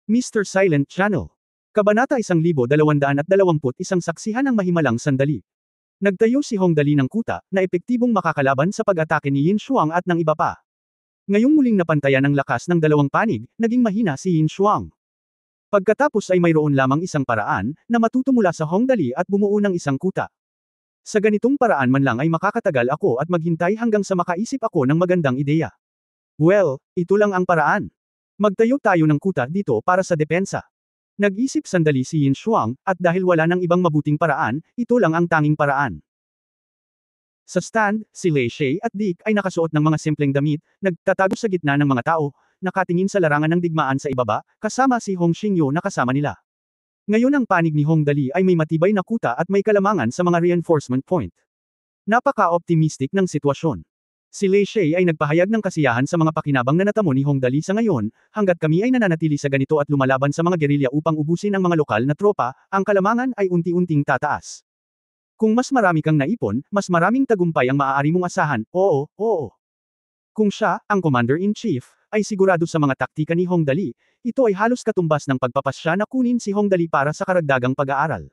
Mr. Silent Channel. Kabanata 1221 Saksihan ng mahimalang sandali. Nagtayo si Hong Dali ng kuta, na epektibong makakalaban sa pag-atake ni Yin Shuang at ng iba pa. Ngayong muling napantayan ang lakas ng dalawang panig, naging mahina si Yin Shuang. Pagkatapos ay mayroon lamang isang paraan, na matuto mula sa Hong Dali at bumuo ng isang kuta. Sa ganitong paraan man lang ay makakatagal ako at maghintay hanggang sa makaisip ako ng magandang ideya. Well, ito lang ang paraan. Magtayo tayo ng kuta dito para sa depensa. Nag-isip sandali si Yin Shuang, at dahil wala ng ibang mabuting paraan, ito lang ang tanging paraan. Sa stand, si Lei Shay at Dick ay nakasuot ng mga simpleng damit, nagtatago sa gitna ng mga tao, nakatingin sa larangan ng digmaan sa ibaba, kasama si Hong Xingyo na kasama nila. Ngayon ang panig ni Hong Dali ay may matibay na kuta at may kalamangan sa mga reinforcement point. Napaka-optimistic ng sitwasyon. Si Lei Shay ay nagpahayag ng kasiyahan sa mga pakinabang na natamo ni Hong Dali sa ngayon, hanggat kami ay nananatili sa ganito at lumalaban sa mga gerilya upang ubusin ang mga lokal na tropa, ang kalamangan ay unti-unting tataas. Kung mas marami kang naipon, mas maraming tagumpay ang maaari mong asahan, oo, oo. Kung siya, ang Commander-in-Chief, ay sigurado sa mga taktika ni Hong Dali, ito ay halos katumbas ng pagpapasya na kunin si Hong Dali para sa karagdagang pag-aaral.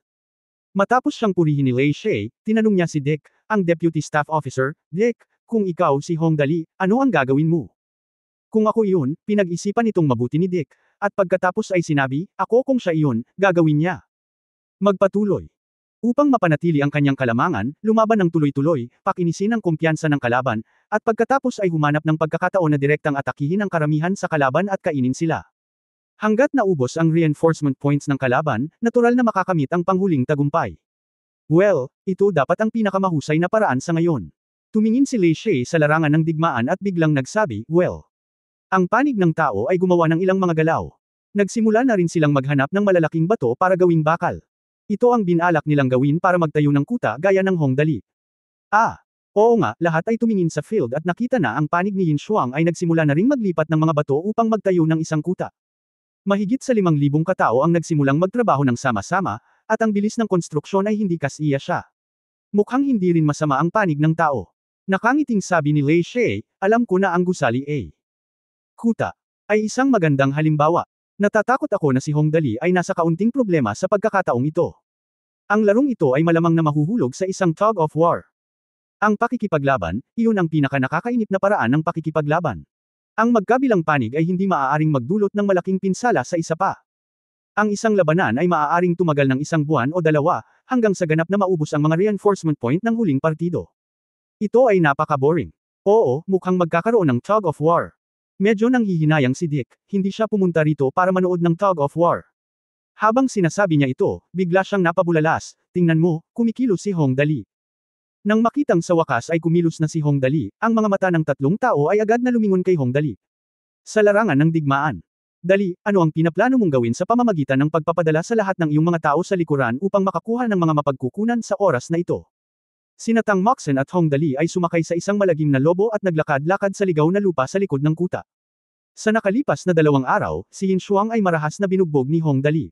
Matapos siyang purihin ni Lei Shay, tinanong niya si Dick, ang Deputy Staff Officer, Dick, kung ikaw si Hong Dali, ano ang gagawin mo? Kung ako iyon, pinag-isipan itong mabuti ni Dick, at pagkatapos ay sinabi, ako kung siya iyon, gagawin niya. Magpatuloy. Upang mapanatili ang kanyang kalamangan, lumaban ng tuloy-tuloy, pakinisin ang kumpiyansa ng kalaban, at pagkatapos ay humanap ng pagkakataon na direktang atakihin ang karamihan sa kalaban at kainin sila. Hanggat naubos ang reinforcement points ng kalaban, natural na makakamit ang panghuling tagumpay. Well, ito dapat ang pinakamahusay na paraan sa ngayon. Tumingin si Lei Shay sa larangan ng digmaan at biglang nagsabi, well. Ang panig ng tao ay gumawa ng ilang mga galaw. Nagsimula na rin silang maghanap ng malalaking bato para gawing bakal. Ito ang binalak nilang gawin para magtayo ng kuta gaya ng Hong Dali. Oo nga, lahat ay tumingin sa field at nakita na ang panig ni Yin Shuang ay nagsimula na ring maglipat ng mga bato upang magtayo ng isang kuta. Mahigit sa 5,000 katao ang nagsimulang magtrabaho ng sama-sama, at ang bilis ng konstruksyon ay hindi kasiya siya. Mukhang hindi rin masama ang panig ng tao. Nakangiting sabi ni Lei Shay, alam ko na ang gusali A. Kuta ay isang magandang halimbawa. Natatakot ako na si Hong Dali ay nasa kaunting problema sa pagkakataong ito. Ang larong ito ay malamang na mahuhulog sa isang tug of war. Ang pakikipaglaban, iyon ang pinaka-nakakainip na paraan ng pakikipaglaban. Ang magkabilang panig ay hindi maaaring magdulot ng malaking pinsala sa isa pa. Ang isang labanan ay maaaring tumagal ng 1 buwan o 2, hanggang sa ganap na maubos ang mga reinforcement point ng huling partido. Ito ay napaka-boring. Oo, mukhang magkakaroon ng tug of war. Medyo nanghihinayang si Dick, hindi siya pumunta rito para manood ng tug of war. Habang sinasabi niya ito, bigla siyang napabulalas, tingnan mo, kumikilos si Hong Dali. Nang makitang sa wakas ay kumilos na si Hong Dali, ang mga mata ng tatlong tao ay agad na lumingon kay Hong Dali. Sa larangan ng digmaan. Dali, ano ang pinaplano mong gawin sa pamamagitan ng pagpapadala sa lahat ng iyong mga tao sa likuran upang makakuha ng mga mapagkukunan sa oras na ito? Sinatang Moxen at Hong Dali ay sumakay sa isang malagim na lobo at naglakad-lakad sa ligaw na lupa sa likod ng kuta. Sa nakalipas na 2 araw, si Yin Shuang ay marahas na binugbog ni Hong Dali.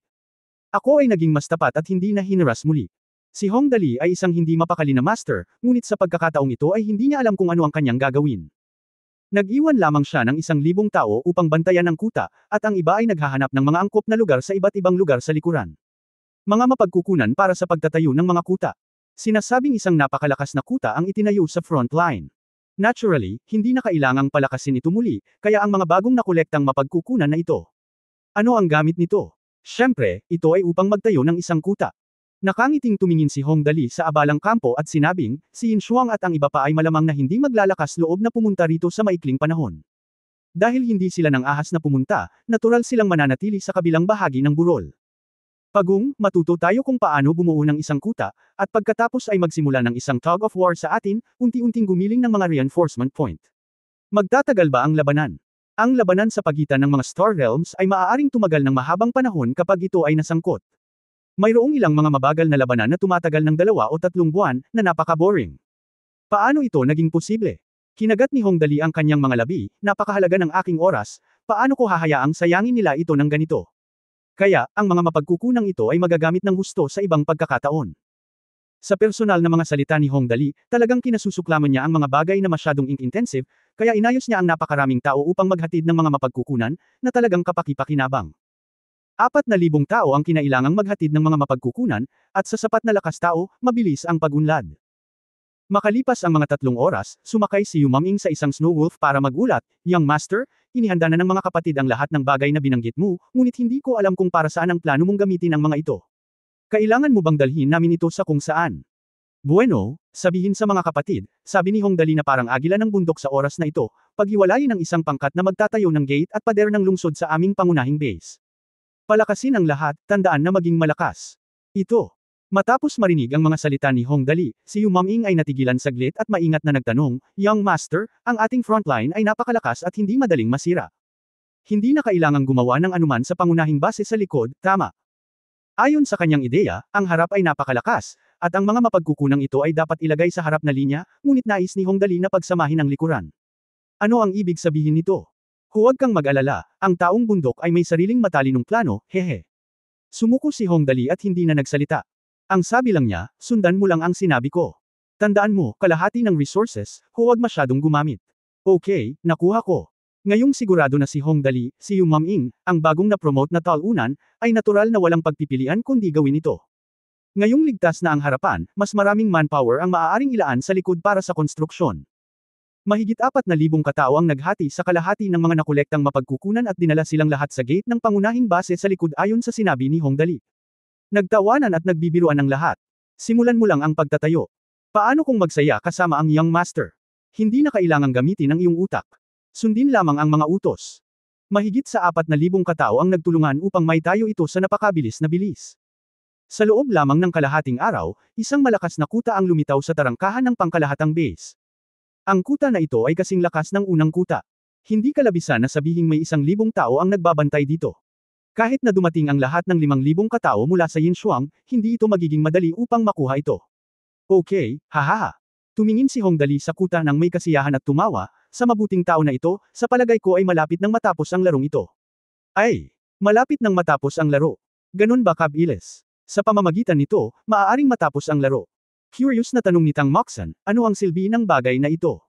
Ako ay naging mas tapat at hindi na hinaras muli. Si Hong Dali ay isang hindi mapakali na master, ngunit sa pagkakataong ito ay hindi niya alam kung ano ang kanyang gagawin. Nag-iwan lamang siya ng 1,000 tao upang bantayan ang kuta, at ang iba ay naghahanap ng mga angkop na lugar sa iba't ibang lugar sa likuran. Mga mapagkukunan para sa pagtatayo ng mga kuta. Sinasabing isang napakalakas na kuta ang itinayo sa front line. Naturally, hindi na kailangang palakasin ito muli, kaya ang mga bagong nakolektang mapagkukunan na ito. Ano ang gamit nito? Siyempre, ito ay upang magtayo ng isang kuta. Nakangiting tumingin si Hong Dali sa abalang kampo at sinabing, si Yin Shuang at ang iba pa ay malamang na hindi maglalakas loob na pumunta rito sa maikling panahon. Dahil hindi sila nang ahas na pumunta, natural silang mananatili sa kabilang bahagi ng burol. Pagong, matuto tayo kung paano bumuo ng isang kuta, at pagkatapos ay magsimula ng isang tug of war sa atin, unti-unting gumiling ng mga reinforcement point. Magtatagal ba ang labanan? Ang labanan sa pagitan ng mga Star Realms ay maaaring tumagal ng mahabang panahon kapag ito ay nasangkot. Mayroong ilang mga mabagal na labanan na tumatagal ng 2 o 3 buwan, na napaka-boring. Paano ito naging posible? Kinagat ni Hong Dali ang kanyang mga labi, napakahalaga ng aking oras, paano ko hahayaang sayangin nila ito ng ganito? Kaya, ang mga mapagkukunang ito ay magagamit ng husto sa ibang pagkakataon. Sa personal na mga salita ni Hong Dali, talagang kinasusuklaman niya ang mga bagay na masyadong ink-intensive, kaya inayos niya ang napakaraming tao upang maghatid ng mga mapagkukunan, na talagang kapaki-pakinabang. 4,000 tao ang kinailangang maghatid ng mga mapagkukunan, at sa sapat na lakas tao, mabilis ang pag-unlad. Makalipas ang mga 3 oras, sumakay si Yu Maming sa isang snow wolf para magulat, "Young Master, inihanda na ng mga kapatid ang lahat ng bagay na binanggit mo, ngunit hindi ko alam kung para saan ang plano mong gamitin ang mga ito. Kailangan mo bang dalhin namin ito sa kung saan?" "Bueno, sabihin sa mga kapatid," sabi ni Hong Dali na parang agila ng bundok sa oras na ito, "paghiwalayin ang isang pangkat na magtatayo ng gate at pader ng lungsod sa aming pangunahing base. Palakasin ang lahat, tandaan na maging malakas. Ito." Matapos marinig ang mga salita ni Hong Dali, si Yu Maming ay natigilan saglit at maingat na nagtanong, "Young Master, ang ating frontline ay napakalakas at hindi madaling masira. Hindi na kailangang gumawa ng anuman sa pangunahing base sa likod, tama?" Ayon sa kanyang ideya, ang harap ay napakalakas, at ang mga mapagkukunang ito ay dapat ilagay sa harap na linya, ngunit nais ni Hong Dali na pagsamahin ang likuran. Ano ang ibig sabihin nito? Huwag kang mag-alala, ang taong bundok ay may sariling matalinong plano, hehe. Sumuko si Hong Dali at hindi na nagsalita. Ang sabi lang niya, "Sundan mo lang ang sinabi ko. Tandaan mo, kalahati ng resources, huwag masyadong gumamit." Okay, nakuha ko. Ngayong sigurado na si Hong Dali, si Yu Maming, ang bagong na-promote na talunan, ay natural na walang pagpipilian kundi gawin ito. Ngayong ligtas na ang harapan, mas maraming manpower ang maaaring ilaan sa likod para sa konstruksyon. Mahigit 4,000 katao ang naghati sa kalahati ng mga nakolektang mapagkukunan at dinala silang lahat sa gate ng pangunahing base sa likod ayon sa sinabi ni Hong Dali. Nagtawanan at nagbibiruan ang lahat. Simulan mo lang ang pagtatayo. Paano kung magsaya kasama ang Young Master? Hindi na kailangang gamitin ang iyong utak. Sundin lamang ang mga utos. Mahigit sa 4,000 katao ang nagtulungan upang maitayo ito sa napakabilis na bilis. Sa loob lamang ng kalahating araw, isang malakas na kuta ang lumitaw sa tarangkahan ng pangkalahatang base. Ang kuta na ito ay kasing lakas ng unang kuta. Hindi kalabisan na sabihing may 1,000 tao ang nagbabantay dito. Kahit na dumating ang lahat ng 5,000 katao mula sa Yinshuang, hindi ito magiging madali upang makuha ito. Okay, hahaha. Tumingin si Hong Dali sa kuta nang may kasiyahan at tumawa, "Sa mabuting tao na ito, sa palagay ko ay malapit nang matapos ang larong ito." Ay, malapit nang matapos ang laro. Ganun ba Kab-Iles? Sa pamamagitan nito, maaaring matapos ang laro. Curious na tanong ni Tang Moxon, ano ang silbi ng bagay na ito?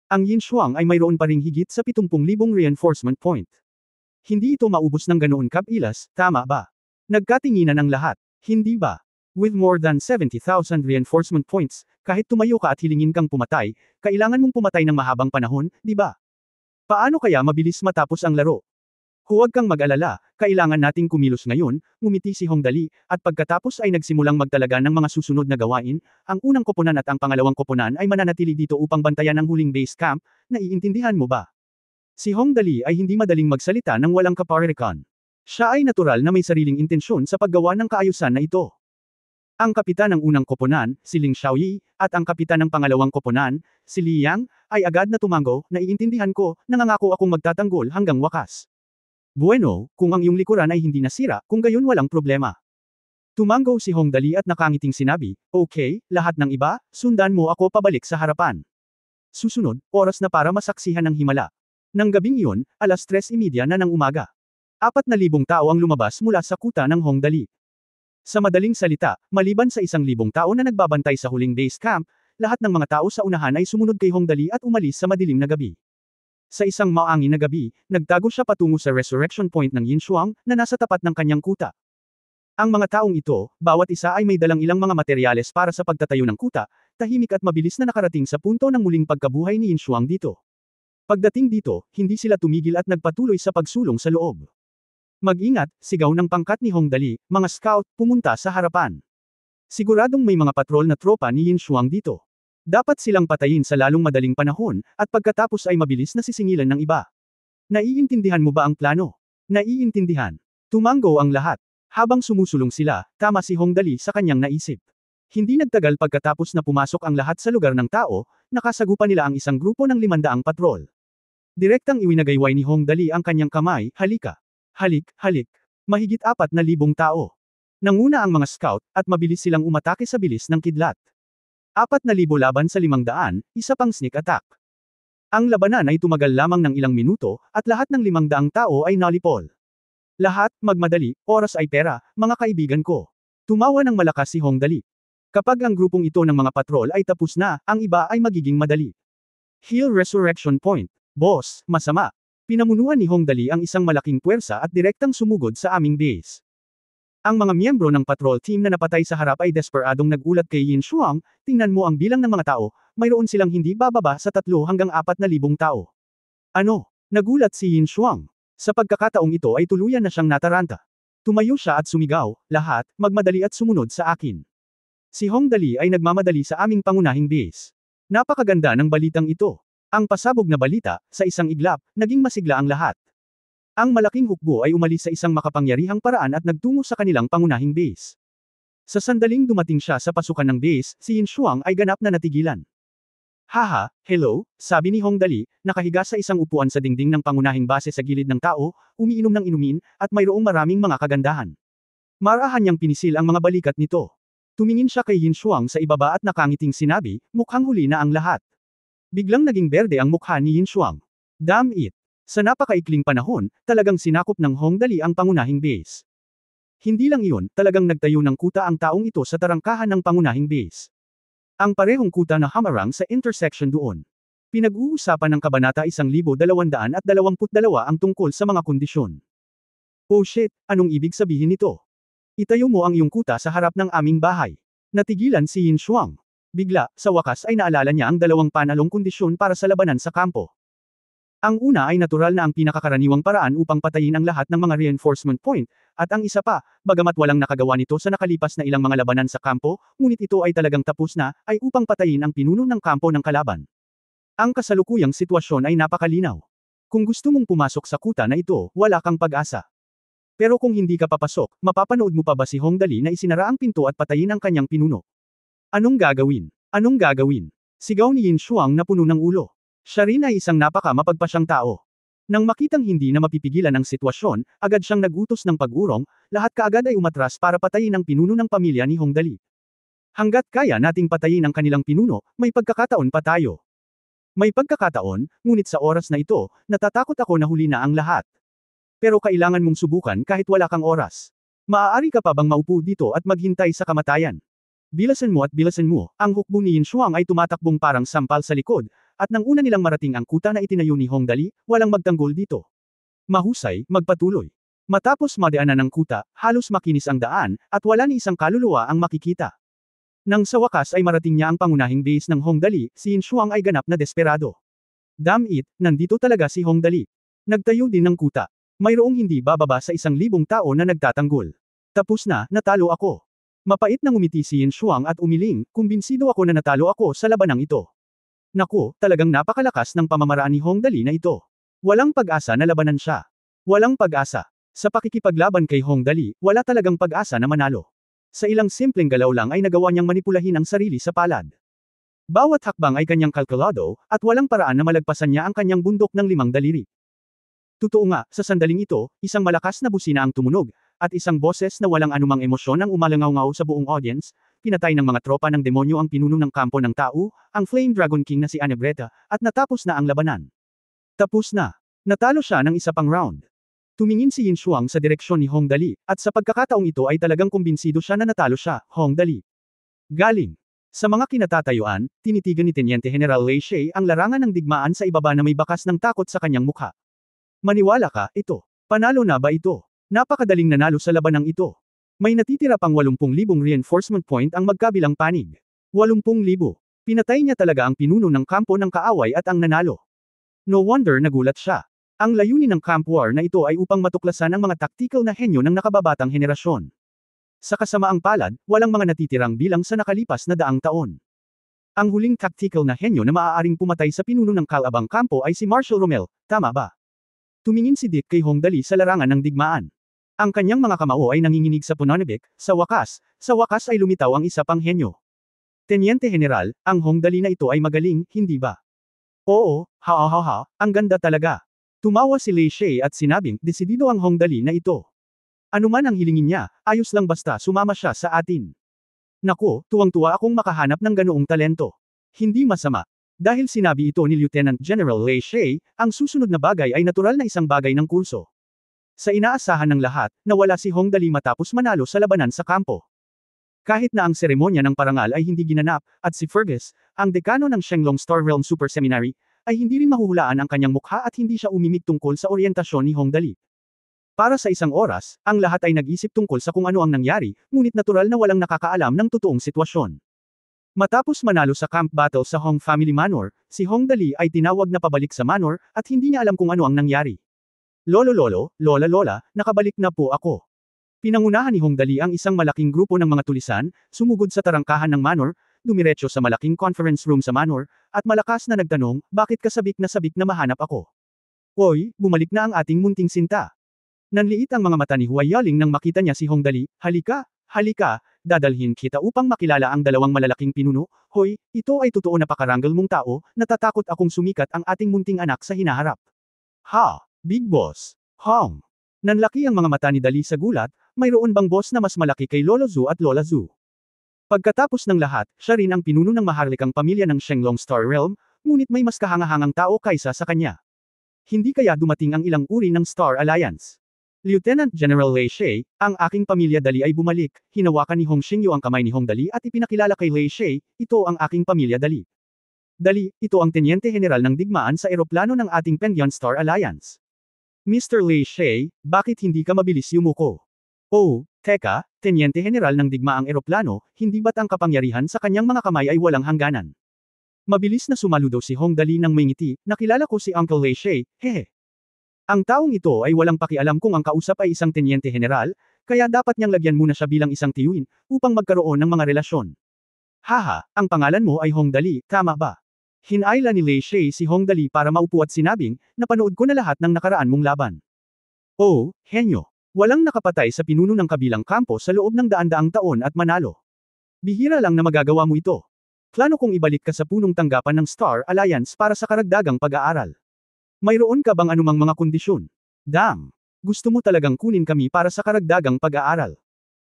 Ang Yinshuang ay mayroon pa ring higit sa 70,000 reinforcement point. Hindi ito maubos ng ganoon Kab-Iles, tama ba? Nagkatinginan ang lahat, hindi ba? With more than 70,000 reinforcement points, kahit tumayo ka at hilingin kang pumatay, kailangan mong pumatay ng mahabang panahon, di ba? Paano kaya mabilis matapos ang laro? Huwag kang mag-alala, kailangan nating kumilos ngayon, ngumiti si Hong Dali, at pagkatapos ay nagsimulang magtalaga ng mga susunod na gawain, ang unang koponan at ang pangalawang koponan ay mananatili dito upang bantayan ang huling base camp, naiintindihan mo ba? Si Hong Dali ay hindi madaling magsalita ng walang kaparirikan. Siya ay natural na may sariling intensyon sa paggawa ng kaayusan na ito. Ang kapitan ng unang koponan, si Ling Xiaoyi, at ang kapitan ng pangalawang koponan, si Li Yang, ay agad na tumango, naiintindihan ko, nangangako akong magtatanggol hanggang wakas. Bueno, kung ang iyong likuran ay hindi nasira, kung gayon walang problema. Tumango si Hong Dali at nakangiting sinabi, "Okay, lahat ng iba, sundan mo ako pabalik sa harapan." Susunod, oras na para masaksihan ang himala. Nang gabing iyon, 3:30 na ng umaga. 4,000 tao ang lumabas mula sa kuta ng Hong Dali. Sa madaling salita, maliban sa 1,000 tao na nagbabantay sa huling base camp, lahat ng mga tao sa unahan ay sumunod kay Hong Dali at umalis sa madilim na gabi. Sa isang maangin na gabi, nagtago siya patungo sa resurrection point ng Yinshuang, na nasa tapat ng kanyang kuta. Ang mga taong ito, bawat isa ay may dalang ilang mga materyales para sa pagtatayo ng kuta, tahimik at mabilis na nakarating sa punto ng muling pagkabuhay ni Yinshuang dito. Pagdating dito, hindi sila tumigil at nagpatuloy sa pagsulong sa loob. "Mag-ingat," sigaw ng pangkat ni Hong Dali, "mga scout, pumunta sa harapan. Siguradong may mga patrol na tropa ni Yinshuang dito. Dapat silang patayin sa lalong madaling panahon, at pagkatapos ay mabilis na sisingilan ng iba. Naiintindihan mo ba ang plano?" "Naiintindihan." Tumango ang lahat. Habang sumusulong sila, tama si Hong Dali sa kanyang naisip. Hindi nagtagal pagkatapos na pumasok ang lahat sa lugar ng tao, nakasagupa nila ang isang grupo ng 500 patrol. Direktang iwinagayway ni Hong Dali ang kanyang kamay, "Halika. Halik, halik." Mahigit 4,000 tao. Nanguna ang mga scout, at mabilis silang umatake sa bilis ng kidlat. 4,000 laban sa 500, isa pang sneak attack. Ang labanan ay tumagal lamang ng ilang minuto, at lahat ng 500 tao ay nalipol. "Lahat, magmadali, oras ay pera, mga kaibigan ko." Tumawa ng malakas si Hong Dali. Kapag ang grupong ito ng mga patrol ay tapos na, ang iba ay magiging madali. Hill Resurrection Point. "Boss, masama. Pinamunuan ni Hong Dali ang isang malaking puwersa at direktang sumugod sa aming base. Ang mga miyembro ng patrol team na napatay sa harap ay desperadong nagulat kay Yin Shuang, tingnan mo ang bilang ng mga tao, mayroon silang hindi bababa sa 3 hanggang 4,000 tao. Ano? Nagulat si Yin Shuang. Sa pagkakataong ito ay tuluyan na siyang nataranta. Tumayo siya at sumigaw, lahat, magmadali at sumunod sa akin. Si Hong Dali ay nagmamadali sa aming pangunahing base. Napakaganda ng balitang ito. Ang pasabog na balita, sa isang iglap, naging masigla ang lahat. Ang malaking hukbo ay umalis sa isang makapangyarihang paraan at nagtungo sa kanilang pangunahing base. Sa sandaling dumating siya sa pasukan ng base, si Yin Shuang ay ganap na natigilan. Haha, hello, sabi ni Hong Dali, nakahiga sa isang upuan sa dingding ng pangunahing base sa gilid ng tao, umiinom ng inumin, at mayroong maraming mga kagandahan. Marahan niyang pinisil ang mga balikat nito. Tumingin siya kay Yin Shuang sa ibaba at nakangiting sinabi, mukhang huli na ang lahat. Biglang naging berde ang mukha ni Yin Shuang. Damn it! Sa napakaikling panahon, talagang sinakop ng Hong Dali ang pangunahing base. Hindi lang iyon, talagang nagtayo ng kuta ang taong ito sa tarangkahan ng pangunahing base. Ang parehong kuta na hamarang sa intersection doon. Pinag-uusapan ng Kabanata 1222 ang tungkol sa mga kondisyon. Oh shit, anong ibig sabihin nito? Itayo mo ang iyong kuta sa harap ng aming bahay. Natigilan si Yin Shuang. Bigla, sa wakas ay naalala niya ang 2 panalong kondisyon para sa labanan sa kampo. Ang una ay natural na ang pinakakaraniwang paraan upang patayin ang lahat ng mga reinforcement point, at ang isa pa, bagamat walang nakagawa nito sa nakalipas na ilang mga labanan sa kampo, ngunit ito ay talagang tapos na, ay upang patayin ang pinuno ng kampo ng kalaban. Ang kasalukuyang sitwasyon ay napakalinaw. Kung gusto mong pumasok sa kuta na ito, wala kang pag-asa. Pero kung hindi ka papasok, mapapanood mo pa ba si Hong Dali na isinara ang pinto at patayin ang kanyang pinuno? Anong gagawin? Anong gagawin? Sigaw ni Yin Shuang na puno ng ulo. Siya rin ay isang napaka-mapagpasyang tao. Nang makitang hindi na mapipigilan ang sitwasyon, agad siyang nagutos ng pag-urong, lahat kaagad ay umatras para patayin ang pinuno ng pamilya ni Hong Dali. Hanggat kaya nating patayin ang kanilang pinuno, may pagkakataon pa tayo. May pagkakataon, ngunit sa oras na ito, natatakot ako na huli na ang lahat. Pero kailangan mong subukan kahit wala kang oras. Maaari ka pa bang maupo dito at maghintay sa kamatayan? Bilasan mo, ang hukbo ni Yin Shuang ay tumatakbong parang sampal sa likod, at nang una nilang marating ang kuta na itinayo ni Hong Dali, walang magtanggol dito. Mahusay, magpatuloy. Matapos madaanan ng kuta, halos makinis ang daan, at wala ni isang kaluluwa ang makikita. Nang sa wakas ay marating niya ang pangunahing base ng Hong Dali, si Yin Shuang ay ganap na desperado. Damn it, nandito talaga si Hong Dali. Nagtayo din ng kuta. Mayroong hindi bababa sa 1,000 tao na nagtatanggol. Tapos na, natalo ako. Mapait na ngumiti si Yin Shuang at umiling, kumbinsido ako na natalo ako sa labanang ito. Naku, talagang napakalakas ng pamamaraan ni Hong Dali na ito. Walang pag-asa na labanan siya. Walang pag-asa. Sa pakikipaglaban kay Hong Dali, wala talagang pag-asa na manalo. Sa ilang simpleng galaw lang ay nagawa niyang manipulahin ang sarili sa palad. Bawat hakbang ay kanyang kalkulado, at walang paraan na malagpasan niya ang kanyang bundok ng 5 daliri. Totoo nga, sa sandaling ito, isang malakas na busina ang tumunog, at isang boses na walang anumang emosyon ang umalangaw-ngaw sa buong audience, pinatay ng mga tropa ng demonyo ang pinuno ng kampo ng tao, ang Flame Dragon King na si Anebreta, at natapos na ang labanan. Tapos na. Natalo siya ng isa pang round. Tumingin si Yin Shuang sa direksyon ni Hong Dali, at sa pagkakataong ito ay talagang kumbinsido siya na natalo siya, Hong Dali. Galing. Sa mga kinatatayuan, tinitigan ni Teniente General Lei She ang larangan ng digmaan sa ibaba na may bakas ng takot sa kanyang mukha. Maniwala ka, ito. Panalo na ba ito? Napakadaling nanalo sa labanang ito. May natitira pang 80,000 reinforcement point ang magkabilang panig. 80,000. Pinatay niya talaga ang pinuno ng kampo ng kaaway at ang nanalo. No wonder nagulat siya. Ang layunin ng camp war na ito ay upang matuklasan ang mga tactical na henyo ng nakababatang henerasyon. Sa kasamaang palad, walang mga natitirang bilang sa nakalipas na daang taon. Ang huling tactical na henyo na maaaring pumatay sa pinuno ng kalabang kampo ay si Marshal Rommel, tama ba? Tumingin si Dick kay Hong Dali sa larangan ng digmaan. Ang kanyang mga kamao ay nanginginig sa Punonibik, sa wakas ay lumitaw ang isa pang henyo. Teniente General, ang Hong Dali na ito ay magaling, hindi ba? Oo, ang ganda talaga. Tumawa si Lei She at sinabing, desidido ang Hong Dali na ito. Ano man ang hilingin niya, ayos lang basta sumama siya sa atin. Naku, tuwang-tuwa akong makahanap ng ganoong talento. Hindi masama. Dahil sinabi ito ni Lieutenant General Lei She, ang susunod na bagay ay natural na isang bagay ng kurso. Sa inaasahan ng lahat, nawala si Hong Dali matapos manalo sa labanan sa kampo. Kahit na ang seremonya ng parangal ay hindi ginanap, at si Fergus, ang dekano ng Shenglong Star Realm Super Seminary, ay hindi rin mahuhulaan ang kanyang mukha at hindi siya umimik tungkol sa oryentasyon ni Hong Dali. Para sa isang oras, ang lahat ay nag-isip tungkol sa kung ano ang nangyari, ngunit natural na walang nakakaalam ng totoong sitwasyon. Matapos manalo sa camp battle sa Hong Family Manor, si Hong Dali ay tinawag na pabalik sa manor, at hindi niya alam kung ano ang nangyari. Lolo, lola, nakabalik na po ako. Pinangunahan ni Hong Dali ang isang malaking grupo ng mga tulisan, sumugod sa tarangkahan ng manor, dumiretso sa malaking conference room sa manor, at malakas na nagtanong, bakit sabik na mahanap ako? Hoy, bumalik na ang ating munting sinta. Nanliit ang mga mata ni Huai Yaling nang makita niya si Hong Dali, halika, dadalhin kita upang makilala ang dalawang malalaking pinuno. Hoy, ito ay totoo na pakaranggal mong tao, natatakot akong sumikat ang ating munting anak sa hinaharap. Ha, Big Boss, Hong. Nanlaki ang mga mata ni Dali sa gulat, mayroon bang boss na mas malaki kay Lolo Zhu at Lola Zhu? Pagkatapos ng lahat, siya rin ang pinuno ng maharlikang pamilya ng Shenglong Star Realm, ngunit may mas kahangahangang tao kaysa sa kanya. Hindi kaya dumating ang ilang uri ng Star Alliance? Lieutenant General Lei She, ang aking pamilya Dali ay bumalik, hinawakan ni Hong Xingyu ang kamay ni Hong Dali at ipinakilala kay Lei She, ito ang aking pamilya Dali. Dali, ito ang Tenyente General ng digmaan sa eroplano ng ating Pengyun Star Alliance. Mr. Lei She, bakit hindi ka mabilis yumuko? Oh, teka, Tenyente General ng digmaang eroplano, hindi ba't ang kapangyarihan sa kanyang mga kamay ay walang hangganan? Mabilis na sumaludo si Hong Dali ng may ngiti, nakilala ko si Uncle Lei She, hehe. Ang taong ito ay walang pakialam kung ang kausap ay isang tenyente general, kaya dapat niyang lagyan muna siya bilang isang tiyuin, upang magkaroon ng mga relasyon. Haha, ang pangalan mo ay Hong Dali, tama ba? Hinayla ni Lei She si Hong Dali para maupo at sinabing, napanood ko na lahat ng nakaraan mong laban. Oh, henyo. Walang nakapatay sa pinuno ng kabilang kampo sa loob ng daan-daang taon at manalo. Bihira lang na magagawa mo ito. Plano kong ibalik ka sa punong tanggapan ng Star Alliance para sa karagdagang pag-aaral. Mayroon ka bang anumang mga kondisyon? Dang! Gusto mo talagang kunin kami para sa karagdagang pag-aaral.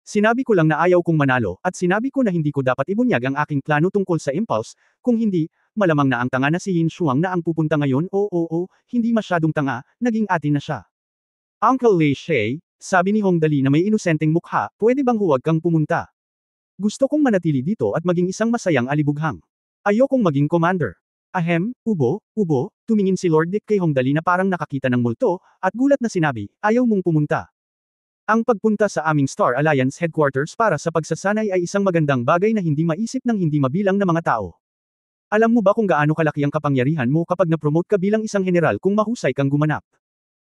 Sinabi ko lang na ayaw kong manalo, at sinabi ko na hindi ko dapat ibunyag ang aking plano tungkol sa impulse, kung hindi, malamang na ang tanga na si Yin Shuang na ang pupunta ngayon. Hindi masyadong tanga, naging atin na siya. Uncle Lei She, sabi ni Hong Dali na may inosenteng mukha, pwede bang huwag kang pumunta? Gusto kong manatili dito at maging isang masayang alibughang. Ayokong maging commander. Ahem, ubo, tumingin si Lord Dick kay Hong Dali na parang nakakita ng multo, at gulat na sinabi, ayaw mong pumunta. Ang pagpunta sa aming Star Alliance headquarters para sa pagsasanay ay isang magandang bagay na hindi maisip ng hindi mabilang na mga tao. Alam mo ba kung gaano kalaki ang kapangyarihan mo kapag na-promote ka bilang isang general kung mahusay kang gumanap?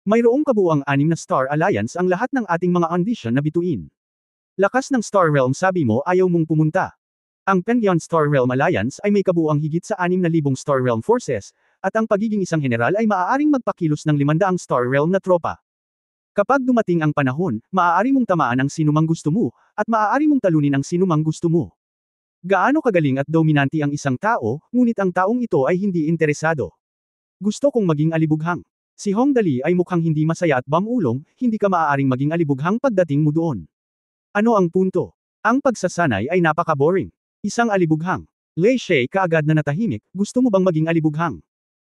Mayroong kabuuang 6 na Star Alliance ang lahat ng ating mga audition na bituin. Lakas ng Star Realm sabi mo ayaw mong pumunta. Ang Pengyun Star Realm Alliance ay may kabuuang higit sa 6,000 Star Realm forces, at ang pagiging isang general ay maaaring magpakilos ng 500 Star Realm na tropa. Kapag dumating ang panahon, maaari mong tamaan ang sinumang gusto mo, at maaari mong talunin ang sinumang gusto mo. Gaano kagaling at dominante ang isang tao, ngunit ang taong ito ay hindi interesado. Gusto kong maging alibughang. Si Hong Dali ay mukhang hindi masaya at bamulong, hindi ka maaaring maging alibughang pagdating mo doon. Ano ang punto? Ang pagsasanay ay napaka-boring. Isang alibughang. Lei She kaagad na natahimik, gusto mo bang maging alibughang?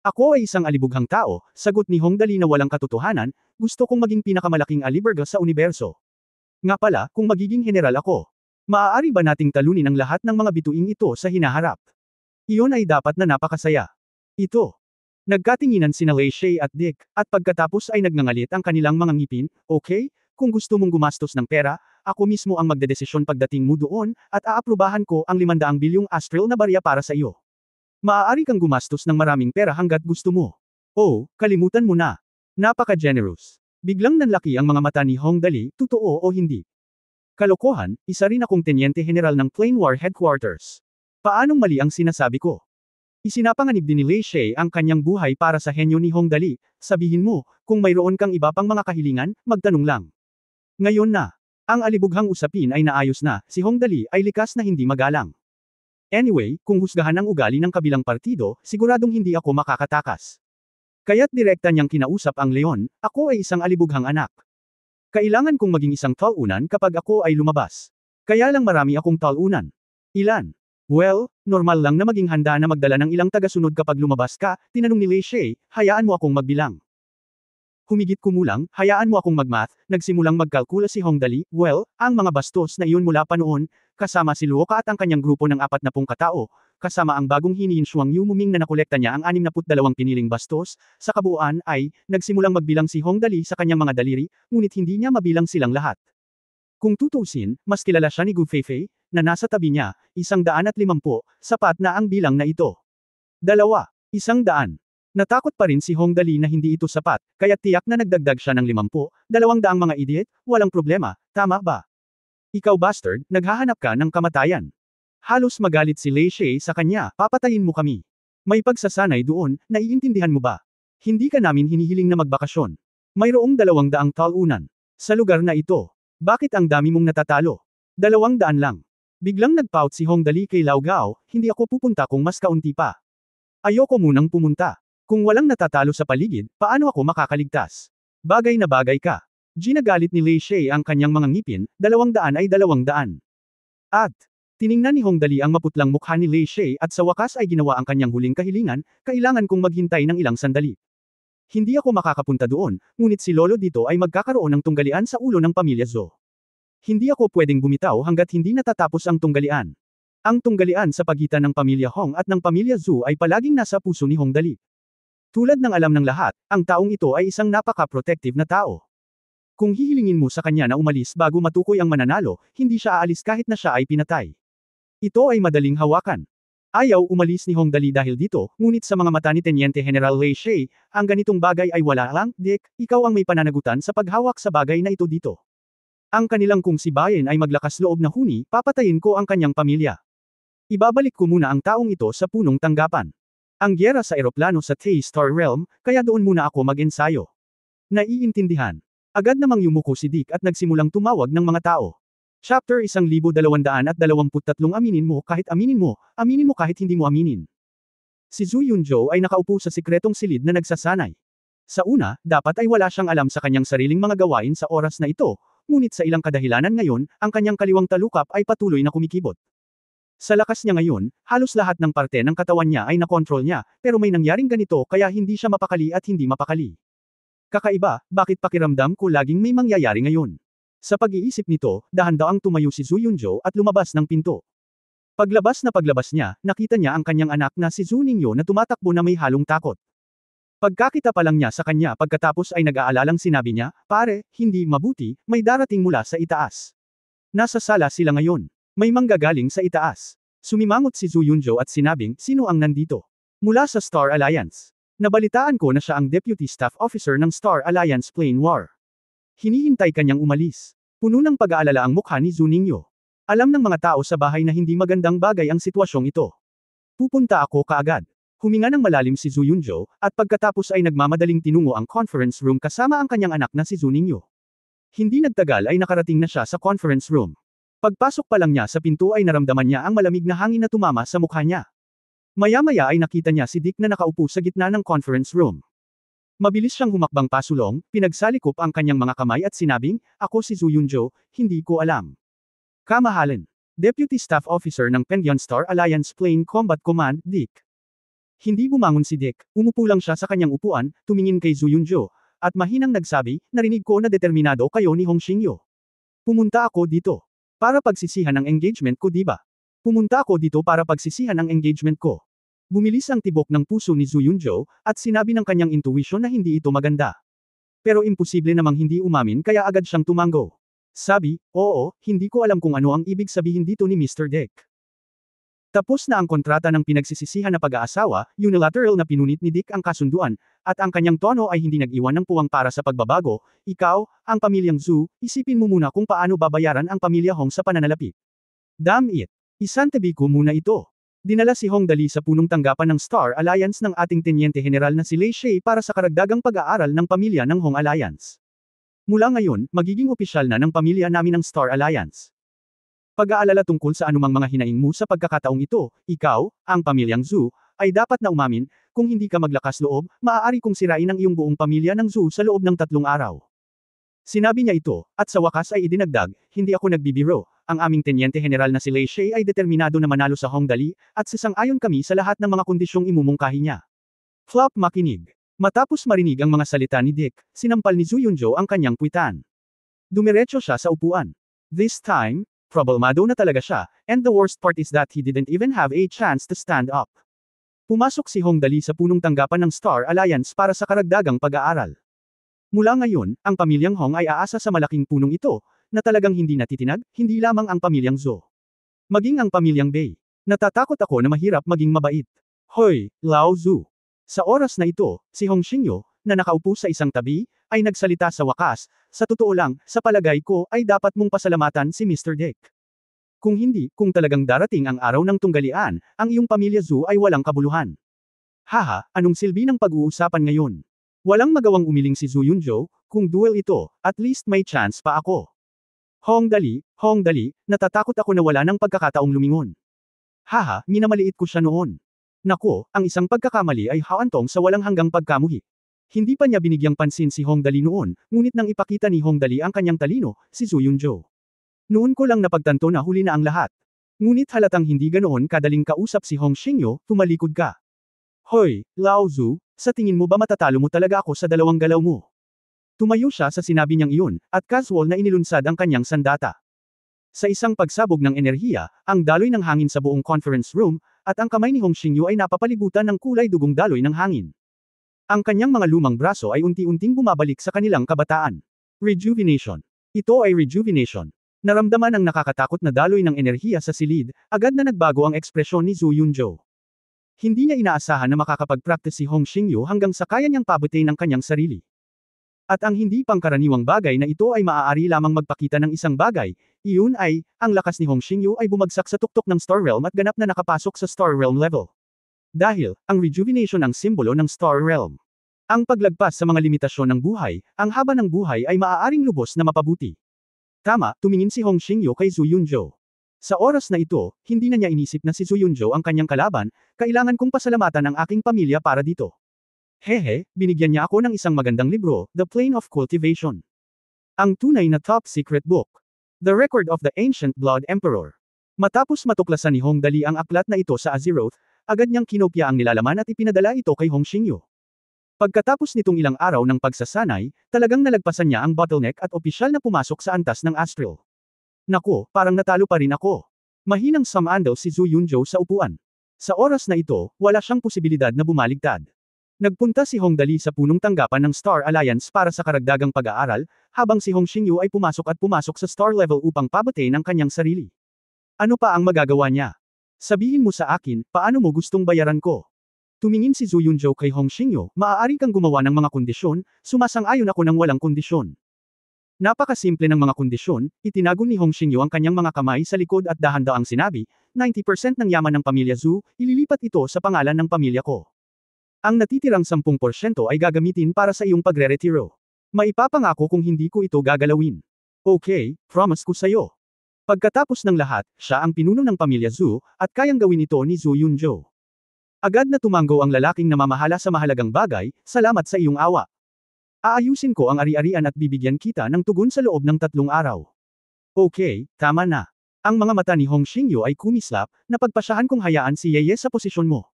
Ako ay isang alibughang tao, sagot ni Hong Dali na walang katotohanan, gusto kong maging pinakamalaking aliburga sa universo. Nga pala, kung magiging general ako, maaari ba nating talunin ang lahat ng mga bituing ito sa hinaharap? Iyon ay dapat na napakasaya. Ito. Nagkatinginan sina Lei She at Dick, at pagkatapos ay nagngangalit ang kanilang mga ngipin, okay? Kung gusto mong gumastos ng pera, ako mismo ang magdedesisyon pagdating mo doon, at aaprubahan ko ang 500 bilyong astral na barya para sa iyo. Maaari kang gumastos ng maraming pera hanggat gusto mo. Oh, kalimutan mo na. Napaka-generous. Biglang nanlaki ang mga mata ni Hong Dali, totoo o hindi. Kalokohan, isa rin akong tenyente general ng Plane War Headquarters. Paanong mali ang sinasabi ko? Isinapanganib din ni Lei She ang kanyang buhay para sa henyo ni Hong Dali, sabihin mo, kung mayroon kang iba pang mga kahilingan, magtanong lang. Ngayon na. Ang alibughang usapin ay naayos na, si Hong Dali ay likas na hindi magalang. Anyway, kung husgahan ang ugali ng kabilang partido, siguradong hindi ako makakatakas. Kaya't direkta niyang kinausap ang leon, ako ay isang alibughang anak. Kailangan kong maging isang talunan kapag ako ay lumabas. Kaya lang marami akong talunan. Ilan? Well, normal lang na maging handa na magdala ng ilang tagasunod kapag lumabas ka, tinanong ni Lei She, hayaan mo akong magbilang. Humigit kumulang, hayaan mo akong magmath, nagsimulang magkalkula si Hong Dali, well, ang mga bastos na iyon mula pa noon, kasama si Luoka at ang kanyang grupo ng 40 katao, kasama ang bagong hiniin Shuang Yu Muming na nakolekta niya ang 62 piniling bastos, sa kabuuan ay, nagsimulang magbilang si Hong Dali sa kanyang mga daliri, ngunit hindi niya mabilang silang lahat. Kung tutuusin, mas kilala siya ni Gu Feifei, na nasa tabi niya, 150, sapat na ang bilang na ito. 2. 100. Natakot pa rin si Hong Dali na hindi ito sapat, kaya tiyak na nagdagdag siya ng 50, 200 mga idiot, walang problema, tama ba? Ikaw bastard, naghahanap ka ng kamatayan. Halos magalit si Lei Shay sa kanya, papatayin mo kami. May pagsasanay doon, naiintindihan mo ba? Hindi ka namin hinihiling na magbakasyon. Mayroong 200 talunan. Sa lugar na ito. Bakit ang dami mong natatalo? 200 lang. Biglang nagpout si Hong Dali kay Lao Gao, hindi ako pupunta kung mas kaunti pa. Ayoko munang pumunta. Kung walang natatalo sa paligid, paano ako makakaligtas? Bagay na bagay ka. Ginagalit ni Lei Shay ang kanyang mga ngipin, 200 ay 200. At, tiningnan ni Hong Dali ang maputlang mukha ni Lei Shay at sa wakas ay ginawa ang kanyang huling kahilingan, kailangan kong maghintay ng ilang sandali. Hindi ako makakapunta doon, ngunit si Lolo dito ay magkakaroon ng tunggalian sa ulo ng pamilya Zhou. Hindi ako pwedeng bumitaw hanggat hindi natatapos ang tunggalian. Ang tunggalian sa pagitan ng pamilya Hong at ng pamilya Zhou ay palaging nasa puso ni Hong Dali. Tulad ng alam ng lahat, ang taong ito ay isang napaka-protective na tao. Kung hihilingin mo sa kanya na umalis bago matukoy ang mananalo, hindi siya aalis kahit na siya ay pinatay. Ito ay madaling hawakan. Ayaw umalis ni Hong Dali dahil dito, ngunit sa mga mata ni Teniente General Lei Shay, ang ganitong bagay ay wala lang, Dick, ikaw ang may pananagutan sa paghawak sa bagay na ito dito. Ang kanilang kung si Bayan ay maglakas loob na huni, papatayin ko ang kanyang pamilya. Ibabalik ko muna ang taong ito sa punong tanggapan. Ang gyera sa eroplano sa T-Star Realm, kaya doon muna ako mag-ensayo. Naiintindihan. Agad namang yumuko si Dick at nagsimulang tumawag ng mga tao. Chapter 1223 Aminin mo kahit aminin mo kahit hindi mo aminin. Si Zhu Yunzhou ay nakaupo sa sikretong silid na nagsasanay. Sa una, dapat ay wala siyang alam sa kanyang sariling mga gawain sa oras na ito, ngunit sa ilang kadahilanan ngayon, ang kanyang kaliwang talukap ay patuloy na kumikibot. Sa lakas niya ngayon, halos lahat ng parte ng katawan niya ay nakontrol niya, pero may nangyaring ganito kaya hindi siya mapakali at hindi mapakali. Kakaiba, bakit pakiramdam ko laging may mangyayari ngayon? Sa pag-iisip nito, dahan-daang tumayo si Zhu Yunzhou at lumabas ng pinto. Paglabas niya, nakita niya ang kanyang anak na si Zhu Ningyo na tumatakbo na may halong takot. Pagkakita pa lang niya sa kanya pagkatapos ay nag-aalalang sinabi niya, pare, hindi mabuti, may darating mula sa itaas. Nasa sala sila ngayon. May manggagaling sa itaas. Sumimangot si Zhu Yunzhou at sinabing, sino ang nandito? Mula sa Star Alliance. Nabalitaan ko na siya ang Deputy Staff Officer ng Star Alliance Plane War. Hinihintay kanyang umalis. Puno ng pag-aalala ang mukha ni Zhu Ningyo. Alam ng mga tao sa bahay na hindi magandang bagay ang sitwasyong ito. Pupunta ako kaagad. Huminga ng malalim si Zhu Yunzhou, at pagkatapos ay nagmamadaling tinungo ang conference room kasama ang kanyang anak na si Zhu Ningyo. Hindi nagtagal ay nakarating na siya sa conference room. Pagpasok pa lang niya sa pinto ay naramdaman niya ang malamig na hangin na tumama sa mukha niya. Maya-maya ay nakita niya si Dick na nakaupo sa gitna ng conference room. Mabilis siyang humakbang pasulong, pinagsalikop ang kanyang mga kamay at sinabing, ako si Zhu Yunzhou, hindi ko alam. Kamahalan. Deputy Staff Officer ng Penguin Star Alliance Plane Combat Command, Dick. Hindi bumangon si Dick, umupo lang siya sa kanyang upuan, tumingin kay Zhu Yunzhou, at mahinang nagsabi, narinig ko na determinado kayo ni Hong Xingyo. Pumunta ako dito. Para pagsisihan ang engagement ko diba? Pumunta ako dito para pagsisihan ang engagement ko. Bumilis ang tibok ng puso ni Zhu Yunzhou, at sinabi ng kanyang intuition na hindi ito maganda. Pero imposible namang hindi umamin kaya agad siyang tumango. Sabi, oo, hindi ko alam kung ano ang ibig sabihin dito ni Mr. Dick. Tapos na ang kontrata ng pinagsisisihan na pag-aasawa, unilateral na pinunit ni Dick ang kasunduan, at ang kanyang tono ay hindi nag-iwan ng puwang para sa pagbabago, ikaw, ang pamilyang Zhu, isipin mo muna kung paano babayaran ang pamilya Hong sa pananalapi. Damn it! Isantabi ko muna ito. Dinala si Hong Dali sa punong tanggapan ng Star Alliance ng ating Teniente General na si Lei Shay para sa karagdagang pag-aaral ng pamilya ng Hong Alliance. Mula ngayon, magiging opisyal na ng pamilya namin ng Star Alliance. Pag-aalala tungkol sa anumang mga hinaing mo sa pagkakataong ito, ikaw, ang pamilyang Zhu, ay dapat na umamin, kung hindi ka maglakas loob, maaari kong sirain ang iyong buong pamilya ng Zhu sa loob ng 3 araw. Sinabi niya ito, at sa wakas ay idinagdag, hindi ako nagbibiro, ang aming Teniente General na si Lei Shay ay determinado na manalo sa Hong Dali, at sasang-ayon kami sa lahat ng mga kondisyong imumungkahi niya. Flop makinig. Matapos marinig ang mga salita ni Dick, sinampal ni Zhu Yunzhou ang kanyang kwitan. Dumiretso siya sa upuan. This time, problemado na talaga siya, and the worst part is that he didn't even have a chance to stand up. Pumasok si Hong Dali sa punong tanggapan ng Star Alliance para sa karagdagang pag-aaral. Mula ngayon, ang pamilyang Hong ay aasa sa malaking punong ito, na talagang hindi natitinag, hindi lamang ang pamilyang Zhou. Maging ang pamilyang Bei. Natatakot ako na mahirap maging mabait. Hoy, Lao Zhu. Sa oras na ito, si Hong Xingyu, na nakaupo sa isang tabi, ay nagsalita sa wakas, sa totoo lang, sa palagay ko ay dapat mong pasalamatan si Mr. Dick. Kung hindi, kung talagang darating ang araw ng tunggalian, ang iyong pamilya Zhu ay walang kabuluhan. Haha, anong silbi ng pag-uusapan ngayon? Walang magawang umiling si Zhu Yunzhou, kung duel ito, at least may chance pa ako. Hong Dali, natatakot ako na wala ng pagkakataong lumingon. Haha, minamaliit ko siya noon. Nako, ang isang pagkakamali ay haantong sa walang hanggang pagkamuhi. Hindi pa niya binigyang pansin si Hong Dali noon, ngunit nang ipakita ni Hong Dali ang kanyang talino, si Zhu Yunzhou. Noon ko lang napagtanto na huli na ang lahat. Ngunit halatang hindi ganoon kadaling kausap si Hong Xingyu, tumalikod ka. Hoy, Lao Zhu, sa tingin mo ba matatalo mo talaga ako sa dalawang galaw mo? Tumayo siya sa sinabi niyang iyon, at casual na inilunsad ang kanyang sandata. Sa isang pagsabog ng enerhiya, ang daloy ng hangin sa buong conference room, at ang kamay ni Hong Xingyu ay napapalibutan ng kulay dugong daloy ng hangin. Ang kanyang mga lumang braso ay unti-unting bumabalik sa kanilang kabataan. Rejuvenation. Ito ay rejuvenation. Naramdaman ang nakakatakot na daloy ng enerhiya sa silid, agad na nagbago ang ekspresyon ni Zhu Yunzhou. Hindi niya inaasahan na makakapag-practice si Hong Xingyu hanggang sa kaya niyang pabutin ang kanyang sarili. At ang hindi pangkaraniwang bagay na ito ay maaari lamang magpakita ng isang bagay, iyon ay, ang lakas ni Hong Xingyu ay bumagsak sa tuktok ng Star Realm at ganap na nakapasok sa Star Realm level. Dahil, ang rejuvenation ang simbolo ng Star Realm. Ang paglagpas sa mga limitasyon ng buhay, ang haba ng buhay ay maaaring lubos na mapabuti. Tama, tumingin si Hong Xingyu kay Zhu Yunzhou. Sa oras na ito, hindi na niya inisip na si Zhu Yunzhou ang kanyang kalaban, kailangan kong pasalamatan ang aking pamilya para dito. Hehe, binigyan niya ako ng isang magandang libro, The Plane of Cultivation. Ang tunay na top secret book. The Record of the Ancient Blood Emperor. Matapos matuklasan ni Hong Dali ang aklat na ito sa Azeroth, agad niyang kinopya ang nilalaman at ipinadala ito kay Hong Xingyu. Pagkatapos nitong ilang araw ng pagsasanay, talagang nalagpasan niya ang bottleneck at opisyal na pumasok sa antas ng Astral. Naku, parang natalo pa rin ako. Mahinang sumandal si Zhu Yunzhou sa upuan. Sa oras na ito, wala siyang posibilidad na bumaligtad. Nagpunta si Hong Dali sa punong tanggapan ng Star Alliance para sa karagdagang pag-aaral, habang si Hong Xingyu ay pumasok sa Star level upang pabutin ang kanyang sarili. Ano pa ang magagawa niya? Sabihin mo sa akin, paano mo gustong bayaran ko? Tumingin si Zhu Yunzhou kay Hong Xingyu, maaari kang gumawa ng mga kondisyon, sumasang-ayon ako ng walang kondisyon. Napakasimple ng mga kondisyon, itinago ni Hong Xingyu ang kanyang mga kamay sa likod at dahan-daang sinabi, 90% ng yaman ng pamilya Zhu, ililipat ito sa pangalan ng pamilya ko. Ang natitirang 10% ay gagamitin para sa iyong pagre-retiro. Maipapangako kung hindi ko ito gagalawin. Okay, promise ko sa'yo. Pagkatapos ng lahat, siya ang pinuno ng pamilya Zhu, at kayang gawin ito ni Zhu Yunzhou. Agad na tumango ang lalaking namamahala sa mahalagang bagay, salamat sa iyong awa. Aayusin ko ang ari-arian at bibigyan kita ng tugon sa loob ng 3 araw. Okay, tama na. Ang mga mata ni Hong Xingyu ay kumislap, napagpasyahan kong hayaan si Yeye sa posisyon mo.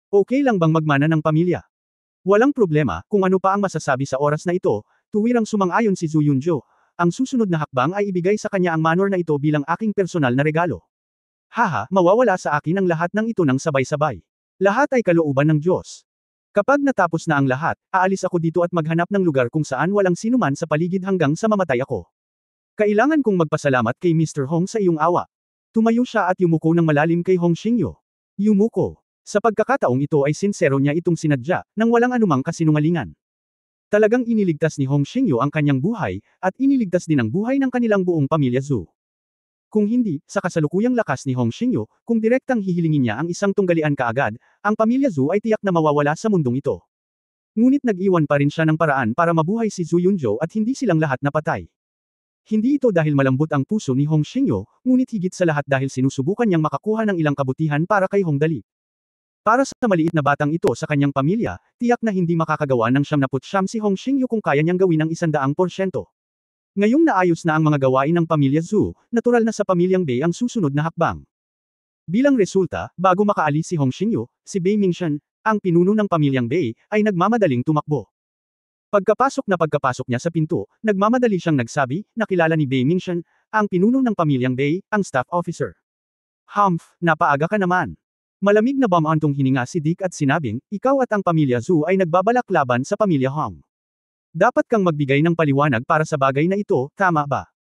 Okay lang bang magmana ng pamilya? Walang problema, kung ano pa ang masasabi sa oras na ito, tuwirang sumang-ayon si Zhu Yunzhou. Ang susunod na hakbang ay ibigay sa kanya ang manor na ito bilang aking personal na regalo. Haha, mawawala sa akin ang lahat ng ito ng sabay-sabay. Lahat ay kalooban ng Diyos. Kapag natapos na ang lahat, aalis ako dito at maghanap ng lugar kung saan walang sinuman sa paligid hanggang sa mamatay ako. Kailangan kong magpasalamat kay Mr. Hong sa iyong awa. Tumayo siya at yumuko ng malalim kay Hong Xingyu. Yumuko. Sa pagkakataong ito ay sinsero niya itong sinadya, nang walang anumang kasinungalingan. Talagang iniligtas ni Hong Xingyu ang kanyang buhay, at iniligtas din ang buhay ng kanilang buong pamilya Zhu. Kung hindi, sa kasalukuyang lakas ni Hong Xingyu, kung direktang hihilingin niya ang isang tunggalian kaagad, ang pamilya Zhu ay tiyak na mawawala sa mundong ito. Ngunit nag-iwan pa rin siya ng paraan para mabuhay si Zhu Yunzhou at hindi silang lahat napatay. Hindi ito dahil malambot ang puso ni Hong Xingyu, ngunit higit sa lahat dahil sinusubukan niyang makakuha ng ilang kabutihan para kay Hong Dali. Para sa maliit na batang ito sa kanyang pamilya, tiyak na hindi makakagawa ng 79 si Hong Xingyu kung kaya niyang gawin ang 100%. Ngayong naayos na ang mga gawain ng pamilya Zhu, natural na sa pamilyang Bei ang susunod na hakbang. Bilang resulta, bago makaalis si Hong Xingyu, si Bei Mingxian, ang pinuno ng pamilyang Bei, ay nagmamadaling tumakbo. Pagkapasok niya sa pinto, nagmamadali siyang nagsabi, nakilala ni Bei Mingxian, ang pinuno ng pamilyang Bay, ang staff officer. Humph, napaaga ka naman. Malamig na bumantong hininga si Dick at sinabing, ikaw at ang pamilya Zhu ay nagbabalak laban sa pamilya Hong. Dapat kang magbigay ng paliwanag para sa bagay na ito, tama ba?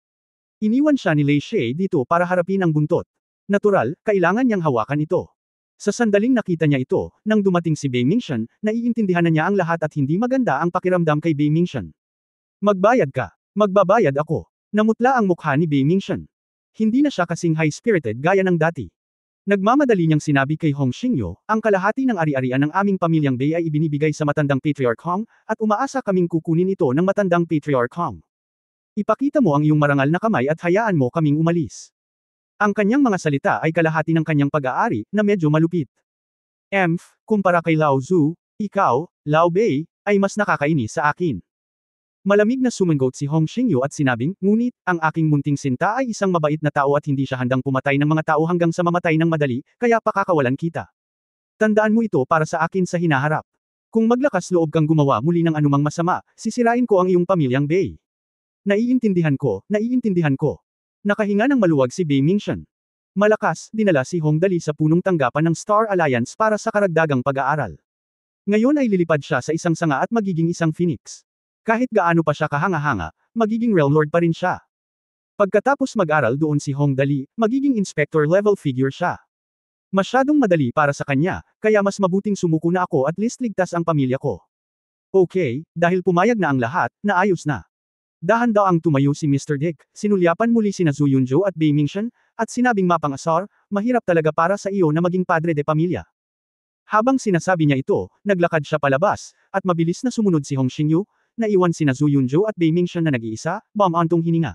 Iniwan siya ni Lei Shay dito para harapin ang buntot. Natural, kailangan niyang hawakan ito. Sa sandaling nakita niya ito, nang dumating si Bei Mingshan, naiintindihan na niya ang lahat at hindi maganda ang pakiramdam kay Bei Mingshan. Magbayad ka. Magbabayad ako. Namutla ang mukha ni Bei Mingshan. Hindi na siya kasing high-spirited gaya ng dati. Nagmamadali niyang sinabi kay Hong Xingyo, ang kalahati ng ari-arian ng aming pamilyang Bei ay ibinibigay sa matandang Patriarch Hong, at umaasa kaming kukunin ito ng matandang Patriarch Hong. Ipakita mo ang iyong marangal na kamay at hayaan mo kaming umalis. Ang kanyang mga salita ay kalahati ng kanyang pag-aari, na medyo malupit. Kumpara kay Lao Zhu, ikaw, Lao Bei, ay mas nakakainis sa akin. Malamig na sumangot si Hong Xingyo at sinabing, ngunit, ang aking munting sinta ay isang mabait na tao at hindi siya handang pumatay ng mga tao hanggang sa mamatay ng madali, kaya pakakawalan kita. Tandaan mo ito para sa akin sa hinaharap. Kung maglakas loob kang gumawa muli ng anumang masama, sisirain ko ang iyong pamilyang Bei. Naiintindihan ko, naiintindihan ko. Nakahinga ng maluwag si Bei Mingshan. Malakas, dinala si Hong Dali sa punong tanggapan ng Star Alliance para sa karagdagang pag-aaral. Ngayon ay lilipad siya sa isang sanga at magiging isang phoenix. Kahit gaano pa siya kahanga-hanga, magiging realm lord pa rin siya. Pagkatapos mag-aral doon si Hong Dali, magiging inspector level figure siya. Masyadong madali para sa kanya, kaya mas mabuting sumuko na ako at least ligtas ang pamilya ko. Okay, dahil pumayag na ang lahat, naayos na. Dahan-daang tumayo si Mr. Dick, sinulyapan muli sina Zhu Yunzhou at Bei Mingshan, at sinabing mapang-asar, mahirap talaga para sa iyo na maging padre de pamilya. Habang sinasabi niya ito, naglakad siya palabas, at mabilis na sumunod si Hong Xingyu, naiwan sina Zhu Yunzhou at Bei Mingshan na nag-iisa, bumantong hininga.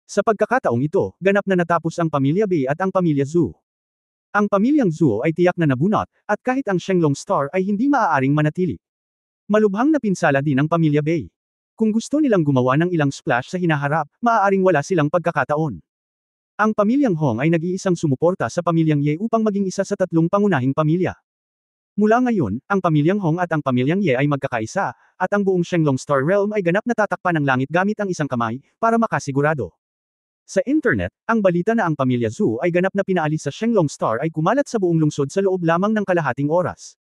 Sa pagkakataong ito, ganap na natapos ang pamilya Bei at ang pamilya Zhu. Ang pamilyang Zhu ay tiyak na nabunot, at kahit ang Shenlong Star ay hindi maaaring manatili. Malubhang napinsala din ang pamilya Bei. Kung gusto nilang gumawa ng ilang splash sa hinaharap, maaaring wala silang pagkakataon. Ang pamilyang Hong ay nag-iisang sumuporta sa pamilyang Ye upang maging isa sa tatlong pangunahing pamilya. Mula ngayon, ang pamilyang Hong at ang pamilyang Ye ay magkakaisa, at ang buong Shenlong Star Realm ay ganap na tatakpan ng langit gamit ang isang kamay, para makasigurado. Sa internet, ang balita na ang pamilya Zhu ay ganap na pinaalis sa Shenlong Star ay kumalat sa buong lungsod sa loob lamang ng kalahating oras.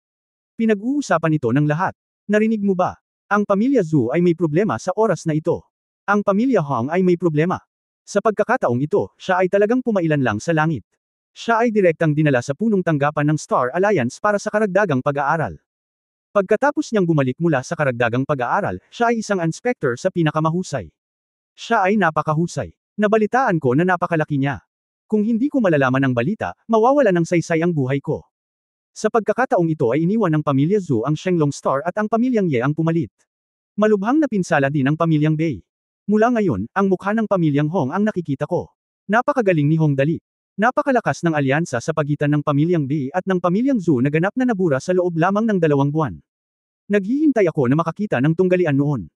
Pinag-uusapan ito ng lahat. Narinig mo ba? Ang pamilya Zhu ay may problema sa oras na ito. Ang pamilya Hong ay may problema. Sa pagkakataong ito, siya ay talagang pumailan lang sa langit. Siya ay direktang dinala sa punong tanggapan ng Star Alliance para sa karagdagang pag-aaral. Pagkatapos niyang bumalik mula sa karagdagang pag-aaral, siya ay isang inspector sa pinakamahusay. Siya ay napakahusay. Nabalitaan ko na napakalaki niya. Kung hindi ko malalaman ang balita, mawawala ng saysay ang buhay ko. Sa pagkakataong ito ay iniwan ng pamilya Zhu ang Shenlong Star at ang pamilyang Ye ang pumalit. Malubhang napinsala din ang pamilyang Bei. Mula ngayon, ang mukha ng pamilyang Hong ang nakikita ko. Napakagaling ni Hong Dali. Napakalakas ng alyansa sa pagitan ng pamilyang Bei at ng pamilyang Zhu na ganap na nabura sa loob lamang ng 2 buwan. Naghihintay ako na makakita ng tunggalian noon.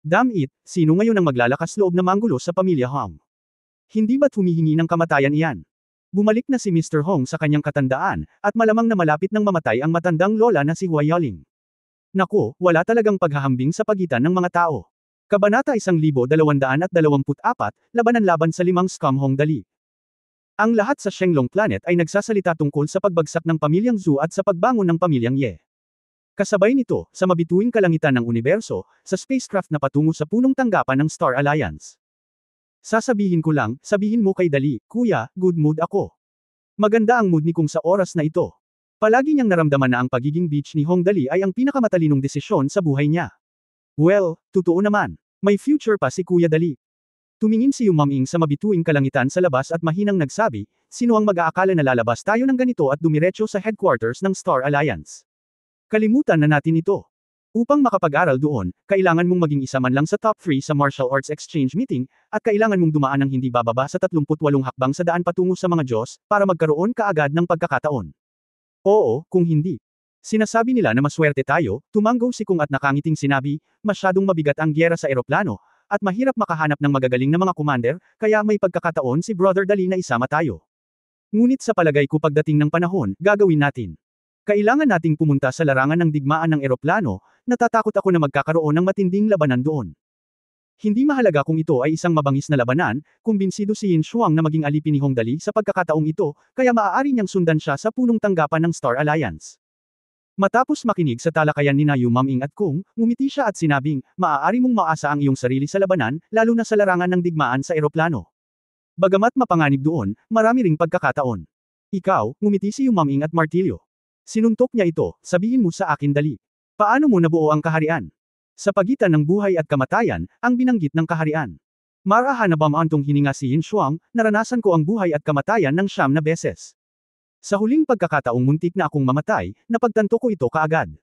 Damn it, sino ngayon ang maglalakas loob na manggulo sa pamilya Hong? Hindi ba't humihingi ng kamatayan iyan? Bumalik na si Mr. Hong sa kanyang katandaan, at malamang na malapit nang mamatay ang matandang lola na si Hua Yaling. Naku, wala talagang paghahambing sa pagitan ng mga tao. Kabanata 1224, labanan laban sa 5 scum Hong Dali. Ang lahat sa Shenlong Planet ay nagsasalita tungkol sa pagbagsak ng pamilyang Zhu at sa pagbangon ng pamilyang Ye. Kasabay nito, sa mabituing kalangitan ng universo, sa spacecraft na patungo sa punong tanggapan ng Star Alliance. Sasabihin ko lang, sabihin mo kay Dali, kuya, good mood ako. Maganda ang mood ni Kung sa oras na ito. Palagi niyang naramdaman na ang pagiging bitch ni Hong Dali ay ang pinakamatalinong desisyon sa buhay niya. Well, totoo naman. May future pa si Kuya Dali. Tumingin si Ma'am sa mabituing kalangitan sa labas at mahinang nagsabi, sino ang mag-aakala na lalabas tayo ng ganito at dumiretso sa headquarters ng Star Alliance? Kalimutan na natin ito. Upang makapag-aral doon, kailangan mong maging isa man lang sa top 3 sa martial arts exchange meeting, at kailangan mong dumaan ng hindi bababa sa 38 hakbang sa daan patungo sa mga Diyos, para magkaroon kaagad ng pagkakataon. Oo, kung hindi. Sinasabi nila na maswerte tayo, tumanggo si Kung at nakangiting sinabi, masyadong mabigat ang gyera sa eroplano, at mahirap makahanap ng magagaling na mga commander, kaya may pagkakataon si Brother Dali na isama tayo. Ngunit sa palagay ko pagdating ng panahon, gagawin natin. Kailangan nating pumunta sa larangan ng digmaan ng eroplano, natatakot ako na magkakaroon ng matinding labanan doon. Hindi mahalaga kung ito ay isang mabangis na labanan, kumbinsido si Yin Shuang na maging alipin ni Hong Dali sa pagkakataong ito, kaya maaari niyang sundan siya sa punong tanggapan ng Star Alliance. Matapos makinig sa talakayan ni Yu Maming at Kung, ngumiti siya at sinabing, maaari mong maasa ang iyong sarili sa labanan, lalo na sa larangan ng digmaan sa eroplano. Bagamat mapanganib doon, marami ring pagkakataon. Ikaw, ngumiti si Yu Maming at martilyo. Sinuntok niya ito, sabihin mo sa akin dali. Paano mo nabuo ang kaharian? Sa pagitan ng buhay at kamatayan, ang binanggit ng kaharian. Marahan na bamantong hininga si Yin Shuang, naranasan ko ang buhay at kamatayan ng 9 na beses. Sa huling pagkakataong muntik na akong mamatay, napagtanto ko ito kaagad.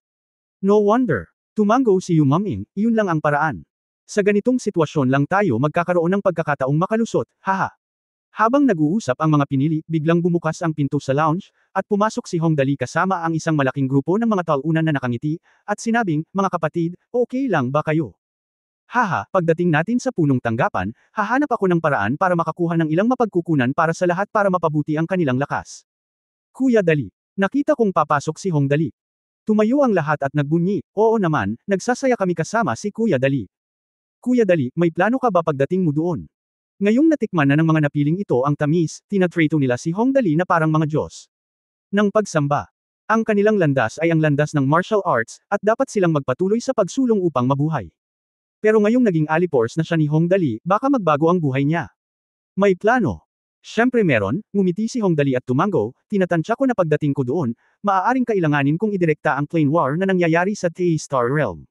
No wonder. Tumango si Yu Maming, iyon lang ang paraan. Sa ganitong sitwasyon lang tayo magkakaroon ng pagkakataong makalusot, haha. Habang nag-uusap ang mga pinili, biglang bumukas ang pinto sa lounge, at pumasok si Hong Dali kasama ang isang malaking grupo ng mga talunan na nakangiti, at sinabing, mga kapatid, okay lang ba kayo? Haha, pagdating natin sa punong tanggapan, hahanap ako ng paraan para makakuha ng ilang mapagkukunan para sa lahat para mapabuti ang kanilang lakas. Kuya Dali. Nakita kong papasok si Hong Dali. Tumayo ang lahat at nagbunyi, oo naman, nagsasaya kami kasama si Kuya Dali. Kuya Dali, may plano ka ba pagdating mo doon? Ngayong natikman na ng mga napiling ito ang tamis, tinatrato nila si Hong Dali na parang mga Diyos. Nang pagsamba. Ang kanilang landas ay ang landas ng martial arts, at dapat silang magpatuloy sa pagsulong upang mabuhay. Pero ngayong naging alipors na siya ni Hong Dali, baka magbago ang buhay niya. May plano. Siyempre meron, ngumiti si Hong Dali at tumango, tinatansya ko na pagdating ko doon, maaaring kailanganin kong idirekta ang plane war na nangyayari sa T-Star Realm.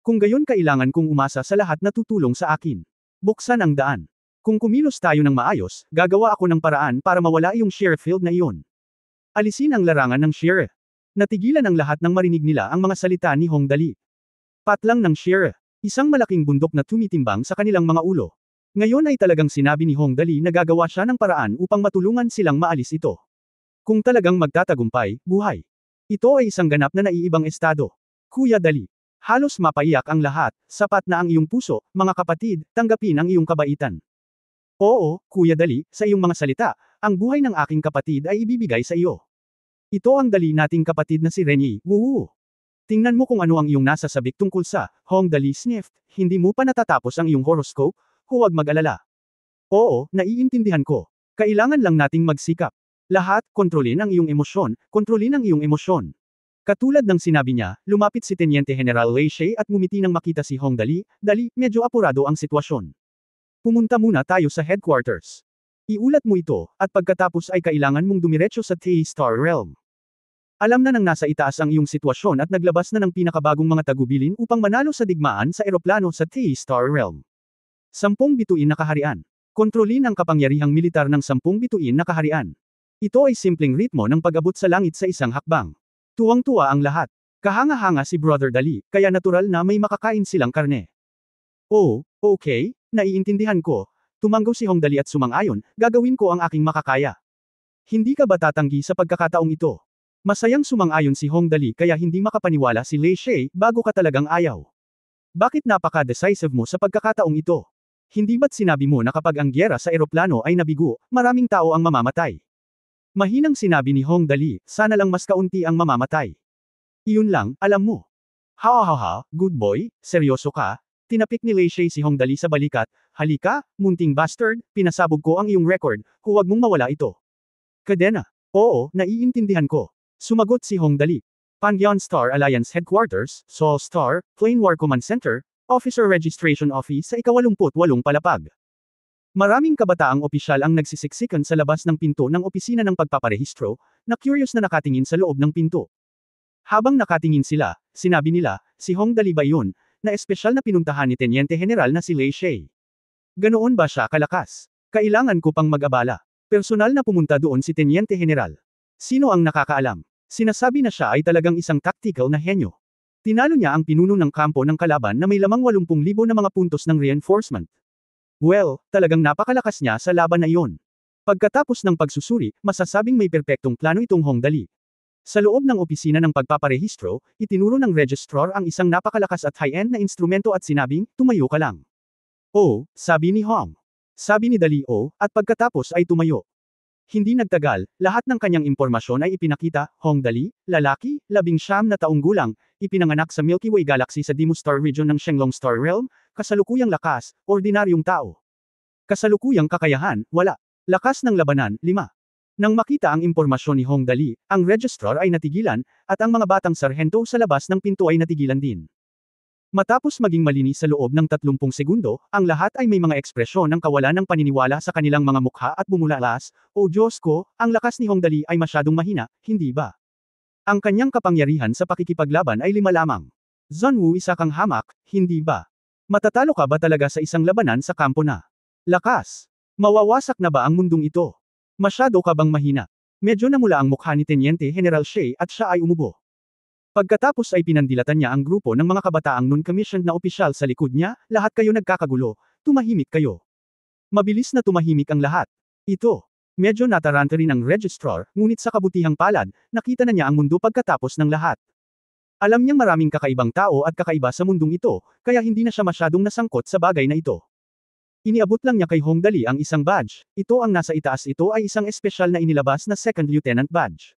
Kung gayon kailangan kong umasa sa lahat na tutulong sa akin. Buksan ang daan. Kung kumilos tayo ng maayos, gagawa ako ng paraan para mawala yung shear field na iyon. Alisin ang larangan ng shear. Natigilan ang lahat nang marinig nila ang mga salita ni Hong Dali. Patlang ng shear. Isang malaking bundok na tumitimbang sa kanilang mga ulo. Ngayon ay talagang sinabi ni Hong Dali na gagawa siya ng paraan upang matulungan silang maalis ito. Kung talagang magtatagumpay, buhay. Ito ay isang ganap na naiibang estado. Kuya Dali. Halos mapaiyak ang lahat, sapat na ang iyong puso, mga kapatid, tanggapin ang iyong kabaitan. Oo, Kuya Dali, sa iyong mga salita, ang buhay ng aking kapatid ay ibibigay sa iyo. Ito ang dali nating kapatid na si Renyi, woo. Tingnan mo kung ano ang iyong nasasabik tungkol sa Hong Dali sniffed, hindi mo pa natatapos ang iyong horoscope, huwag mag-alala. Oo, naiintindihan ko. Kailangan lang nating magsikap. Lahat, kontrolin ang iyong emosyon, kontrolin ang iyong emosyon. Katulad ng sinabi niya, lumapit si Teniente General Wei Shi at ngumiti nang makita si Hong Dali, Dali, medyo apurado ang sitwasyon. Pumunta muna tayo sa headquarters. Iulat mo ito, at pagkatapos ay kailangan mong dumiretso sa T-Star Realm. Alam na nang nasa itaas ang iyong sitwasyon at naglabas na ng pinakabagong mga tagubilin upang manalo sa digmaan sa eroplano sa T-Star Realm. 10 bituin na kaharian. Kontrolin ang kapangyarihang militar ng 10 bituin na kaharian. Ito ay simpleng ritmo ng pag-abot sa langit sa isang hakbang. Tuwang-tuwa ang lahat. Kahanga-hanga si Brother Dali, kaya natural na may makakain silang karne. Oh, okay, naiintindihan ko. Tumango si Hong Dali at sumang-ayon, gagawin ko ang aking makakaya. Hindi ka ba tatanggi sa pagkakataong ito? Masayang sumang-ayon si Hong Dali kaya hindi makapaniwala si Lei Shi, bago ka talagang ayaw. Bakit napaka-decisive mo sa pagkakataong ito? Hindi ba't sinabi mo na kapag ang gyera sa eroplano ay nabigo, maraming tao ang mamamatay? Mahinang sinabi ni Hong Dali, sana lang mas kaunti ang mamamatay. Iyon lang, alam mo. Ha, good boy, seryoso ka? Tinapik ni Lei Shi si Hong Dali sa balikat, halika, munting bastard, pinasabog ko ang iyong record, huwag mong mawala ito. Kadena. Oo, naiintindihan ko. Sumagot si Hong Dali. Pangyan Star Alliance Headquarters, Seoul Star, Plane War Command Center, Officer Registration Office sa ika-88 palapag. Maraming kabataang opisyal ang nagsisiksikan sa labas ng pinto ng opisina ng pagpaparehistro, na curious na nakatingin sa loob ng pinto. Habang nakatingin sila, sinabi nila, si Hong Dali ba yun, na espesyal na pinuntahan ni Teniente General na si Lei Shi. Ganoon ba siya kalakas? Kailangan ko pang mag-abala. Personal na pumunta doon si Teniente General. Sino ang nakakaalam? Sinasabi na siya ay talagang isang tactical na henyo. Tinalo niya ang pinuno ng kampo ng kalaban na may lamang 80,000 na mga puntos ng reinforcement. Well, talagang napakalakas niya sa laban na iyon. Pagkatapos ng pagsusuri, masasabing may perpektong plano itong Hong Dali. Sa loob ng opisina ng pagpaparehistro, itinuro ng registrar ang isang napakalakas at high-end na instrumento at sinabing, tumayo ka lang. Oh, sabi ni Hong. Sabi ni Dali at pagkatapos ay tumayo. Hindi nagtagal, lahat ng kanyang impormasyon ay ipinakita. Hong Dali, lalaki, 19 na taong gulang, ipinanganak sa Milky Way Galaxy sa Deimos Star Region ng Shenlong Star Realm, kasalukuyang lakas, ordinaryong tao. Kasalukuyang kakayahan, wala. Lakas ng labanan, 5. Nang makita ang impormasyon ni Hong Dali, ang registrar ay natigilan, at ang mga batang sarhento sa labas ng pinto ay natigilan din. Matapos maging malinis sa loob ng 30 segundo, ang lahat ay may mga ekspresyon ng kawalan ng paniniwala sa kanilang mga mukha at bumulalas. O Diyos ko, ang lakas ni Hong Dali ay masyadong mahina, hindi ba? Ang kanyang kapangyarihan sa pakikipaglaban ay 5 lamang. Zunwu isa kang hamak, hindi ba? Matatalo ka ba talaga sa isang labanan sa kampo na? Lakas! Mawawasak na ba ang mundong ito? Masyado ka bang mahina? Medyo namula ang mukha ni Teniente General Shea at siya ay umubo. Pagkatapos ay pinandilatan niya ang grupo ng mga kabataang non-commissioned na opisyal sa likod niya, lahat kayo nagkakagulo, tumahimik kayo. Mabilis na tumahimik ang lahat. Ito. Medyo nataranta rin ang registrar, ngunit sa kabutihang palad, nakita na niya ang mundo pagkatapos ng lahat. Alam niyang maraming kakaibang tao at kakaiba sa mundong ito, kaya hindi na siya masyadong nasangkot sa bagay na ito. Iniabot lang niya kay Hong Dali ang isang badge, ito ang nasa itaas ito ay isang espesyal na inilabas na second lieutenant badge.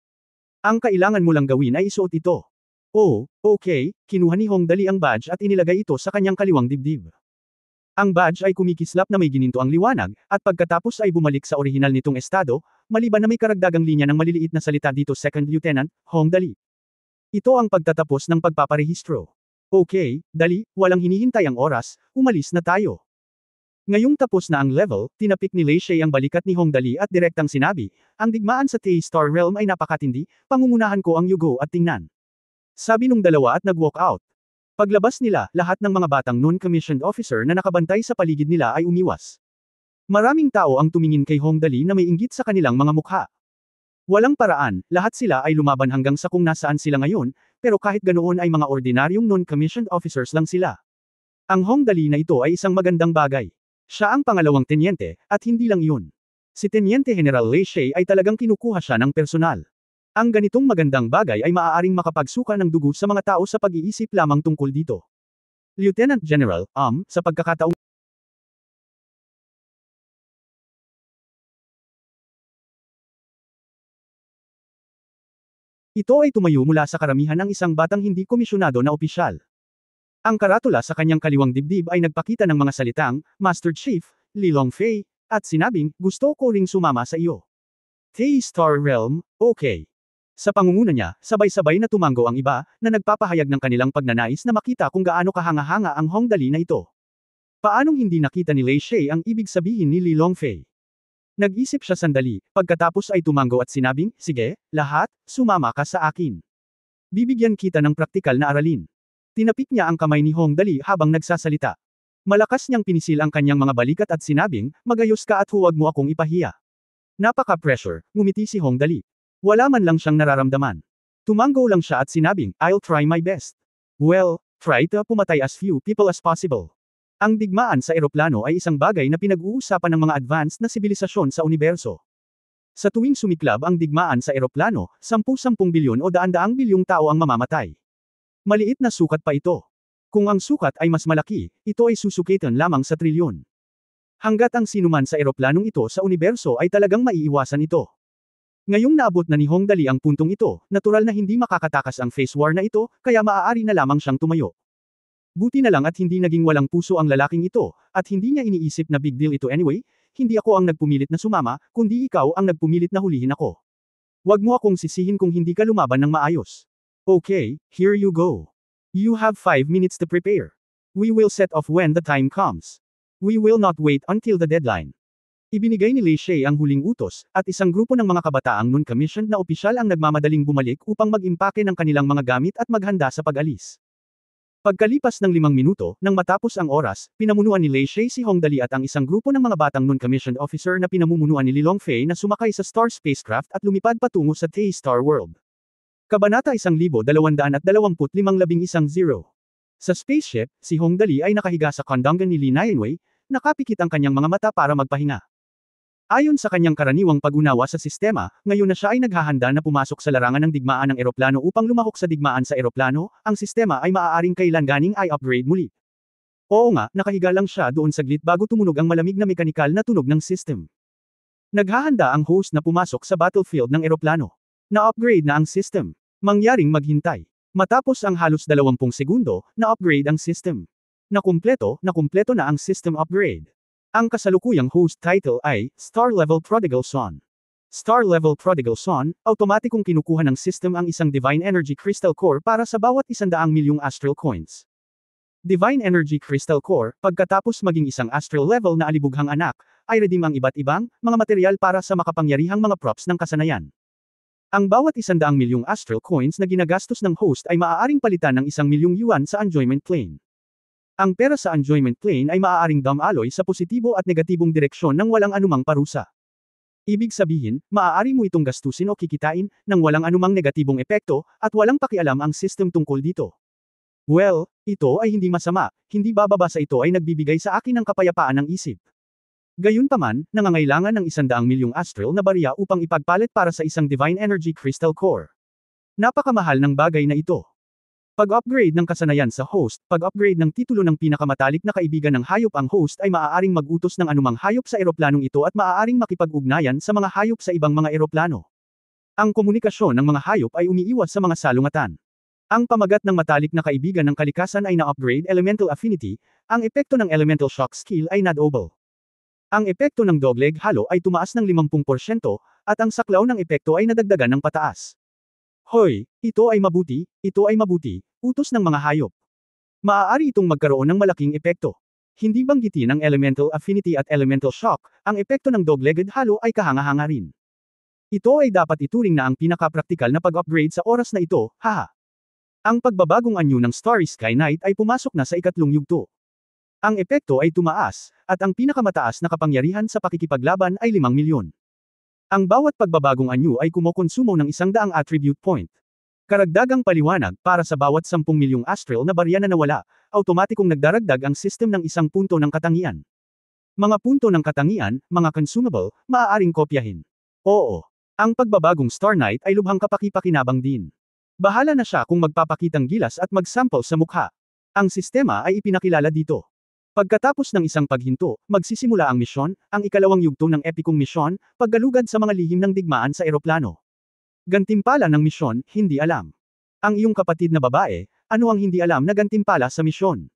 Ang kailangan mo lang gawin ay isuot ito. Oh, okay, kinuha ni Hong Dali ang badge at inilagay ito sa kanyang kaliwang dibdib. Ang badge ay kumikislap na may gininto ang liwanag, at pagkatapos ay bumalik sa orihinal nitong estado, maliban na may karagdagang linya ng maliliit na salita dito Second Lieutenant, Hong Dali. Ito ang pagtatapos ng pagpaparehistro. Okay, Dali, walang hinihintay ang oras, umalis na tayo. Ngayong tapos na ang level, tinapik ni Lei Shea ang balikat ni Hong Dali at direktang sinabi, ang digmaan sa T-Star Realm ay napakatindi, pangungunahan ko ang Yugo at tingnan. Sabi nung dalawa at nag-walk out. Paglabas nila, lahat ng mga batang non-commissioned officer na nakabantay sa paligid nila ay umiwas. Maraming tao ang tumingin kay Hong Dali na may inggit sa kanilang mga mukha. Walang paraan, lahat sila ay lumaban hanggang sa kung nasaan sila ngayon, pero kahit ganoon ay mga ordinaryong non-commissioned officers lang sila. Ang Hong Dali na ito ay isang magandang bagay. Siya ang pangalawang tenyente, at hindi lang iyon. Si Tenyente General Lei Shea ay talagang kinukuha siya ng personal. Ang ganitong magandang bagay ay maaaring makapagsuka ng dugo sa mga tao sa pag-iisip lamang tungkol dito. Lieutenant General, sa pagkakataong ito ay tumayo mula sa karamihan ng isang batang hindi komisyonado na opisyal. Ang karatula sa kanyang kaliwang dibdib ay nagpakita ng mga salitang, Master Chief, Li Longfei, at sinabing, gusto ko ring sumama sa iyo. T-Star Realm, okay. Sa pangunguna niya, sabay-sabay na tumango ang iba, na nagpapahayag ng kanilang pagnanais na makita kung gaano kahanga-hanga ang Hong Dali na ito. Paanong hindi nakita ni Lei Shea ang ibig sabihin ni Li Longfei? Nag-isip siya sandali, pagkatapos ay tumango at sinabing, sige, lahat, sumama ka sa akin. Bibigyan kita ng praktikal na aralin. Tinapik niya ang kamay ni Hong Dali habang nagsasalita. Malakas niyang pinisil ang kanyang mga balikat at sinabing, magayos ka at huwag mo akong ipahiya. Napaka-pressure, ngumiti si Hong Dali. Wala man lang siyang nararamdaman. Tumango lang siya at sinabing, I'll try my best. Well, try to pumatay as few people as possible. Ang digmaan sa eroplano ay isang bagay na pinag-uusapan ng mga advanced na sibilisasyon sa universo. Sa tuwing sumiklab ang digmaan sa eroplano, 10 bilyon o daan-daang bilyong tao ang mamamatay. Maliit na sukat pa ito. Kung ang sukat ay mas malaki, ito ay susukitan lamang sa trilyon. Hanggat ang sinuman sa eroplanong ito sa universo ay talagang maiiwasan ito. Ngayong naabot na ni Hong Dali ang puntong ito, natural na hindi makakatakas ang face war na ito, kaya maaari na lamang siyang tumayo. Buti na lang at hindi naging walang puso ang lalaking ito, at hindi niya iniisip na big deal ito anyway, hindi ako ang nagpumilit na sumama, kundi ikaw ang nagpumilit na hulihin ako. Huwag mo akong sisihin kung hindi ka lumaban ng maayos. Okay, here you go. You have 5 minutes to prepare. We will set off when the time comes. We will not wait until the deadline. Ibinigay ni Lei Shea ang huling utos, at isang grupo ng mga kabataang non-commissioned na opisyal ang nagmamadaling bumalik upang mag-impake ng kanilang mga gamit at maghanda sa pag-alis. Pagkalipas ng 5 minuto, nang matapos ang oras, pinamunuan ni Lei Shea si Hong Dali at ang isang grupo ng mga batang non-commissioned officer na pinamumunuan ni Li Longfei na sumakay sa Star spacecraft at lumipad patungo sa T-Star World. Kabanata 1225-11-0. Sa spaceship, si Hong Dali ay nakahiga sa kondongan ni Li Nianwei, nakapikit ang kanyang mga mata para magpahinga. Ayon sa kanyang karaniwang pag-unawa sa sistema, ngayon na siya ay naghahanda na pumasok sa larangan ng digmaan ng eroplano upang lumahok sa digmaan sa eroplano, ang sistema ay maaaring kailanganing i-upgrade muli. Oo nga, nakahiga lang siya doon saglit bago tumunog ang malamig na mekanikal na tunog ng system. Naghahanda ang host na pumasok sa battlefield ng eroplano. Na-upgrade na ang system. Mangyaring maghintay. Matapos ang halos 20 segundo, na-upgrade ang system. Nakumpleto na ang system upgrade. Ang kasalukuyang host title ay Star Level Prodigal Son. Star Level Prodigal Son, automatikong kinukuha ng system ang isang Divine Energy Crystal Core para sa bawat 100,000,000 Astral Coins. Divine Energy Crystal Core, pagkatapos maging isang Astral Level na alibughang anak, ay redeem ang iba't ibang mga material para sa makapangyarihang mga props ng kasanayan. Ang bawat 100,000,000 Astral Coins na ginagastos ng host ay maaaring palitan ng 1,000,000 yuan sa Enjoyment Plane. Ang pera sa Enjoyment Plane ay maaaring dumaloy sa positibo at negatibong direksyon ng walang anumang parusa. Ibig sabihin, maaari mo itong gastusin o kikitain nang walang anumang negatibong epekto at walang pakialam ang system tungkol dito. Well, ito ay hindi masama, hindi bababa sa ito ay nagbibigay sa akin ng kapayapaan ng isip. Gayunpaman, nangangailangan ng 100,000,000 Astral na barya upang ipagpalit para sa isang Divine Energy Crystal Core. Napakamahal ng bagay na ito. Pag-upgrade ng kasanayan sa host, pag-upgrade ng titulo ng pinakamatalik na kaibigan ng hayop ang host ay maaaring mag-utos ng anumang hayop sa eroplanong ito at maaaring makipag-ugnayan sa mga hayop sa ibang mga eroplano. Ang komunikasyon ng mga hayop ay umiiwas sa mga salungatan. Ang pamagat ng matalik na kaibigan ng kalikasan ay na-upgrade Elemental Affinity, ang epekto ng Elemental Shock Skill ay na-double. Ang epekto ng Dogleg Halo ay tumaas ng 50% at ang saklaw ng epekto ay nadagdagan ng pataas. Hoy, ito ay mabuti, utos ng mga hayop. Maaari itong magkaroon ng malaking epekto. Hindi banggitin ang Elemental Affinity at Elemental Shock, ang epekto ng Dog-Legged Halo ay kahanga-hanga rin. Ito ay dapat ituring na ang pinaka-praktikal na pag-upgrade sa oras na ito, haha. Ang pagbabagong anyo ng Starry Sky Knight ay pumasok na sa ikatlong yugto. Ang epekto ay tumaas, at ang pinakamataas na kapangyarihan sa pakikipaglaban ay 5,000,000. Ang bawat pagbabagong anyo ay kumokonsumo ng 100 attribute point. Karagdagang paliwanag, para sa bawat 10,000,000 Astral na barya na nawala, automatikong nagdaragdag ang system ng 1 punto ng katangian. Mga punto ng katangian, mga consumable, maaaring kopyahin. Oo. Ang pagbabagong Star Knight ay lubhang kapaki-pakinabang din. Bahala na siya kung magpapakitang gilas at mag-sample sa mukha. Ang sistema ay ipinakilala dito. Pagkatapos ng isang paghinto, magsisimula ang misyon, ang ikalawang yugto ng epikong misyon, paggalugad sa mga lihim ng digmaan sa eroplano. Gantimpala ng misyon, hindi alam. Ang iyong kapatid na babae, ano ang hindi alam na gantimpala sa misyon?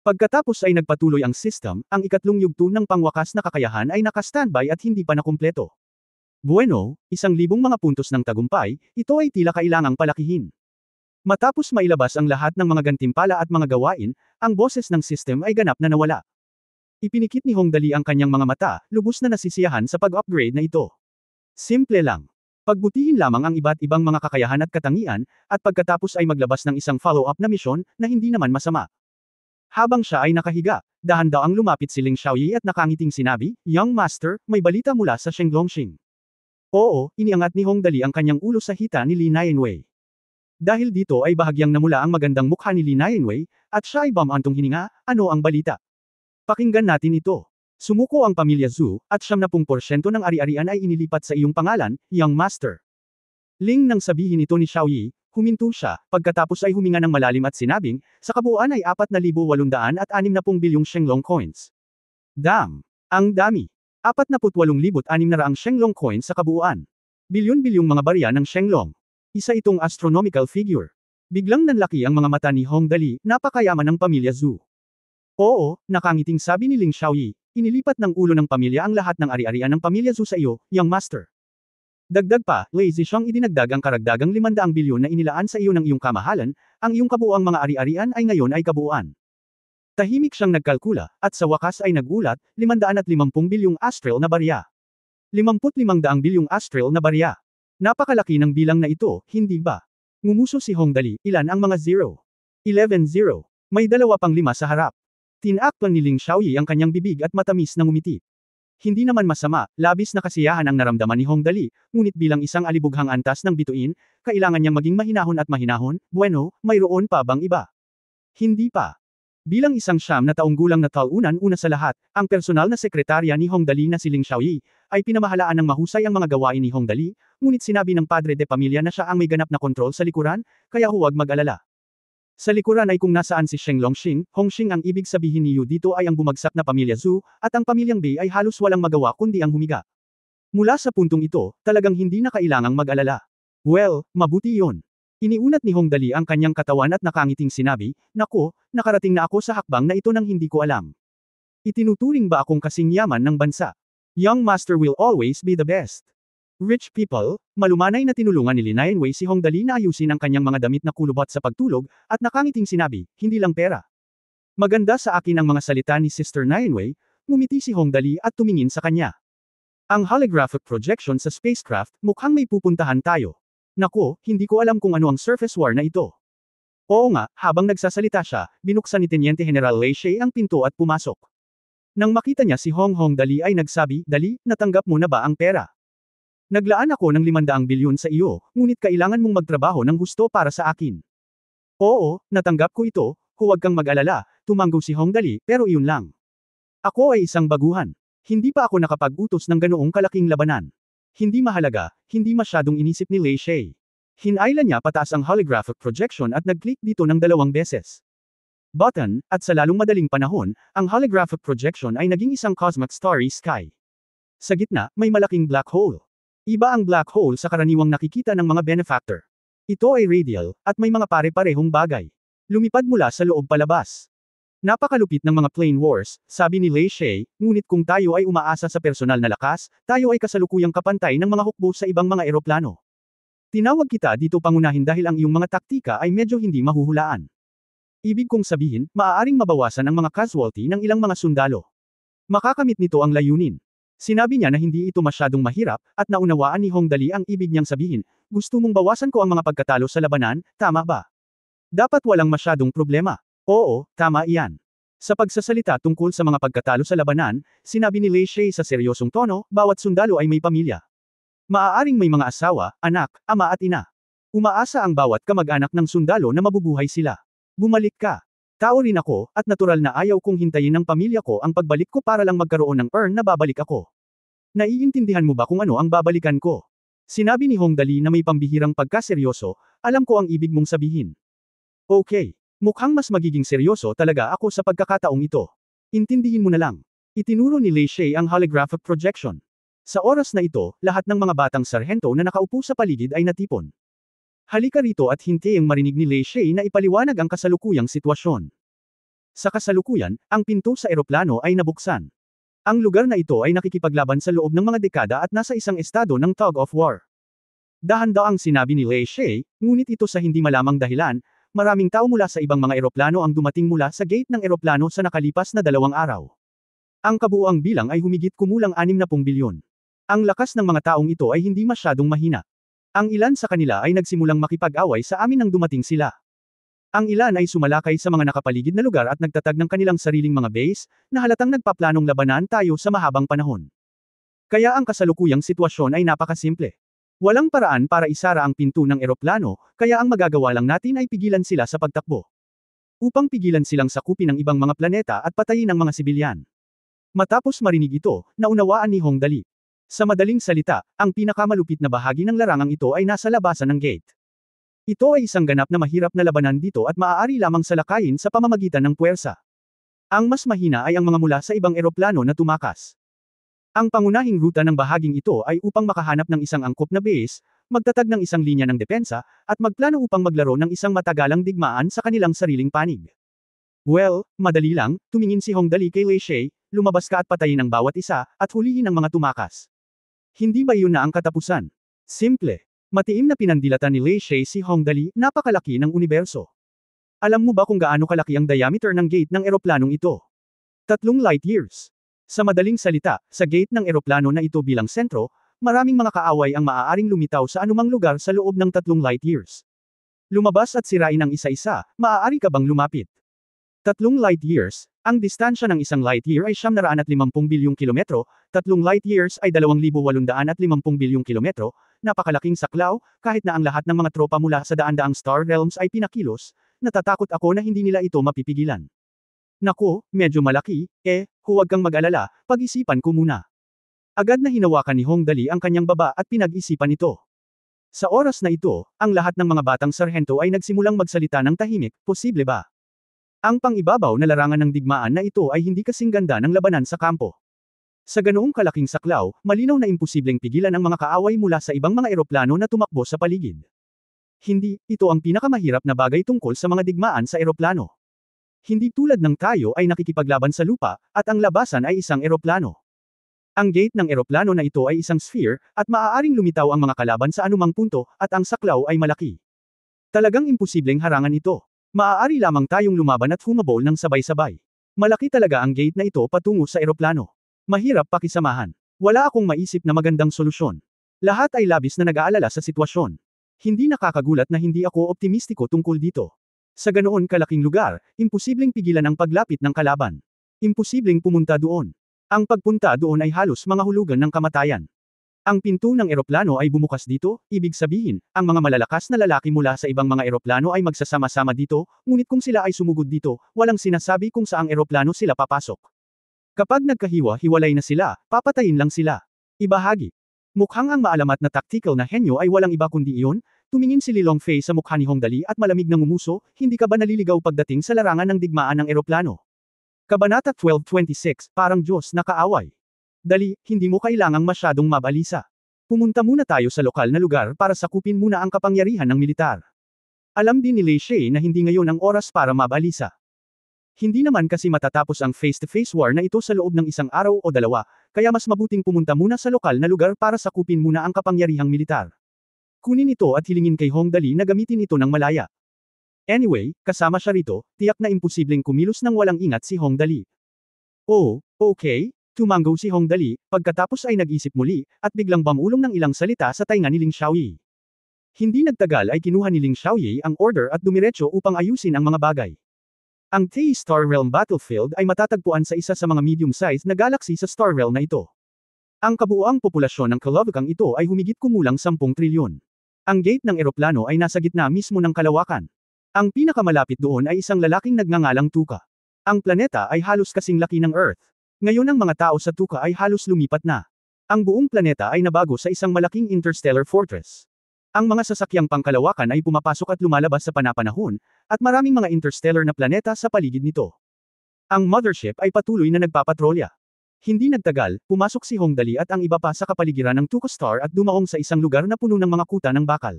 Pagkatapos ay nagpatuloy ang system, ang ikatlong yugto ng pangwakas na kakayahan ay naka-standby at hindi pa nakumpleto. Bueno, 1,000 mga puntos ng tagumpay, ito ay tila kailangang palakihin. Matapos mailabas ang lahat ng mga gantimpala at mga gawain, ang boses ng system ay ganap na nawala. Ipinikit ni Hong Dali ang kanyang mga mata, lubos na nasisiyahan sa pag-upgrade na ito. Simple lang. Pagbutihin lamang ang iba't ibang mga kakayahan at katangian, at pagkatapos ay maglabas ng isang follow-up na misyon, na hindi naman masama. Habang siya ay nakahiga, dahan-daang lumapit si Ling Xiaoyi at nakangiting sinabi, "Young Master, may balita mula sa Shenglongxing." Oo, iniangat ni Hong Dali ang kanyang ulo sa hita ni Li Nianwei. Dahil dito ay bahagyang namula ang magandang mukha ni Li Nianwei, at siya ay bumantong hininga, ano ang balita? Pakinggan natin ito. Sumuko ang pamilya Zhu, at 70% ng ari-arian ay inilipat sa iyong pangalan, Young Master. Ling nang sabihin ito ni Xiaoyi, huminto siya, pagkatapos ay huminga ng malalim at sinabing, sa kabuuan ay 4,860 bilyong Shenglong coins. Damn! Ang dami! 48,600 Shenglong coins sa kabuuan. Bilyon-bilyong mga barya ng Shenglong. Isa itong astronomical figure. Biglang nanlaki ang mga mata ni Hong Dali, napakayaman ng pamilya Zhu. Oo, nakangiting sabi ni Ling Xiaoyi, inilipat ng ulo ng pamilya ang lahat ng ari-arian ng pamilya Zhu sa iyo, Young Master. Dagdag pa, Lei Zishang idinagdag ang karagdagang 500 bilyon na inilaan sa iyo ng iyong kamahalan, ang iyong kabuuang mga ari-arian ay ngayon ay kabuuan. Tahimik siyang nagkalkula, at sa wakas ay nagulat, 550 bilyong Astral na barya. 55 bilyong Astral na barya. Napakalaki ng bilang na ito, hindi ba? Ngumuso si Hong Dali, ilan ang mga 0? 11-0. May 2 pang 5 sa harap. Tinakpan ni Ling Xiaoyi ang kanyang bibig at matamis na ngumiti. Hindi naman masama, labis na kasiyahan ang naramdaman ni Hong Dali, ngunit bilang isang alibughang antas ng bituin, kailangan niyang maging mahinahon at mahinahon, bueno, mayroon pa bang iba? Hindi pa. Bilang isang 9 na taong gulang na talunan una sa lahat, ang personal na sekretarya ni Hong Dali na si Ling Xiaoyi, ay pinamahalaan ng mahusay ang mga gawain ni Hong Dali, ngunit sinabi ng padre de pamilya na siya ang may ganap na kontrol sa likuran, kaya huwag mag-alala. Sa likuran ay kung nasaan si Shenglongxing, Hongxing ang ibig sabihin ni Yu dito ay ang bumagsak na pamilya Zhu, at ang pamilyang Bei ay halos walang magawa kundi ang humiga. Mula sa puntong ito, talagang hindi na kailangang mag-alala. Well, mabuti iyon. Iniunat ni Hong Dali ang kanyang katawan at nakangiting sinabi, "Naku, nakarating na ako sa hakbang na ito nang hindi ko alam. Itinuturing ba akong kasing yaman ng bansa? Young master will always be the best." Rich people, malumanay na tinulungan ni Lin Wei si Hong Dali na ayusin ang kanyang mga damit na kulubot sa pagtulog, at nakangiting sinabi, "Hindi lang pera. Maganda sa akin ang mga salita ni Sister Wei." Ngumiti si Hong Dali at tumingin sa kanya. Ang holographic projection sa spacecraft, mukhang may pupuntahan tayo. Naku, hindi ko alam kung ano ang surface war na ito. Oo nga, habang nagsasalita siya, binuksan ni Teniente General Lei Shei ang pinto at pumasok. Nang makita niya si Hong Dali ay nagsabi, "Dali, natanggap mo na ba ang pera? Naglaan ako ng 500 bilyon sa iyo, ngunit kailangan mong magtrabaho ng husto para sa akin." "Oo, natanggap ko ito, huwag kang mag-alala," tumanggo si Hong Dali, "pero iyon lang. Ako ay isang baguhan. Hindi pa ako nakapag-utos ng ganoong kalaking labanan." Hindi mahalaga, hindi masyadong inisip ni Lei Shei. Hinailan niya pataas ang holographic projection at nag-click dito ng 2 beses. Button, at sa lalong madaling panahon, ang holographic projection ay naging isang cosmic starry sky. Sa gitna, may malaking black hole. Iba ang black hole sa karaniwang nakikita ng mga benefactor. Ito ay radial, at may mga pare-parehong bagay. Lumipad mula sa loob palabas. Napakalupit ng mga plane wars, sabi ni Lei Shei, ngunit kung tayo ay umaasa sa personal na lakas, tayo ay kasalukuyang kapantay ng mga hukbo sa ibang mga eroplano. Tinawag kita dito pangunahin dahil ang iyong mga taktika ay medyo hindi mahuhulaan. Ibig kong sabihin, maaaring mabawasan ang mga casualty ng ilang mga sundalo. Makakamit nito ang layunin. Sinabi niya na hindi ito masyadong mahirap, at naunawaan ni Hong Dali ang ibig niyang sabihin, "Gusto mong bawasan ko ang mga pagkatalo sa labanan, tama ba? Dapat walang masyadong problema." "Oo, tama iyan." Sa pagsasalita tungkol sa mga pagkatalo sa labanan, sinabi ni Lei Shei sa seryosong tono, "Bawat sundalo ay may pamilya. Maaaring may mga asawa, anak, ama at ina. Umaasa ang bawat kamag-anak ng sundalo na mabubuhay sila. Bumalik ka. Tao rin ako, at natural na ayaw kong hintayin ng pamilya ko ang pagbalik ko para lang magkaroon ng earn na babalik ako. Naiintindihan mo ba kung ano ang babalikan ko?" Sinabi ni Hong Dali na may pambihirang pagkaseryoso, "Alam ko ang ibig mong sabihin." "Okay. Mukhang mas magiging seryoso talaga ako sa pagkakataong ito. Intindihin mo na lang." Itinuro ni Lei Shei ang holographic projection. Sa oras na ito, lahat ng mga batang sarhento na nakaupo sa paligid ay natipon. Halika rito at hintayang marinig ni Lei Shei na ipaliwanag ang kasalukuyang sitwasyon. Sa kasalukuyan, ang pinto sa eroplano ay nabuksan. Ang lugar na ito ay nakikipaglaban sa loob ng mga dekada at nasa isang estado ng tug of war. Dahan-daang sinabi ni Lei Shei, ngunit ito sa hindi malamang dahilan, maraming tao mula sa ibang mga eroplano ang dumating mula sa gate ng eroplano sa nakalipas na 2 araw. Ang kabuuang bilang ay humigit kumulang 60 bilyon. Ang lakas ng mga taong ito ay hindi masyadong mahina. Ang ilan sa kanila ay nagsimulang makipag-away sa amin nang dumating sila. Ang ilan ay sumalakay sa mga nakapaligid na lugar at nagtatag ng kanilang sariling mga base, na halatang nagpaplanong labanan tayo sa mahabang panahon. Kaya ang kasalukuyang sitwasyon ay napakasimple. Walang paraan para isara ang pinto ng eroplano, kaya ang magagawa lang natin ay pigilan sila sa pagtakbo. Upang pigilan silang sakupin ang ibang mga planeta at patayin ang mga sibilyan. Matapos marinig ito, naunawaan ni Hong Dali. Sa madaling salita, ang pinakamalupit na bahagi ng larangang ito ay nasa labasan ng gate. Ito ay isang ganap na mahirap na labanan dito at maaari lamang salakayin sa pamamagitan ng puwersa. Ang mas mahina ay ang mga mula sa ibang eroplano na tumakas. Ang pangunahing ruta ng bahaging ito ay upang makahanap ng isang angkop na base, magtatag ng isang linya ng depensa, at magplano upang maglaro ng isang matagalang digmaan sa kanilang sariling panig. Well, madali lang, tumingin si Hong Dali kay Lei Shei, lumabas ka at patayin ang bawat isa, at hulihin ang mga tumakas. Hindi ba iyon na ang katapusan? Simple. Matiim na pinandilatan ni Lei Shei si Hong Dali, napakalaki ng universo. Alam mo ba kung gaano kalaki ang diameter ng gate ng eroplanong ito? 3 light years. Sa madaling salita, sa gate ng eroplano na ito bilang sentro, maraming mga kaaway ang maaaring lumitaw sa anumang lugar sa loob ng 3 light years. Lumabas at sirain ang isa-isa, maaari ka bang lumapit? 3 light years, ang distansya ng isang light year ay 950 bilyong kilometro, 3 light years ay 2,850 bilyong kilometro, napakalaking saklaw, kahit na ang lahat ng mga tropa mula sa daan-daang Star Realms ay pinakilos, natatakot ako na hindi nila ito mapipigilan. Naku, medyo malaki, huwag kang mag-alala, pag-isipan ko muna. Agad na hinawakan ni Hong Dali ang kanyang baba at pinag-isipan ito. Sa oras na ito, ang lahat ng mga batang sarhento ay nagsimulang magsalita ng tahimik, posible ba? Ang pang-ibabaw na larangan ng digmaan na ito ay hindi kasing ganda ng labanan sa kampo. Sa ganoong kalaking saklaw, malinaw na imposibleng pigilan ang mga kaaway mula sa ibang mga eroplano na tumakbo sa paligid. Hindi, ito ang pinakamahirap na bagay tungkol sa mga digmaan sa eroplano. Hindi tulad ng tayo ay nakikipaglaban sa lupa, at ang labasan ay isang eroplano. Ang gate ng eroplano na ito ay isang sphere, at maaaring lumitaw ang mga kalaban sa anumang punto, at ang saklaw ay malaki. Talagang imposibleng harangan ito. Maaari lamang tayong lumaban at humabol ng sabay-sabay. Malaki talaga ang gate na ito patungo sa eroplano. Mahirap pakisamahan. Wala akong maisip na magandang solusyon. Lahat ay labis na nag-aalala sa sitwasyon. Hindi nakakagulat na hindi ako optimistiko tungkol dito. Sa ganoon kalaking lugar, imposibleng pigilan ang paglapit ng kalaban. Imposibleng pumunta doon. Ang pagpunta doon ay halos mga hulugan ng kamatayan. Ang pinto ng eroplano ay bumukas dito, ibig sabihin, ang mga malalakas na lalaki mula sa ibang mga eroplano ay magsasama-sama dito, ngunit kung sila ay sumugod dito, walang sinasabi kung saang eroplano sila papasok. Kapag nagkahiwa-hiwalay na sila, papatayin lang sila. Ibahagi. Mukhang ang maalamat na tactical na henyo ay walang iba kundi iyon, tumingin si Li Longfei sa mukha ni Hong Dali at malamig na ngumuso, hindi ka ba naliligaw pagdating sa larangan ng digmaan ng eroplano? Kabanata 12:26, parang Diyos na kaaway. Dali, hindi mo kailangang masyadong mabalisa. Pumunta muna tayo sa lokal na lugar para sakupin muna ang kapangyarihan ng militar. Alam din ni Lei Shay na hindi ngayon ang oras para mabalisa. Hindi naman kasi matatapos ang face-to-face war na ito sa loob ng isang araw o dalawa, kaya mas mabuting pumunta muna sa lokal na lugar para sakupin muna ang kapangyarihang militar. Kunin ito at hilingin kay Hong Dali na gamitin ito ng malaya. Anyway, kasama siya rito, tiyak na imposibleng kumilos ng walang ingat si Hong Dali. Oh, okay, tumango si Hong Dali, pagkatapos ay nag-isip muli, at biglang bamulong ng ilang salita sa tainga ni Ling Xiaoyi. Hindi nagtagal ay kinuha ni Ling Xiaoyi ang order at dumiretso upang ayusin ang mga bagay. Ang Tei Star Realm Battlefield ay matatagpuan sa isa sa mga medium-sized na galaxy sa Star Realm na ito. Ang kabuuang populasyon ng Kalovakang ito ay humigit kumulang 10 trilyon. Ang gate ng eroplano ay nasa gitna mismo ng kalawakan. Ang pinakamalapit doon ay isang lalaking nagngangalang Tuka. Ang planeta ay halos kasing laki ng Earth. Ngayon ang mga tao sa Tuka ay halos lumipat na. Ang buong planeta ay nabago sa isang malaking interstellar fortress. Ang mga sasakyang pangkalawakan ay pumapasok at lumalabas sa panapanahon, at maraming mga interstellar na planeta sa paligid nito. Ang mothership ay patuloy na nagpapatrolya. Hindi nagtagal, pumasok si Hong Dali at ang iba pa sa kapaligiran ng Tuka Star at dumaong sa isang lugar na puno ng mga kuta ng bakal.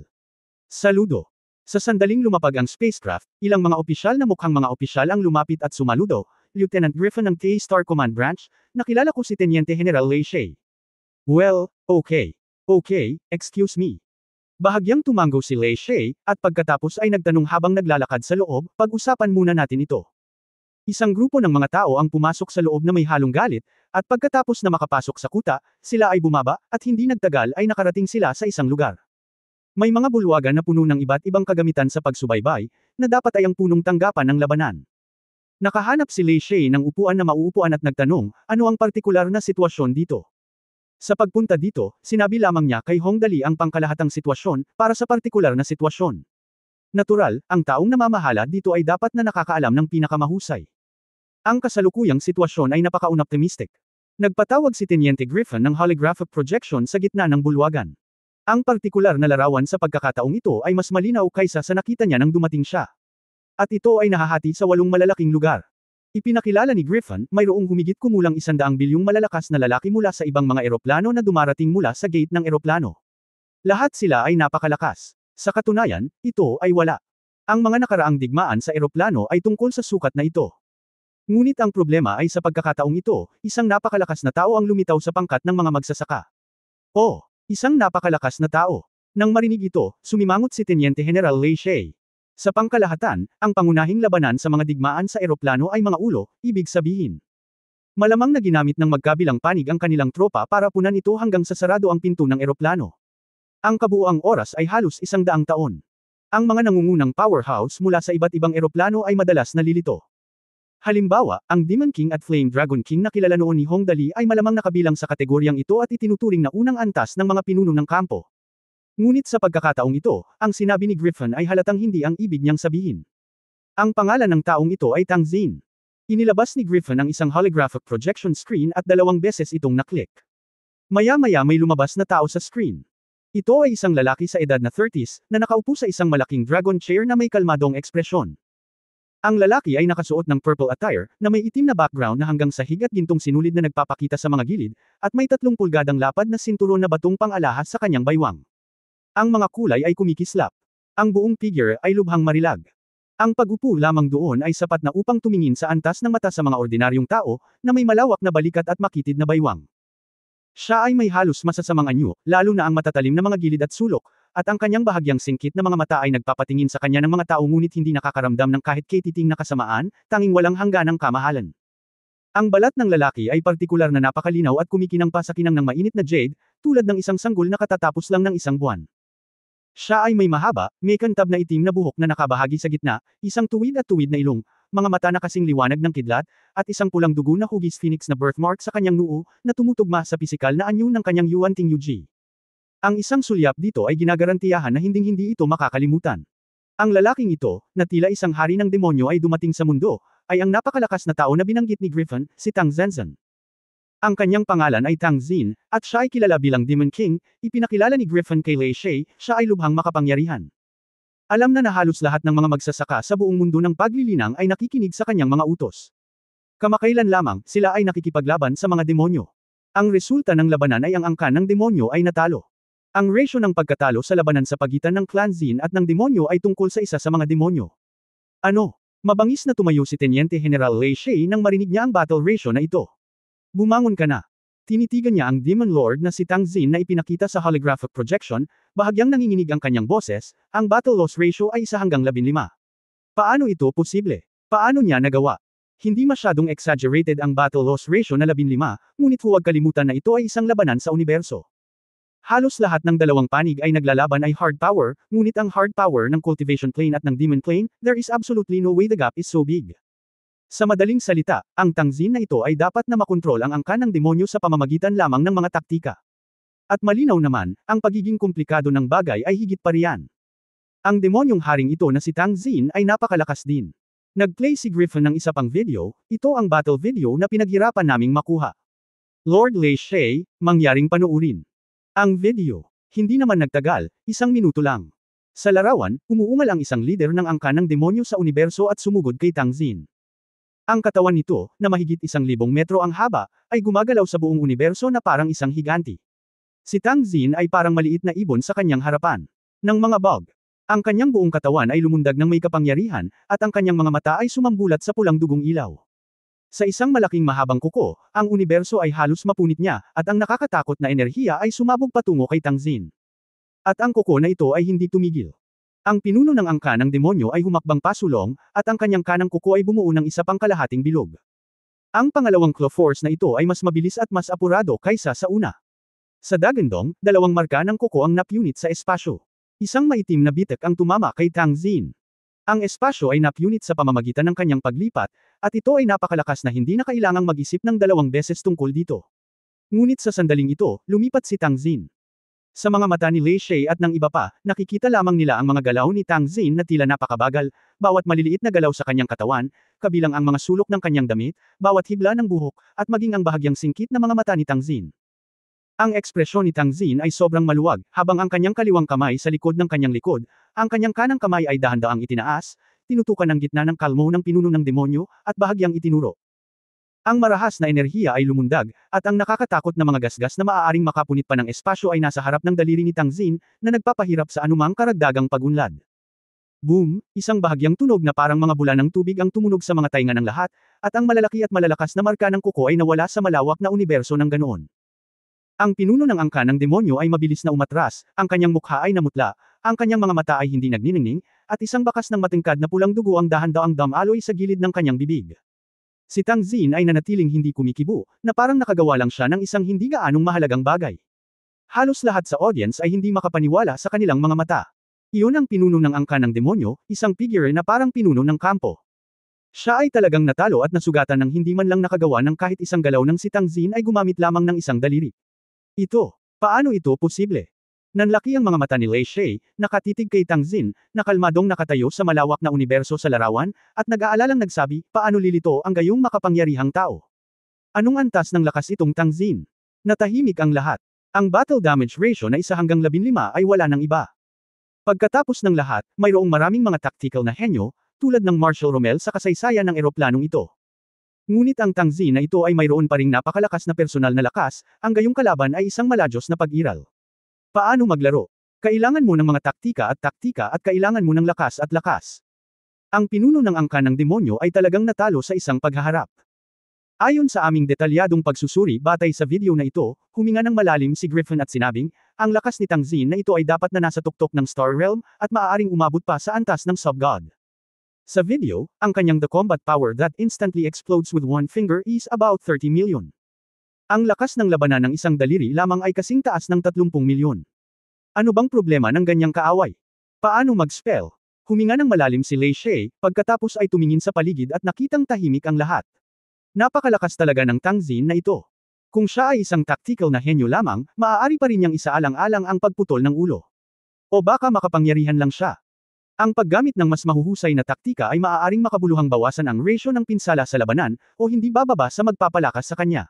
Saludo. Sa sandaling lumapag ang spacecraft, ilang mga opisyal na mukhang mga opisyal ang lumapit at sumaludo, Lieutenant Griffin ng Tei Star Command Branch, nakilala ko si Teniente General Lei Shay. Well, okay. Okay, excuse me. Bahagyang tumango si Lei Shay, at pagkatapos ay nagtanong habang naglalakad sa loob, pag-usapan muna natin ito. Isang grupo ng mga tao ang pumasok sa loob na may halong galit, at pagkatapos na makapasok sa kuta, sila ay bumaba, at hindi nagtagal ay nakarating sila sa isang lugar. May mga bulwagan na puno ng iba't ibang kagamitan sa pagsubaybay, na dapat ay ang punong tanggapan ng labanan. Nakahanap si Lei Shay ng upuan na mauupuan at nagtanong, ano ang partikular na sitwasyon dito? Sa pagpunta dito, sinabi lamang niya kay Hong Dali ang pangkalahatang sitwasyon, para sa partikular na sitwasyon. Natural, ang taong namamahala dito ay dapat na nakakaalam ng pinakamahusay. Ang kasalukuyang sitwasyon ay napaka-unoptimistic. Nagpatawag si Teniente Griffin ng holographic projection sa gitna ng bulwagan. Ang partikular na larawan sa pagkakataong ito ay mas malinaw kaysa sa nakita niya nang dumating siya. At ito ay nahahati sa 8 malalaking lugar. Ipinakilala ni Griffin, mayroong humigit kumulang 100 bilyong malalakas na lalaki mula sa ibang mga eroplano na dumarating mula sa gate ng eroplano. Lahat sila ay napakalakas. Sa katunayan, ito ay wala. Ang mga nakaraang digmaan sa eroplano ay tungkol sa sukat na ito. Ngunit ang problema ay sa pagkakataong ito, isang napakalakas na tao ang lumitaw sa pangkat ng mga magsasaka. Oh, isang napakalakas na tao. Nang marinig ito, sumimangot si Teniente General Lei Shay. Sa pangkalahatan, ang pangunahing labanan sa mga digmaan sa eroplano ay mga ulo, ibig sabihin. Malamang na ginamit ng magkabilang panig ang kanilang tropa para punan ito hanggang sa sarado ang pinto ng eroplano. Ang kabuuang oras ay halos 100 taon. Ang mga nangungunang powerhouse mula sa iba't ibang eroplano ay madalas nalilito. Halimbawa, ang Demon King at Flame Dragon King na kilala noon ni Hong Dali ay malamang nakabilang sa kategoryang ito at itinuturing na unang antas ng mga pinuno ng kampo. Ngunit sa pagkakataong ito, ang sinabi ni Griffin ay halatang hindi ang ibig niyang sabihin. Ang pangalan ng taong ito ay Tang Xin. Inilabas ni Griffin ang isang holographic projection screen at 2 beses itong naklik. Maya-maya may lumabas na tao sa screen. Ito ay isang lalaki sa edad na 30s, na nakaupo sa isang malaking dragon chair na may kalmadong ekspresyon. Ang lalaki ay nakasuot ng purple attire, na may itim na background na hanggang sahig at gintong sinulid na nagpapakita sa mga gilid, at may 3 pulgadang lapad na sinturon na batong pang-alahas sa kanyang baywang. Ang mga kulay ay kumikislap. Ang buong figure ay lubhang marilag. Ang pag-upo lamang doon ay sapat na upang tumingin sa antas ng mata sa mga ordinaryong tao, na may malawak na balikat at makitid na baywang. Siya ay may halos masasamang anyo, lalo na ang matatalim na mga gilid at sulok, at ang kanyang bahagyang singkit na mga mata ay nagpapatingin sa kanya ng mga tao ngunit hindi nakakaramdam ng kahit katiting na kasamaan, tanging walang hangganang kamahalan. Ang balat ng lalaki ay partikular na napakalinaw at kumikinang pa sa kinang ng mainit na jade, tulad ng isang sanggol na katatapos lang ng isang buwan. Siya ay may mahaba, may kantab na itim na buhok na nakabahagi sa gitna, isang tuwid at tuwid na ilong, mga mata na kasing liwanag ng kidlat, at isang pulang dugo na hugis phoenix na birthmark sa kanyang noo, na tumutugma sa pisikal na anyo ng kanyang Yuan Ting Yuji. Ang isang sulyap dito ay ginagarantiyahan na hinding-hindi ito makakalimutan. Ang lalaking ito, na tila isang hari ng demonyo ay dumating sa mundo, ay ang napakalakas na tao na binanggit ni Griffin, si Tang Zenzan. Ang kanyang pangalan ay Tang Xin, at siya ay kilala bilang Demon King, ipinakilala ni Griffin kay Lei Shay, siya ay lubhang makapangyarihan. Alam na halos lahat ng mga magsasaka sa buong mundo ng paglilinang ay nakikinig sa kanyang mga utos. Kamakailan lamang, sila ay nakikipaglaban sa mga demonyo. Ang resulta ng labanan ay ang angkan ng demonyo ay natalo. Ang ratio ng pagkatalo sa labanan sa pagitan ng Clan Xin at ng demonyo ay tungkol sa isa sa mga demonyo. Ano? Mabangis na tumayo si Teniente General Lei Shay nang marinig niya ang battle ratio na ito. Bumangon ka na. Tinitigan niya ang Demon Lord na si Tang Xin na ipinakita sa holographic projection, bahagyang nanginginig ang kanyang boses, ang battle loss ratio ay 1:15. Paano ito posible? Paano niya nagawa? Hindi masyadong exaggerated ang battle loss ratio na 15, ngunit huwag kalimutan na ito ay isang labanan sa universo. Halos lahat ng dalawang panig ay naglalaban ay hard power, ngunit ang hard power ng cultivation plane at ng demon plane, there is absolutely no way the gap is so big. Sa madaling salita, ang Tang Xin na ito ay dapat na makontrol ang angkan ng demonyo sa pamamagitan lamang ng mga taktika. At malinaw naman, ang pagiging komplikado ng bagay ay higit pa riyan. Ang demonyong haring ito na si Tang Xin ay napakalakas din. Nag-play si Griffin ng isa pang video, ito ang battle video na pinaghirapan naming makuha. Lord Lei Shay, mangyaring panuurin. Ang video. Hindi naman nagtagal, 1 minuto lang. Sa larawan, umuungal ang isang leader ng angkan ng demonyo sa universo at sumugod kay Tang Xin. Ang katawan nito, na mahigit 1,000 metro ang haba, ay gumagalaw sa buong universo na parang isang higanti. Si Tang Xin ay parang maliit na ibon sa kanyang harapan. Ng mga bog. Ang kanyang buong katawan ay lumundag ng may kapangyarihan, at ang kanyang mga mata ay sumambulat sa pulang dugong ilaw. Sa isang malaking mahabang kuko, ang universo ay halos mapunit niya, at ang nakakatakot na enerhiya ay sumabog patungo kay Tang Xin. At ang kuko na ito ay hindi tumigil. Ang pinuno ng angkan ng demonyo ay humakbang pasulong, at ang kanyang kanang kuko ay bumuo ng isa pang kalahating bilog. Ang pangalawang claw force na ito ay mas mabilis at mas apurado kaysa sa una. Sa dagandong, 2 marka ng kuko ang napunit sa espasyo. Isang maitim na bitak ang tumama kay Tang Xin. Ang espasyo ay napunit sa pamamagitan ng kanyang paglipat, at ito ay napakalakas na hindi na kailangang mag-isip ng 2 beses tungkol dito. Ngunit sa sandaling ito, lumipat si Tang Xin. Sa mga mata ni Lei Shay at ng iba pa, nakikita lamang nila ang mga galaw ni Tang Xin na tila napakabagal, bawat maliliit na galaw sa kanyang katawan, kabilang ang mga sulok ng kanyang damit, bawat hibla ng buhok, at maging ang bahagyang singkit na mga mata ni Tang Xin. Ang ekspresyon ni Tang Xin ay sobrang maluwag, habang ang kanyang kaliwang kamay sa likod ng kanyang likod, ang kanyang kanang kamay ay dahan-daang itinaas, tinutukan ang gitna ng kalmo ng pinuno ng demonyo, at bahagyang itinuro. Ang marahas na enerhiya ay lumundag, at ang nakakatakot na mga gasgas na maaaring makapunit pa ng espasyo ay nasa harap ng daliri ni Tang Xin, na nagpapahirap sa anumang karagdagang pagunlad. Boom! Isang bahagyang tunog na parang mga bula ng tubig ang tumunog sa mga tainga ng lahat, at ang malalaki at malalakas na marka ng kuko ay nawala sa malawak na universo ng ganoon. Ang pinuno ng angkan ng demonyo ay mabilis na umatras, ang kanyang mukha ay namutla, ang kanyang mga mata ay hindi nagniningning, at isang bakas ng matingkad na pulang dugo ang dahan-daang damaloy sa gilid ng kanyang bibig. Si Tang Xin ay nanatiling hindi kumikibo, na parang nakagawa lang siya ng isang hindi gaanong mahalagang bagay. Halos lahat sa audience ay hindi makapaniwala sa kanilang mga mata. Iyon ang pinuno ng angkan ng demonyo, isang figure na parang pinuno ng kampo. Siya ay talagang natalo at nasugatan ng hindi man lang nakagawa ng kahit isang galaw ng si Tang Xin ay gumamit lamang ng isang daliri. Paano ito posible? Nanlaki ang mga mata ni Lei Shay, nakatitig kay Tang Xin, na kalmadong nakatayo sa malawak na universo sa larawan, at nag-aalalang nagsabi, paano lilito ang gayong makapangyarihang tao? Anong antas ng lakas itong Tang Xin? Natahimik ang lahat. Ang battle damage ratio na 1:15 ay wala ng iba. Pagkatapos ng lahat, mayroong maraming mga tactical na henyo, tulad ng Marshal Rommel sa kasaysayan ng eroplanong ito. Ngunit ang Tang Xin na ito ay mayroon pa ring napakalakas na personal na lakas, ang gayong kalaban ay isang maladyos na pag-iral. Paano maglaro? Kailangan mo ng mga taktika at kailangan mo ng lakas at lakas. Ang pinuno ng angkan ng demonyo ay talagang natalo sa isang paghaharap. Ayon sa aming detalyadong pagsusuri batay sa video na ito, huminga ng malalim si Griffin at sinabing, ang lakas ni Tang Xin na ito ay dapat na nasa tuktok ng Star Realm, at maaaring umabot pa sa antas ng Sub-God. Sa video, ang kanyang the combat power that instantly explodes with one finger is about 30 million. Ang lakas ng labanan ng isang daliri lamang ay kasing taas ng 30 milyon. Ano bang problema ng ganyang kaaway? Paano mag-spell? Huminga ng malalim si Lei Shay, pagkatapos ay tumingin sa paligid at nakitang tahimik ang lahat. Napakalakas talaga ng Tang Xin na ito. Kung siya ay isang tactical na henyo lamang, maaari pa rin niyang isaalang-alang ang pagputol ng ulo. O baka makapangyarihan lang siya. Ang paggamit ng mas mahuhusay na taktika ay maaaring makabuluhang bawasan ang ratio ng pinsala sa labanan, o hindi bababa sa magpapalakas sa kanya.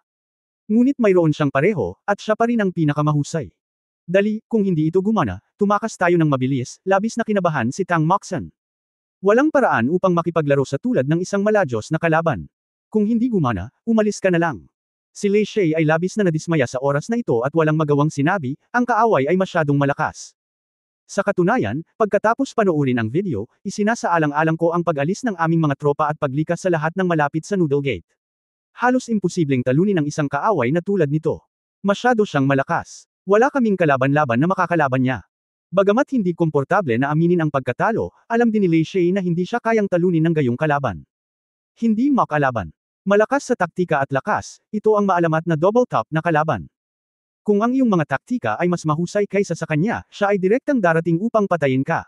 Ngunit mayroon siyang pareho, at siya pa rin ang pinakamahusay. Dali, kung hindi ito gumana, tumakas tayo ng mabilis, labis na kinabahan si Tang Moxon. Walang paraan upang makipaglaro sa tulad ng isang maladyos na kalaban. Kung hindi gumana, umalis ka na lang. Si Lei Shay ay labis na nadismaya sa oras na ito at walang magawang sinabi, ang kaaway ay masyadong malakas. Sa katunayan, pagkatapos panoorin ang video, isinasaalang-alang ko ang pag-alis ng aming mga tropa at paglikas sa lahat ng malapit sa Noodle Gate. Halos imposibleng talunin ang isang kaaway na tulad nito. Masyado siyang malakas. Wala kaming kalaban-laban na makakalaban niya. Bagamat hindi komportable na aminin ang pagkatalo, alam din ni Lei Shay na hindi siya kayang talunin ng gayong kalaban. Hindi makalaban. Malakas sa taktika at lakas, ito ang maalamat na double top na kalaban. Kung ang iyong mga taktika ay mas mahusay kaysa sa kanya, siya ay direktang darating upang patayin ka.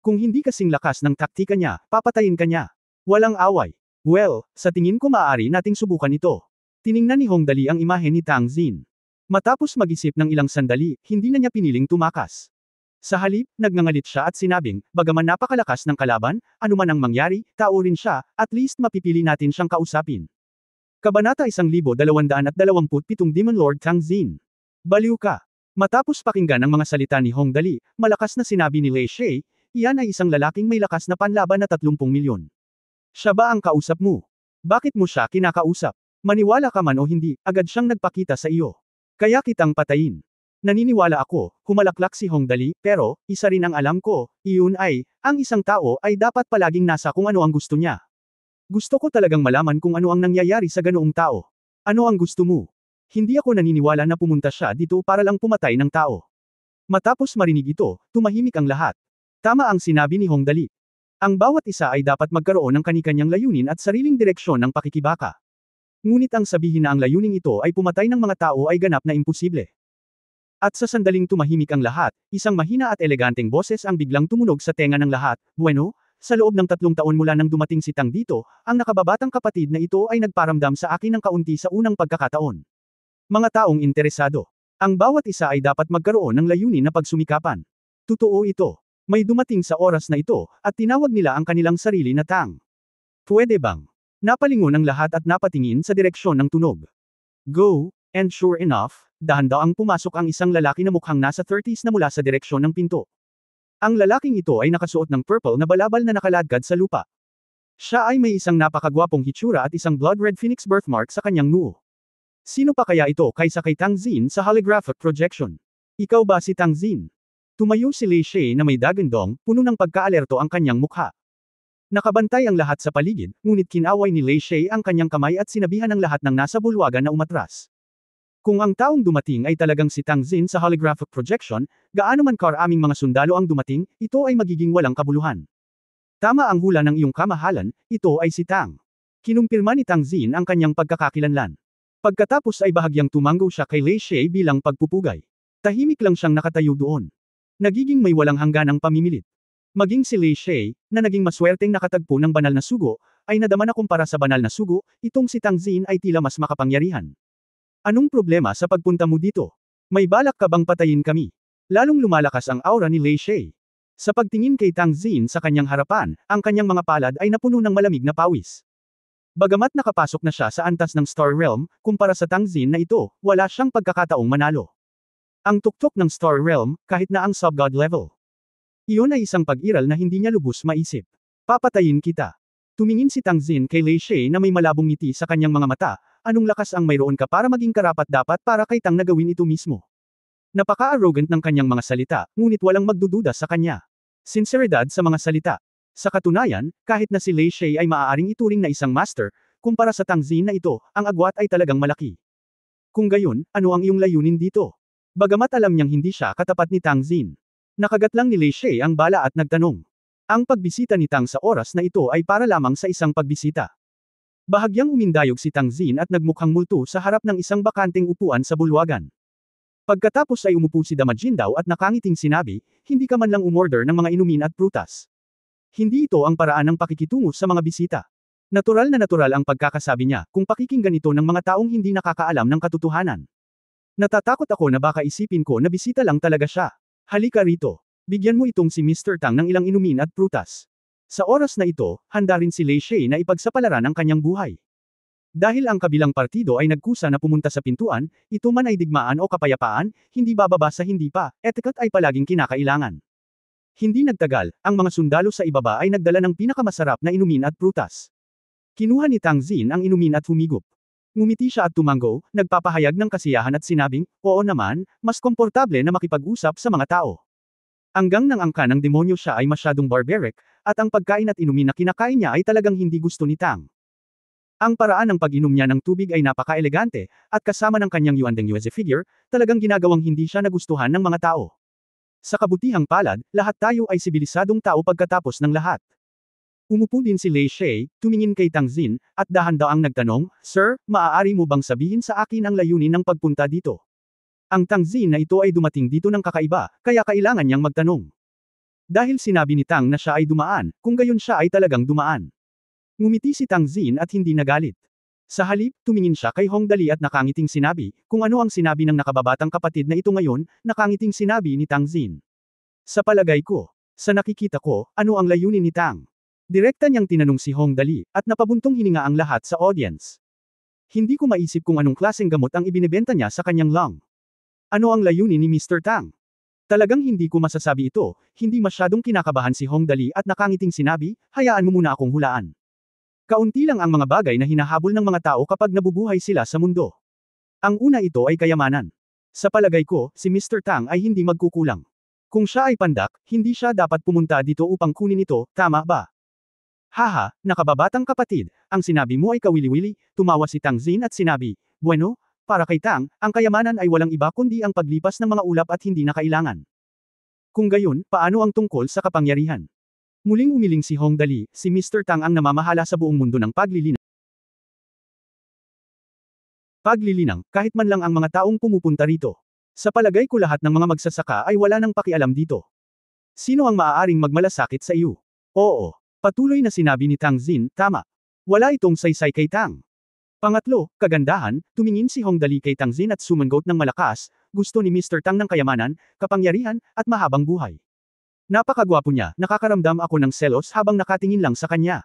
Kung hindi kasing lakas ng taktika niya, papatayin ka niya. Walang away. Well, sa tingin ko maaari nating subukan ito. Tiningnan ni Hong Dali ang imahe ni Tang Xin. Matapos mag-isip ng ilang sandali, hindi na niya piniling tumakas. Sa halip, nagngangalit siya at sinabing, bagaman napakalakas ng kalaban, anuman ang mangyari, tao rin siya, at least mapipili natin siyang kausapin. Kabanata 1227 Demon Lord Tang Xin. Baliw ka. Matapos pakinggan ang mga salita ni Hong Dali, malakas na sinabi ni Lei Shay, iyan ay isang lalaking may lakas na panlaban na 30 milyon. Siya ba ang kausap mo? Bakit mo siya kinakausap? Maniwala ka man o hindi, agad siyang nagpakita sa iyo. Kaya kitang patayin. Naniniwala ako, humalaklak si Hong Dali, pero, isa rin ang alam ko, iyon ay, ang isang tao ay dapat palaging nasa kung ano ang gusto niya. Gusto ko talagang malaman kung ano ang nangyayari sa ganoong tao. Ano ang gusto mo? Hindi ako naniniwala na pumunta siya dito para lang pumatay ng tao. Matapos marinig ito, tumahimik ang lahat. Tama ang sinabi ni Hong Dali. Ang bawat isa ay dapat magkaroon ng kani-kanyang layunin at sariling direksyon ng pakikibaka. Ngunit ang sabihin na ang layuning ito ay pumatay ng mga tao ay ganap na imposible. At sa sandaling tumahimik ang lahat, isang mahina at eleganteng boses ang biglang tumunog sa tenga ng lahat, bueno, sa loob ng 3 taon mula nang dumating si Tang dito, ang nakababatang kapatid na ito ay nagparamdam sa akin ng kaunti sa unang pagkakataon. Mga taong interesado. Ang bawat isa ay dapat magkaroon ng layunin na pagsumikapan. Totoo ito. May dumating sa oras na ito, at tinawag nila ang kanilang sarili na Tang. Pwede bang? Napalingon ang lahat at napatingin sa direksyon ng tunog. Go, and sure enough, dahan-daang pumasok ang isang lalaki na mukhang nasa 30s na mula sa direksyon ng pinto. Ang lalaking ito ay nakasuot ng purple na balabal na nakaladkad sa lupa. Siya ay may isang napakagwapong hitsura at isang blood-red phoenix birthmark sa kanyang noo. Sino pa kaya ito kaysa kay Tang Xin sa holographic projection? Ikaw ba si Tang Xin? Tumayo si Lei Shay na may dagandong, puno ng pagkaalerto ang kanyang mukha. Nakabantay ang lahat sa paligid, ngunit kinaway ni Lei Shay ang kanyang kamay at sinabihan ng lahat ng nasa bulwagan na umatras. Kung ang taong dumating ay talagang si Tang Xin sa holographic projection, gaano man karaming mga sundalo ang dumating, ito ay magiging walang kabuluhan. Tama ang hula ng iyong kamahalan, ito ay si Tang. Kinumpirma ni Tang Xin ang kanyang pagkakakilanlan. Pagkatapos ay bahagyang tumango siya kay Lei Shay bilang pagpupugay. Tahimik lang siyang nakatayo doon. Nagiging may walang hangganang pamimilit. Maging si Lei Shay, na naging maswerteng nakatagpo ng banal na sugo, ay nadama na kumpara sa banal na sugo, itong si Tang Xin ay tila mas makapangyarihan. Anong problema sa pagpunta mo dito? May balak ka bang patayin kami? Lalong lumalakas ang aura ni Lei Shay. Sa pagtingin kay Tang Xin sa kanyang harapan, ang kanyang mga palad ay napuno ng malamig na pawis. Bagamat nakapasok na siya sa antas ng Star Realm, kumpara sa Tang Xin na ito, wala siyang pagkakataong manalo. Ang tuktok ng Star Realm, kahit na ang Sub-God level. Iyon ay isang pag-iral na hindi niya lubos maisip. Papatayin kita. Tumingin si Tang Xin kay Lei Shay na may malabong ngiti sa kanyang mga mata, anong lakas ang mayroon ka para maging karapat-dapat para kay Tang na gawin ito mismo. Napaka-arrogant ng kanyang mga salita, ngunit walang magdududa sa kanya. Sinseridad sa mga salita. Sa katunayan, kahit na si Lei Shay ay maaaring ituring na isang master, kumpara sa Tang Xin na ito, ang agwat ay talagang malaki. Kung gayon, ano ang iyong layunin dito? Bagamat alam niyang hindi siya katapat ni Tang Xin. Nakagat lang ni Lei Shay ang bala at nagtanong. Ang pagbisita ni Tang sa oras na ito ay para lamang sa isang pagbisita. Bahagyang umindayog si Tang Xin at nagmukhang multo sa harap ng isang bakanteng upuan sa bulwagan. Pagkatapos ay umupo si Dama Jindaw at nakangiting sinabi, hindi ka man lang umorder ng mga inumin at prutas. Hindi ito ang paraan ng pakikitungo sa mga bisita. Natural na natural ang pagkakasabi niya, kung pakikinggan ito ng mga taong hindi nakakaalam ng katotohanan. Natatakot ako na baka isipin ko na bisita lang talaga siya. Halika rito. Bigyan mo itong si Mr. Tang ng ilang inumin at prutas. Sa oras na ito, handa rin si Lei Shay na ipagsapalaran ang kanyang buhay. Dahil ang kabilang partido ay nagkusa na pumunta sa pintuan, ito man ay digmaan o kapayapaan, hindi bababa sa hindi pa, etiquette ay palaging kinakailangan. Hindi nagtagal, ang mga sundalo sa ibaba ay nagdala ng pinakamasarap na inumin at prutas. Kinuha ni Tang Xin ang inumin at humigop. Ngumiti siya at tumango, nagpapahayag ng kasiyahan at sinabing, oo naman, mas komportable na makipag-usap sa mga tao. Hanggang nang angka ng demonyo siya ay masyadong barbaric, at ang pagkain at inumin na kinakain niya ay talagang hindi gusto ni Tang. Ang paraan ng pag-inom niya ng tubig ay napaka-elegante, at kasama ng kanyang Yuandeng Yueze figure, talagang ginagawang hindi siya nagustuhan ng mga tao. Sa kabutihang palad, lahat tayo ay sibilisadong tao pagkatapos ng lahat. Umupo din si Lei Shay, tumingin kay Tang Xin, at dahan-daang nagtanong, Sir, maaari mo bang sabihin sa akin ang layunin ng pagpunta dito? Ang Tang Xin na ito ay dumating dito ng kakaiba, kaya kailangan niyang magtanong. Dahil sinabi ni Tang na siya ay dumaan, kung gayon siya ay talagang dumaan. Ngumiti si Tang Xin at hindi nagalit. Sa halip, tumingin siya kay Hong Dali at nakangiting sinabi, kung ano ang sinabi ng nakababatang kapatid na ito ngayon, nakangiting sinabi ni Tang Xin. Sa palagay ko, sa nakikita ko, ano ang layunin ni Tang? Direkta niyang tinanong si Hong Dali, at napabuntong hininga ang lahat sa audience. Hindi ko maisip kung anong klaseng gamot ang ibinebenta niya sa kanyang lung. Ano ang layunin ni Mr. Tang? Talagang hindi ko masasabi ito, hindi masyadong kinakabahan si Hong Dali at nakangiting sinabi, hayaan mo muna akong hulaan. Kaunti lang ang mga bagay na hinahabol ng mga tao kapag nabubuhay sila sa mundo. Ang una ito ay kayamanan. Sa palagay ko, si Mr. Tang ay hindi magkukulang. Kung siya ay pandak, hindi siya dapat pumunta dito upang kunin ito, tama ba? Haha, nakababatang kapatid, ang sinabi mo ay kawili-wili, tumawa si Tang Xin at sinabi, bueno, para kay Tang, ang kayamanan ay walang iba kundi ang paglipas ng mga ulap at hindi na kailangan. Kung gayon, paano ang tungkol sa kapangyarihan? Muling umiling si Hong Dali, si Mr. Tang ang namamahala sa buong mundo ng paglilinang. Paglilinang, kahit man lang ang mga taong pumupunta rito. Sa palagay ko lahat ng mga magsasaka ay wala nang pakialam dito. Sino ang maaaring magmalasakit sa iyo? Oo. Patuloy na sinabi ni Tang Xin, tama. Wala itong saysay kay Tang. Pangatlo, kagandahan, tumingin si Hong Dali kay Tang Xin at sumangot ng malakas, gusto ni Mr. Tang ng kayamanan, kapangyarihan, at mahabang buhay. Napakagwapo niya, nakakaramdam ako ng selos habang nakatingin lang sa kanya.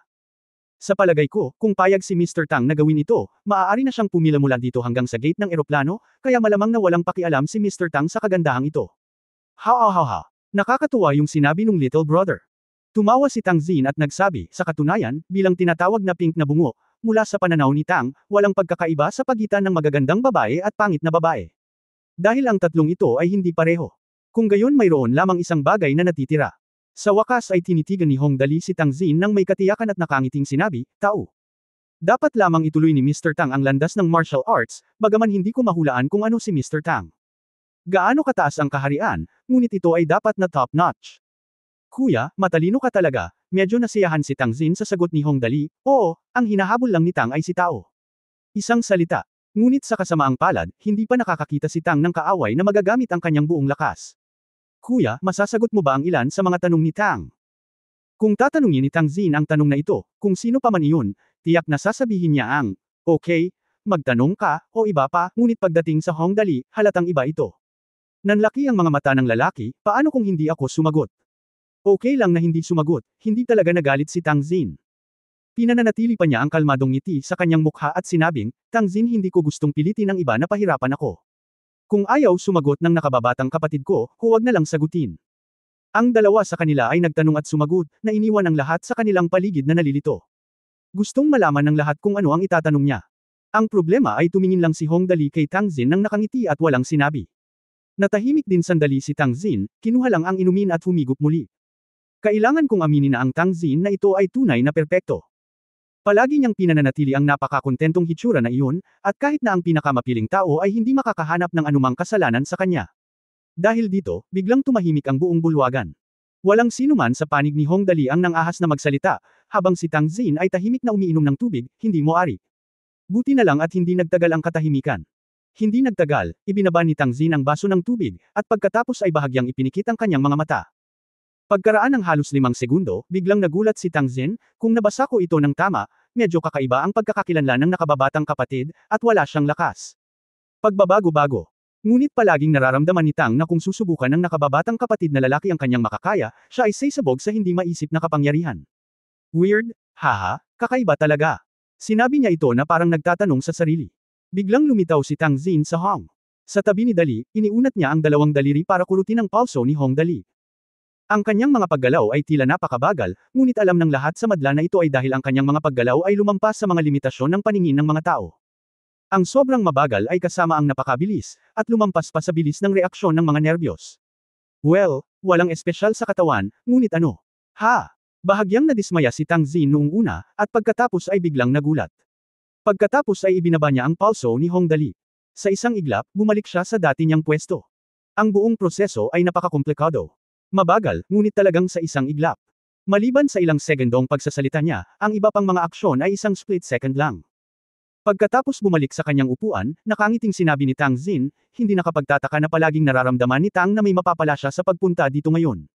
Sa palagay ko, kung payag si Mr. Tang na gawin ito, maaari na siyang pumila mula dito hanggang sa gate ng eroplano, kaya malamang na walang pakialam si Mr. Tang sa kagandahang ito. Ha. Nakakatuwa yung sinabi ng little brother. Tumawa si Tang Xin at nagsabi, sa katunayan, bilang tinatawag na pink na bungo, mula sa pananaw ni Tang, walang pagkakaiba sa pagitan ng magagandang babae at pangit na babae. Dahil ang tatlong ito ay hindi pareho. Kung gayon mayroon lamang isang bagay na natitira. Sa wakas ay tinitigan ni Hong Dali si Tang Xin nang may katiyakan at nakangiting sinabi, tao. Dapat lamang ituloy ni Mr. Tang ang landas ng martial arts, bagaman hindi ko mahulaan kung ano si Mr. Tang. Gaano kataas ang kaharian, ngunit ito ay dapat na top-notch. Kuya, matalino ka talaga, medyo nasiyahan si Tang Xin sa sagot ni Hong Dali, oo, ang hinahabol lang ni Tang ay si tao. Isang salita. Ngunit sa kasamaang palad, hindi pa nakakakita si Tang ng kaaway na magagamit ang kanyang buong lakas. Kuya, masasagot mo ba ang ilan sa mga tanong ni Tang? Kung tatanungin ni Tang Xin ang tanong na ito, kung sino pa man iyon, tiyak na sasabihin niya ang, okay, magtanong ka, o iba pa, ngunit pagdating sa Hong Dali, halatang iba ito. Nanlaki ang mga mata ng lalaki, paano kung hindi ako sumagot? Okay lang na hindi sumagot, hindi talaga nagalit si Tang Xin. Pinananatili pa niya ang kalmadong ngiti sa kanyang mukha at sinabing, Tang Xin hindi ko gustong pilitin ang iba na pahirapan ako. Kung ayaw sumagot ng nakababatang kapatid ko, huwag na lang sagutin. Ang dalawa sa kanila ay nagtanong at sumagot, na iniwan ang lahat sa kanilang paligid na nalilito. Gustong malaman ng lahat kung ano ang itatanong niya. Ang problema ay tumingin lang si Hongdali kay Tang Xin nang nakangiti at walang sinabi. Natahimik din sandali si Tang Xin, kinuha lang ang inumin at humigop muli. Kailangan kong aminin na ang Tang Xin na ito ay tunay na perpekto. Palagi niyang pinananatili ang napakakontentong hitsura na iyon, at kahit na ang pinakamapiling tao ay hindi makakahanap ng anumang kasalanan sa kanya. Dahil dito, biglang tumahimik ang buong bulwagan. Walang sinuman sa panig ni Hongdali ang nangahas na magsalita, habang si Tang Xin ay tahimik na umiinom ng tubig, hindi moari. Buti na lang at hindi nagtagal ang katahimikan. Hindi nagtagal, ibinaba ni Tang Xin ang baso ng tubig, at pagkatapos ay bahagyang ipinikit ang kanyang mga mata. Pagkaraan ng halos 5 segundo, biglang nagulat si Tang Xin, kung nabasa ko ito ng tama, medyo kakaiba ang pagkakakilanlan ng nakababatang kapatid, at wala siyang lakas. Pagbabago-bago. Ngunit palaging nararamdaman ni Tang na kung susubukan ng nakababatang kapatid na lalaki ang kanyang makakaya, siya ay sasabog sa hindi maisip na kapangyarihan. Weird, haha, kakaiba talaga. Sinabi niya ito na parang nagtatanong sa sarili. Biglang lumitaw si Tang Xin sa Hong. Sa tabi ni Dali, iniunat niya ang dalawang daliri para kurutin ang pulso ni Hong Dali. Ang kanyang mga paggalaw ay tila napakabagal, ngunit alam ng lahat sa madla na ito ay dahil ang kanyang mga paggalaw ay lumampas sa mga limitasyon ng paningin ng mga tao. Ang sobrang mabagal ay kasama ang napakabilis, at lumampas pa sa bilis ng reaksyon ng mga nerbiyos. Well, walang espesyal sa katawan, ngunit ano? Ha! Bahagyang nadismaya si Tang Xin noong una, at pagkatapos ay biglang nagulat. Pagkatapos ay ibinaba niya ang pulso ni Hong Dali. Sa isang iglap, bumalik siya sa dati niyang pwesto. Ang buong proseso ay napakakomplikado. Mabagal, ngunit talagang sa isang iglap. Maliban sa ilang segundong pagsasalita niya, ang iba pang mga aksyon ay isang split second lang. Pagkatapos bumalik sa kanyang upuan, nakangiting sinabi ni Tang Xin, hindi nakapagtataka na palaging nararamdaman ni Tang na may mapapala siya sa pagpunta dito ngayon.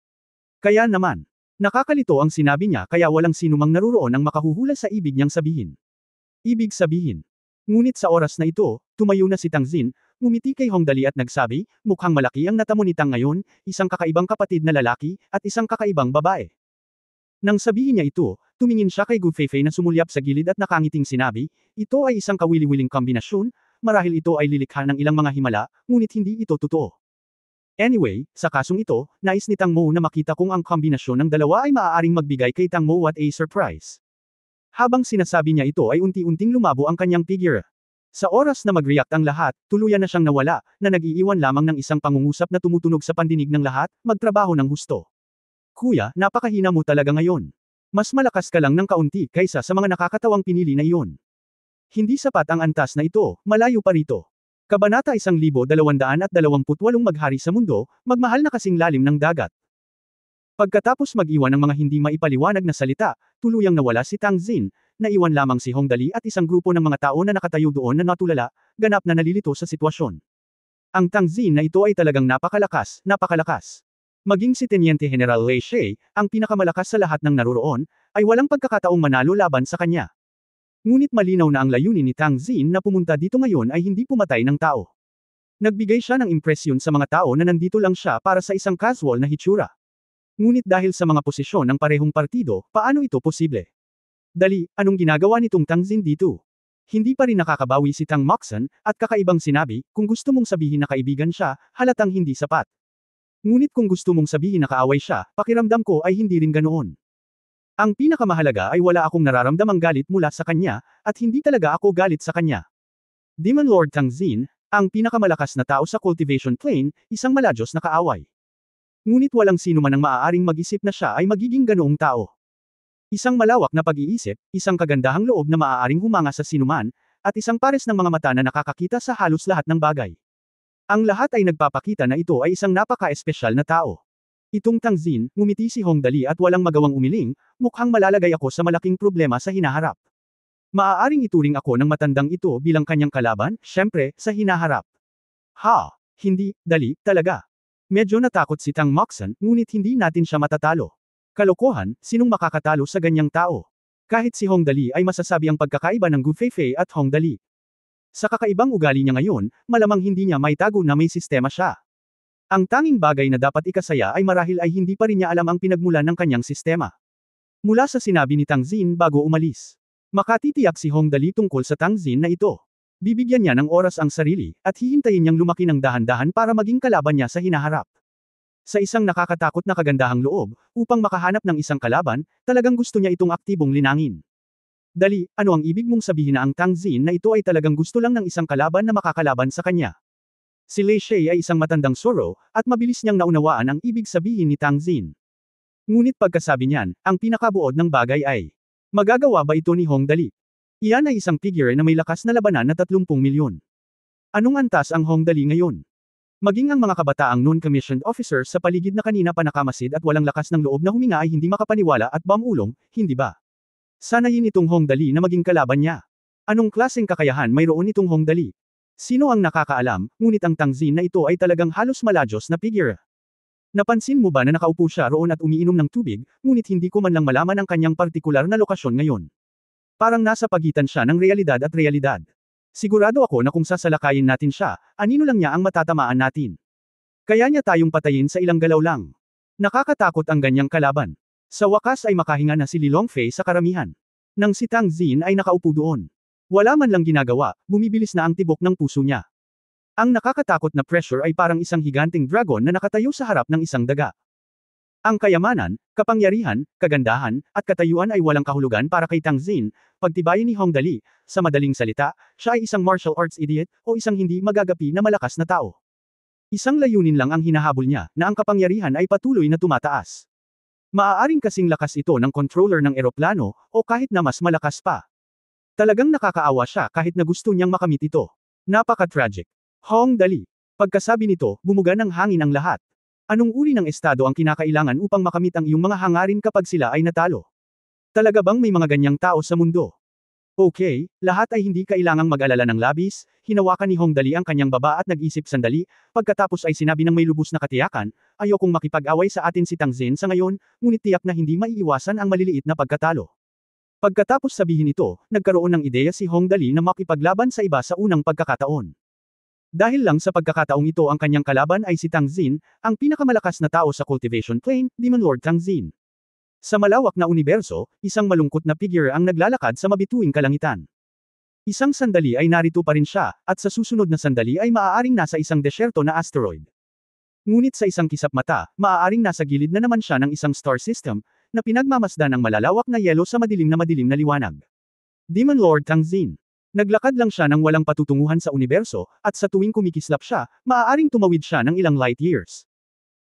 Kaya naman, nakakalito ang sinabi niya kaya walang sinumang naruroon ang makahuhula sa ibig niyang sabihin. Ibig sabihin. Ngunit sa oras na ito, tumayo na si Tang Xin, ngumiti kay Hongdali at nagsabi, mukhang malaki ang natamo ni Tang ngayon, isang kakaibang kapatid na lalaki, at isang kakaibang babae. Nang sabihin niya ito, tumingin siya kay Gu Feifei na sumulyap sa gilid at nakangiting sinabi, ito ay isang kawili-wiling kombinasyon, marahil ito ay lilikha ng ilang mga himala, ngunit hindi ito totoo. Anyway, sa kasong ito, nais ni Tang Mo na makita kung ang kombinasyon ng dalawa ay maaaring magbigay kay Tang Mo what a surprise. Habang sinasabi niya ito ay unti-unting lumabo ang kanyang figure. Sa oras na mag-react ang lahat, tuluyan na siyang nawala, na nag-iiwan lamang ng isang pangungusap na tumutunog sa pandinig ng lahat, magtrabaho ng husto. Kuya, napakahina mo talaga ngayon. Mas malakas ka lang ng kaunti kaysa sa mga nakakatawang pinili na iyon. Hindi sapat ang antas na ito, malayo pa rito. Kabanata 1228 Maghari sa mundo, magmahal na kasing lalim ng dagat. Pagkatapos mag-iwan ng mga hindi maipaliwanag na salita, tuluyang nawala si Tang Xin, naiwan lamang si Hong Dali at isang grupo ng mga tao na nakatayo doon na natulala, ganap na nalilito sa sitwasyon. Ang Tang Xin na ito ay talagang napakalakas, napakalakas. Maging si Teniente General Wei Shi, ang pinakamalakas sa lahat ng naroroon, ay walang pagkakataong manalo laban sa kanya. Ngunit malinaw na ang layunin ni Tang Xin na pumunta dito ngayon ay hindi pumatay ng tao. Nagbigay siya ng impresyon sa mga tao na nandito lang siya para sa isang casual na hitsura. Ngunit dahil sa mga posisyon ng parehong partido, paano ito posible? Dali, anong ginagawa nitong Tang Xin dito? Hindi pa rin nakakabawi si Tang Moxon, at kakaibang sinabi, kung gusto mong sabihin na kaibigan siya, halatang hindi sapat. Ngunit kung gusto mong sabihin na kaaway siya, pakiramdam ko ay hindi rin ganoon. Ang pinakamahalaga ay wala akong nararamdamang galit mula sa kanya, at hindi talaga ako galit sa kanya. Demon Lord Tang Xin, ang pinakamalakas na tao sa cultivation plane, isang maladyos na kaaway. Ngunit walang sino man ang maaaring mag-isip na siya ay magiging ganoong tao. Isang malawak na pag-iisip, isang kagandahang loob na maaaring humanga sa sinuman, at isang pares ng mga mata na nakakakita sa halos lahat ng bagay. Ang lahat ay nagpapakita na ito ay isang napaka-espesyal na tao. Itong Tang Xin, ngumiti si Hong Dali at walang magawang umiling, mukhang malalagay ako sa malaking problema sa hinaharap. Maaaring ituring ako ng matandang ito bilang kanyang kalaban, syempre, sa hinaharap. Ha! Hindi, Dali, talaga. Medyo natakot si Tang Moxon, ngunit hindi natin siya matatalo. Kalokohan, sinong makakatalo sa ganyang tao? Kahit si Hong Dali ay masasabi ang pagkakaiba ng Gu Feifei at Hong Dali. Sa kakaibang ugali niya ngayon, malamang hindi niya maitago na may sistema siya. Ang tanging bagay na dapat ikasaya ay marahil ay hindi pa rin niya alam ang pinagmulan ng kanyang sistema. Mula sa sinabi ni Tang Xin bago umalis. Makatitiyak si Hong Dali tungkol sa Tang Xin na ito. Bibigyan niya ng oras ang sarili, at hihintayin niyang lumaki ng dahan-dahan para maging kalaban niya sa hinaharap. Sa isang nakakatakot na kagandahang loob, upang makahanap ng isang kalaban, talagang gusto niya itong aktibong linangin. Dali, ano ang ibig mong sabihin na ang Tang Xin na ito ay talagang gusto lang ng isang kalaban na makakalaban sa kanya? Si Lei Shay ay isang matandang suro, at mabilis niyang naunawaan ang ibig sabihin ni Tang Xin. Ngunit pagkasabi niyan, ang pinakabuod ng bagay ay, magagawa ba ito ni Hong Dali? Iyan ay isang figure na may lakas na labanan na 30 milyon. Anong antas ang Hong Dali ngayon? Maging ang mga kabataang non-commissioned officers sa paligid na kanina pa nakamasid at walang lakas ng loob na huminga ay hindi makapaniwala at bamulong, hindi ba? Sanayin itong Hong Dali na maging kalaban niya. Anong klaseng kakayahan mayroon itong Hong Dali? Sino ang nakakaalam, ngunit ang Tang Xin na ito ay talagang halos maladyos na figure. Napansin mo ba na nakaupo siya roon at umiinom ng tubig, ngunit hindi ko man lang malaman ang kanyang partikular na lokasyon ngayon. Parang nasa pagitan siya ng realidad at realidad. Sigurado ako na kung sasalakayin natin siya, anino lang niya ang matatamaan natin. Kaya niya tayong patayin sa ilang galaw lang. Nakakatakot ang ganyang kalaban. Sa wakas ay makahinga na si Li Longfei sa karamihan. Nang si Tang Xin ay nakaupo doon. Wala man lang ginagawa, bumibilis na ang tibok ng puso niya. Ang nakakatakot na pressure ay parang isang higanting dragon na nakatayo sa harap ng isang daga. Ang kayamanan, kapangyarihan, kagandahan, at katayuan ay walang kahulugan para kay Tang Xin, pagtibayin ni Hong Dali, sa madaling salita, siya ay isang martial arts idiot, o isang hindi magagapi na malakas na tao. Isang layunin lang ang hinahabol niya, na ang kapangyarihan ay patuloy na tumataas. Maaaring kasing lakas ito ng controller ng eroplano, o kahit na mas malakas pa. Talagang nakakaawa siya kahit na gusto niyang makamit ito. Napaka-tragic. Hong Dali. Pagkasabi nito, bumuga ng hangin ang lahat. Anong uri ng estado ang kinakailangan upang makamit ang iyong mga hangarin kapag sila ay natalo? Talaga bang may mga ganyang tao sa mundo? Okay, lahat ay hindi kailangang mag-alala ng labis, hinawakan ni Hong Dali ang kanyang baba at nag-isip sandali, pagkatapos ay sinabi ng may lubos na katiyakan, ayokong makipag-away sa atin si Tang Xin sa ngayon, ngunit tiyak na hindi maiiwasan ang maliliit na pagkatalo. Pagkatapos sabihin ito, nagkaroon ng ideya si Hong Dali na makipaglaban sa iba sa unang pagkakataon. Dahil lang sa pagkakataong ito ang kanyang kalaban ay si Tang Xin, ang pinakamalakas na tao sa cultivation plane, Demon Lord Tang Xin. Sa malawak na universo, isang malungkot na figure ang naglalakad sa mabituing kalangitan. Isang sandali ay narito pa rin siya, at sa susunod na sandali ay maaaring nasa isang desyerto na asteroid. Ngunit sa isang kisap mata, maaaring nasa gilid na naman siya ng isang star system, na pinagmamasdan ng malalawak na yelo sa madilim na liwanag. Demon Lord Tang Xin. Naglakad lang siya ng walang patutunguhan sa universo, at sa tuwing kumikislap siya, maaaring tumawid siya ng ilang light years.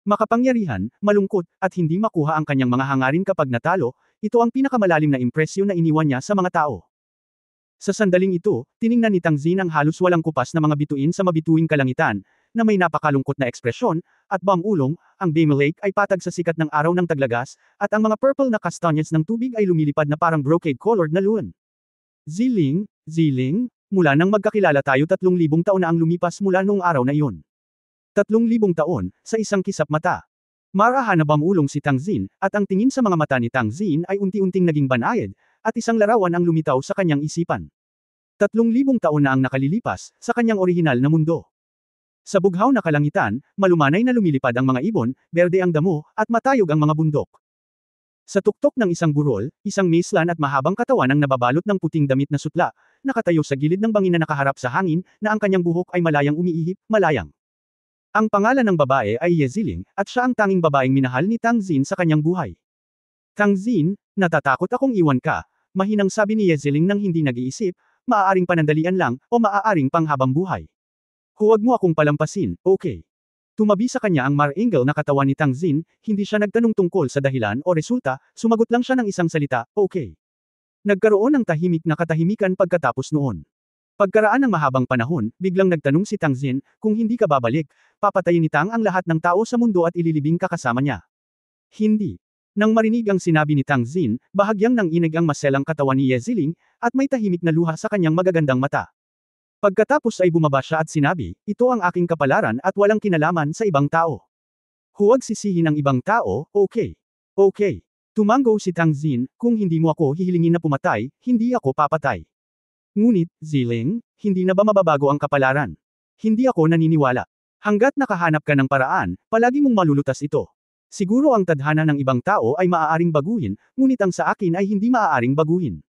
Makapangyarihan, malungkot, at hindi makuha ang kanyang mga hangarin kapag natalo, ito ang pinakamalalim na impresyon na iniwan niya sa mga tao. Sa sandaling ito, tiningnan ni Tang Xin ang halos walang kupas na mga bituin sa mabituing kalangitan, na may napakalungkot na ekspresyon, at bamulong, ang Dame Lake ay patag sa sikat ng araw ng taglagas, at ang mga purple na kastanyas ng tubig ay lumilipad na parang brocade-colored na luon. Ziling, mula nang magkakilala tayo 3,000 taon na ang lumipas mula noong araw na iyon. 3,000 taon, sa isang kisap mata. Marahan na bamulong si Tang Xin, at ang tingin sa mga mata ni Tang Xin ay unti-unting naging banayad, at isang larawan ang lumitaw sa kanyang isipan. 3,000 taon na ang nakalilipas, sa kanyang orihinal na mundo. Sa bughaw na kalangitan, malumanay na lumilipad ang mga ibon, berde ang damo, at matayog ang mga bundok. Sa tuktok ng isang burol, isang maislan at mahabang katawan ang nababalot ng puting damit na sutla, nakatayo sa gilid ng bangin na nakaharap sa hangin, na ang kanyang buhok ay malayang umiihip, malayang. Ang pangalan ng babae ay Ye Ziling, at siya ang tanging babaeng minahal ni Tang Xin sa kanyang buhay. Tang Xin, natatakot akong iwan ka, mahinang sabi ni Ye Ziling nang hindi nag-iisip, maaaring panandalian lang, o maaaring panghabang buhay. Huwag mo akong palampasin, okay. Tumabi sa kanya ang mar-angle na katawan ni Tang Xin, hindi siya nagtanong tungkol sa dahilan o resulta, sumagot lang siya ng isang salita, okay. Nagkaroon ng tahimik na katahimikan pagkatapos noon. Pagkaraan ng mahabang panahon, biglang nagtanong si Tang Xin, kung hindi ka babalik, papatayin ni Tang ang lahat ng tao sa mundo at ililibing ka kasama niya. Hindi. Nang marinig ang sinabi ni Tang Xin, bahagyang nang inig ang maselang katawan ni Ye Ziling, at may tahimik na luha sa kanyang magagandang mata. Pagkatapos ay bumaba siya at sinabi, ito ang aking kapalaran at walang kinalaman sa ibang tao. Huwag sisihin ang ibang tao, okay. Okay. Tumango si Tang Xin, kung hindi mo ako hihilingin na pumatay, hindi ako papatay. Ngunit, Ziling, hindi na ba mababago ang kapalaran? Hindi ako naniniwala. Hanggat nakahanap ka ng paraan, palagi mong malulutas ito. Siguro ang tadhana ng ibang tao ay maaaring baguhin, ngunit ang sa akin ay hindi maaaring baguhin.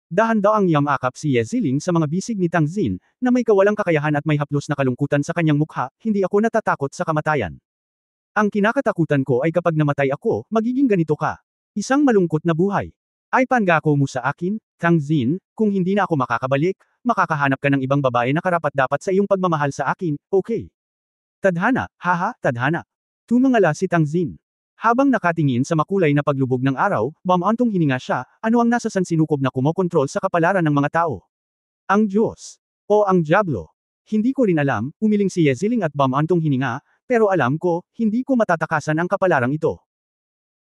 Dahan-daang yamakap si Ye Ziling sa mga bisig ni Tang Xin, na may kawalang kakayahan at may haplos na kalungkutan sa kanyang mukha, hindi ako natatakot sa kamatayan. Ang kinakatakutan ko ay kapag namatay ako, magiging ganito ka. Isang malungkot na buhay. Ay pangako mo sa akin, Tang Xin, kung hindi na ako makakabalik, makakahanap ka ng ibang babae na karapat-dapat sa iyong pagmamahal sa akin, okay? Tadhana, haha, tadhana. Tumangala si Tang Xin. Habang nakatingin sa makulay na paglubog ng araw, bamantong hininga siya, ano ang nasa sansinukob na kumokontrol sa kapalaran ng mga tao? Ang Diyos. O ang Diablo. Hindi ko rin alam, umiling si Yeziling at bamantong hininga, pero alam ko, hindi ko matatakasan ang kapalarang ito.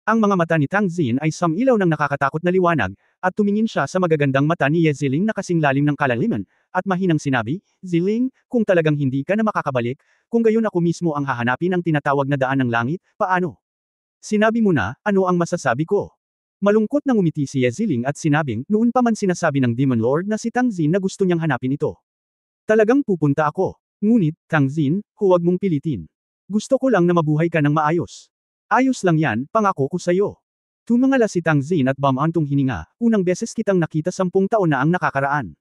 Ang mga mata ni Tang Xin ay samilaw ng nakakatakot na liwanag, at tumingin siya sa magagandang mata ni Yeziling na kasing lalim ng kalaliman, at mahinang sinabi, Ziling, kung talagang hindi ka na makakabalik, kung gayon ako mismo ang hahanapin ang tinatawag na daan ng langit, paano? Sinabi mo na, ano ang masasabi ko? Malungkot nang umiti si Yeziling at sinabing, noon pa man sinasabi ng Demon Lord na si Tang Xin na gusto niyang hanapin ito. Talagang pupunta ako. Ngunit, Tang Xin, huwag mong pilitin. Gusto ko lang na mabuhay ka ng maayos. Ayos lang yan, pangako ko sa'yo. Tumangala si Tang Xin at bamantong hininga, unang beses kitang nakita 10 taon na ang nakakaraan.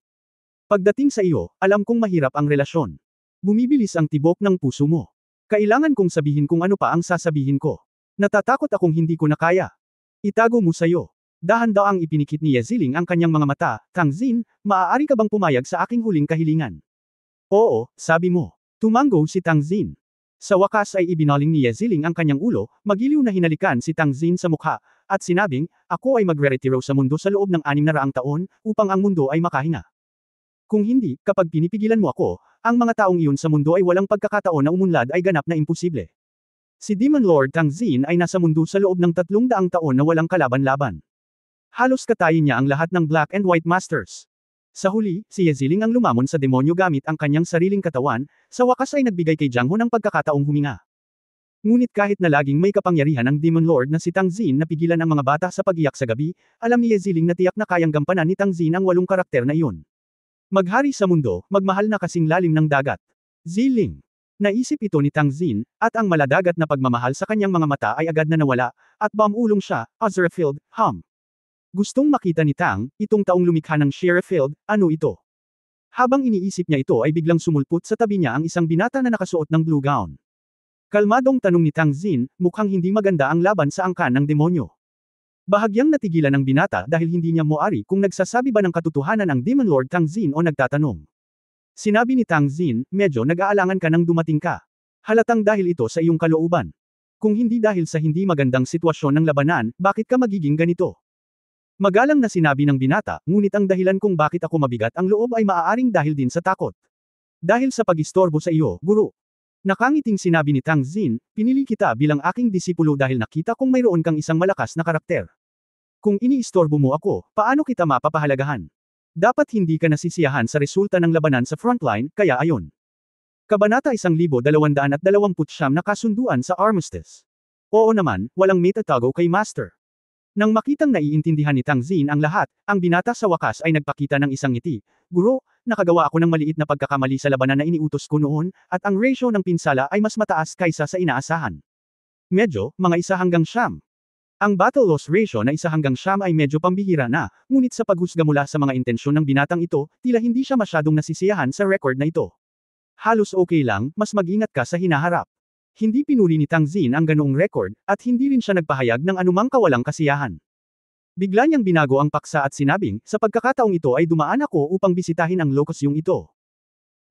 Pagdating sa iyo, alam kong mahirap ang relasyon. Bumibilis ang tibok ng puso mo. Kailangan kong sabihin kung ano pa ang sasabihin ko. Natatakot akong hindi ko na kaya. Itago mo sa'yo. Dahan-daang ipinikit ni Yeziling ang kanyang mga mata, Tang Xin, maaari ka bang pumayag sa aking huling kahilingan? Oo, sabi mo. Tumango si Tang Xin. Sa wakas ay ibinaling ni Yeziling ang kanyang ulo, magiliw na hinalikan si Tang Xin sa mukha, at sinabing, ako ay magre-retiro sa mundo sa loob ng 600 taon, upang ang mundo ay makahinga. Kung hindi, kapag pinipigilan mo ako, ang mga taong iyon sa mundo ay walang pagkakataon na umunlad ay ganap na imposible. Si Demon Lord Tang Xin ay nasa mundo sa loob ng 300 taon na walang kalaban-laban. Halos katayin niya ang lahat ng Black and White Masters. Sa huli, si Yeziling ang lumamon sa demonyo gamit ang kanyang sariling katawan, sa wakas ay nagbigay kay Jiang Ho ng pagkakataong huminga. Ngunit kahit na laging may kapangyarihan ang Demon Lord na si Tang Xin na pigilan ang mga bata sa pag-iyak sa gabi, alam ni Yeziling na tiyak na kayang gampanan ni Tang Xin ang 8 karakter na iyon. Maghari sa mundo, magmahal na kasing lalim ng dagat. Ziling. Naisip ito ni Tang Xin, at ang maladagat na pagmamahal sa kanyang mga mata ay agad na nawala, at bamulong siya, Azrafield, Gustong makita ni Tang, itong taong lumikha ng Sherifield, ano ito? Habang iniisip niya ito ay biglang sumulpot sa tabi niya ang isang binata na nakasuot ng blue gown. Kalmadong tanong ni Tang Xin, mukhang hindi maganda ang laban sa angkan ng demonyo. Bahagyang natigilan ng binata dahil hindi niya moari kung nagsasabi ba ng katotohanan ang Demon Lord Tang Xin o nagtatanong. Sinabi ni Tang Xin, medyo nag-aalangan ka nang dumating ka. Halatang dahil ito sa iyong kalooban. Kung hindi dahil sa hindi magandang sitwasyon ng labanan, bakit ka magiging ganito? Magalang na sinabi ng binata, ngunit ang dahilan kung bakit ako mabigat ang loob ay maaaring dahil din sa takot. Dahil sa pag-istorbo sa iyo, guro. Nakangiting sinabi ni Tang Xin, pinili kita bilang aking disipulo dahil nakita kong mayroon kang isang malakas na karakter. Kung iniistorbo mo ako, paano kita mapapahalagahan? Dapat hindi ka nasisiyahan sa resulta ng labanan sa frontline, kaya ayon. Kabanata 1229 na kasunduan sa Armistice. Oo naman, walang metatago kay Master. Nang makitang naiintindihan ni Tang Xin ang lahat, ang binata sa wakas ay nagpakita ng isang ngiti. Guro, nakagawa ako ng maliit na pagkakamali sa labanan na iniutos ko noon, at ang ratio ng pinsala ay mas mataas kaysa sa inaasahan. Medyo, mga 1:9. Ang battle loss ratio na 1:9 ay medyo pambihira na, ngunit sa paghusga mula sa mga intensyon ng binatang ito, tila hindi siya masyadong nasisiyahan sa record na ito. Halos okay lang, mas mag-ingat ka sa hinaharap. Hindi pinuri ni Tang Xin ang ganoong record, at hindi rin siya nagpahayag ng anumang kawalang kasiyahan. Bigla niyang binago ang paksa at sinabing, sa pagkakataong ito ay dumaan ako upang bisitahin ang lokasyong ito.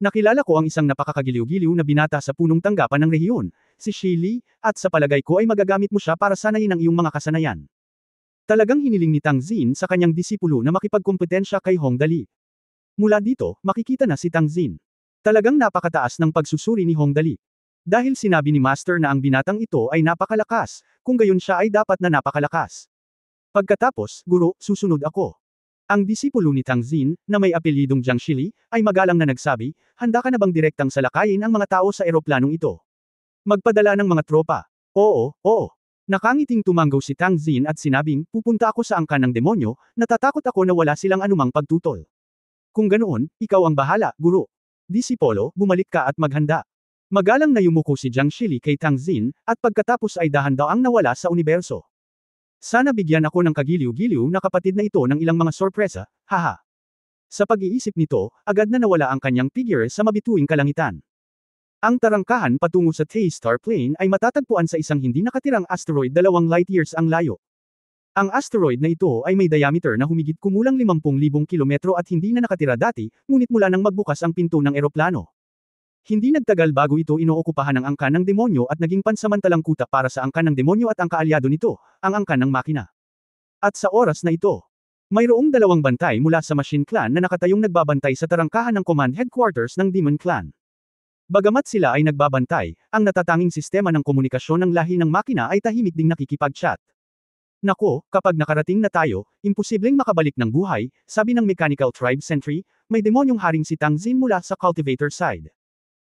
Nakilala ko ang isang napakakagiliw-giliw na binata sa punong tanggapan ng rehiyon, si Shili, at sa palagay ko ay magagamit mo siya para sanayin ang iyong mga kasanayan. Talagang hiniling ni Tang Xin sa kanyang disipulo na makipagkompetensya kay Hong Dali. Mula dito, makikita na si Tang Xin. Talagang napakataas ng pagsusuri ni Hong Dali. Dahil sinabi ni Master na ang binatang ito ay napakalakas, kung gayon siya ay dapat na napakalakas. Pagkatapos, guro, susunod ako. Ang disipulo ni Tang Xin, na may apelyidong Jiang Shili, ay magalang na nagsabi, handa ka na bang direktang salakayin ang mga tao sa eroplanong ito? Magpadala ng mga tropa. Oo, oo. Nakangiting tumango si Tang Xin at sinabing, pupunta ako sa angkan ng demonyo, natatakot ako na wala silang anumang pagtutol. Kung ganoon, ikaw ang bahala, guro. Disipolo, bumalik ka at maghanda. Magalang na yumuko si Jiang Shili kay Tang Xin, at pagkatapos ay dahan-daang nawala sa universo. Sana bigyan ako ng kagiliw-giliw na kapatid na ito ng ilang mga sorpresa, haha. Sa pag-iisip nito, agad na nawala ang kanyang figure sa mabituing kalangitan. Ang tarangkahan patungo sa T-star plane ay matatagpuan sa isang hindi nakatirang asteroid 2 light-years ang layo. Ang asteroid na ito ay may diameter na humigit kumulang 50,000 kilometro at hindi na nakatira dati, ngunit mula nang magbukas ang pinto ng eroplano. Hindi nagtagal bago ito inookupahan ng angkan ng demonyo at naging pansamantalang kuta para sa angkan ng demonyo at ang kaalyado nito, ang angkan ng makina. At sa oras na ito, mayroong 2 bantay mula sa Machine Clan na nakatayong nagbabantay sa tarangkahan ng command headquarters ng Demon Clan. Bagamat sila ay nagbabantay, ang natatanging sistema ng komunikasyon ng lahi ng makina ay tahimik ding nakikipag-chat. Nako, kapag nakarating na tayo, imposibleng makabalik ng buhay, sabi ng Mechanical Tribe Sentry, may demonyong haring si Tang Xin mula sa cultivator side.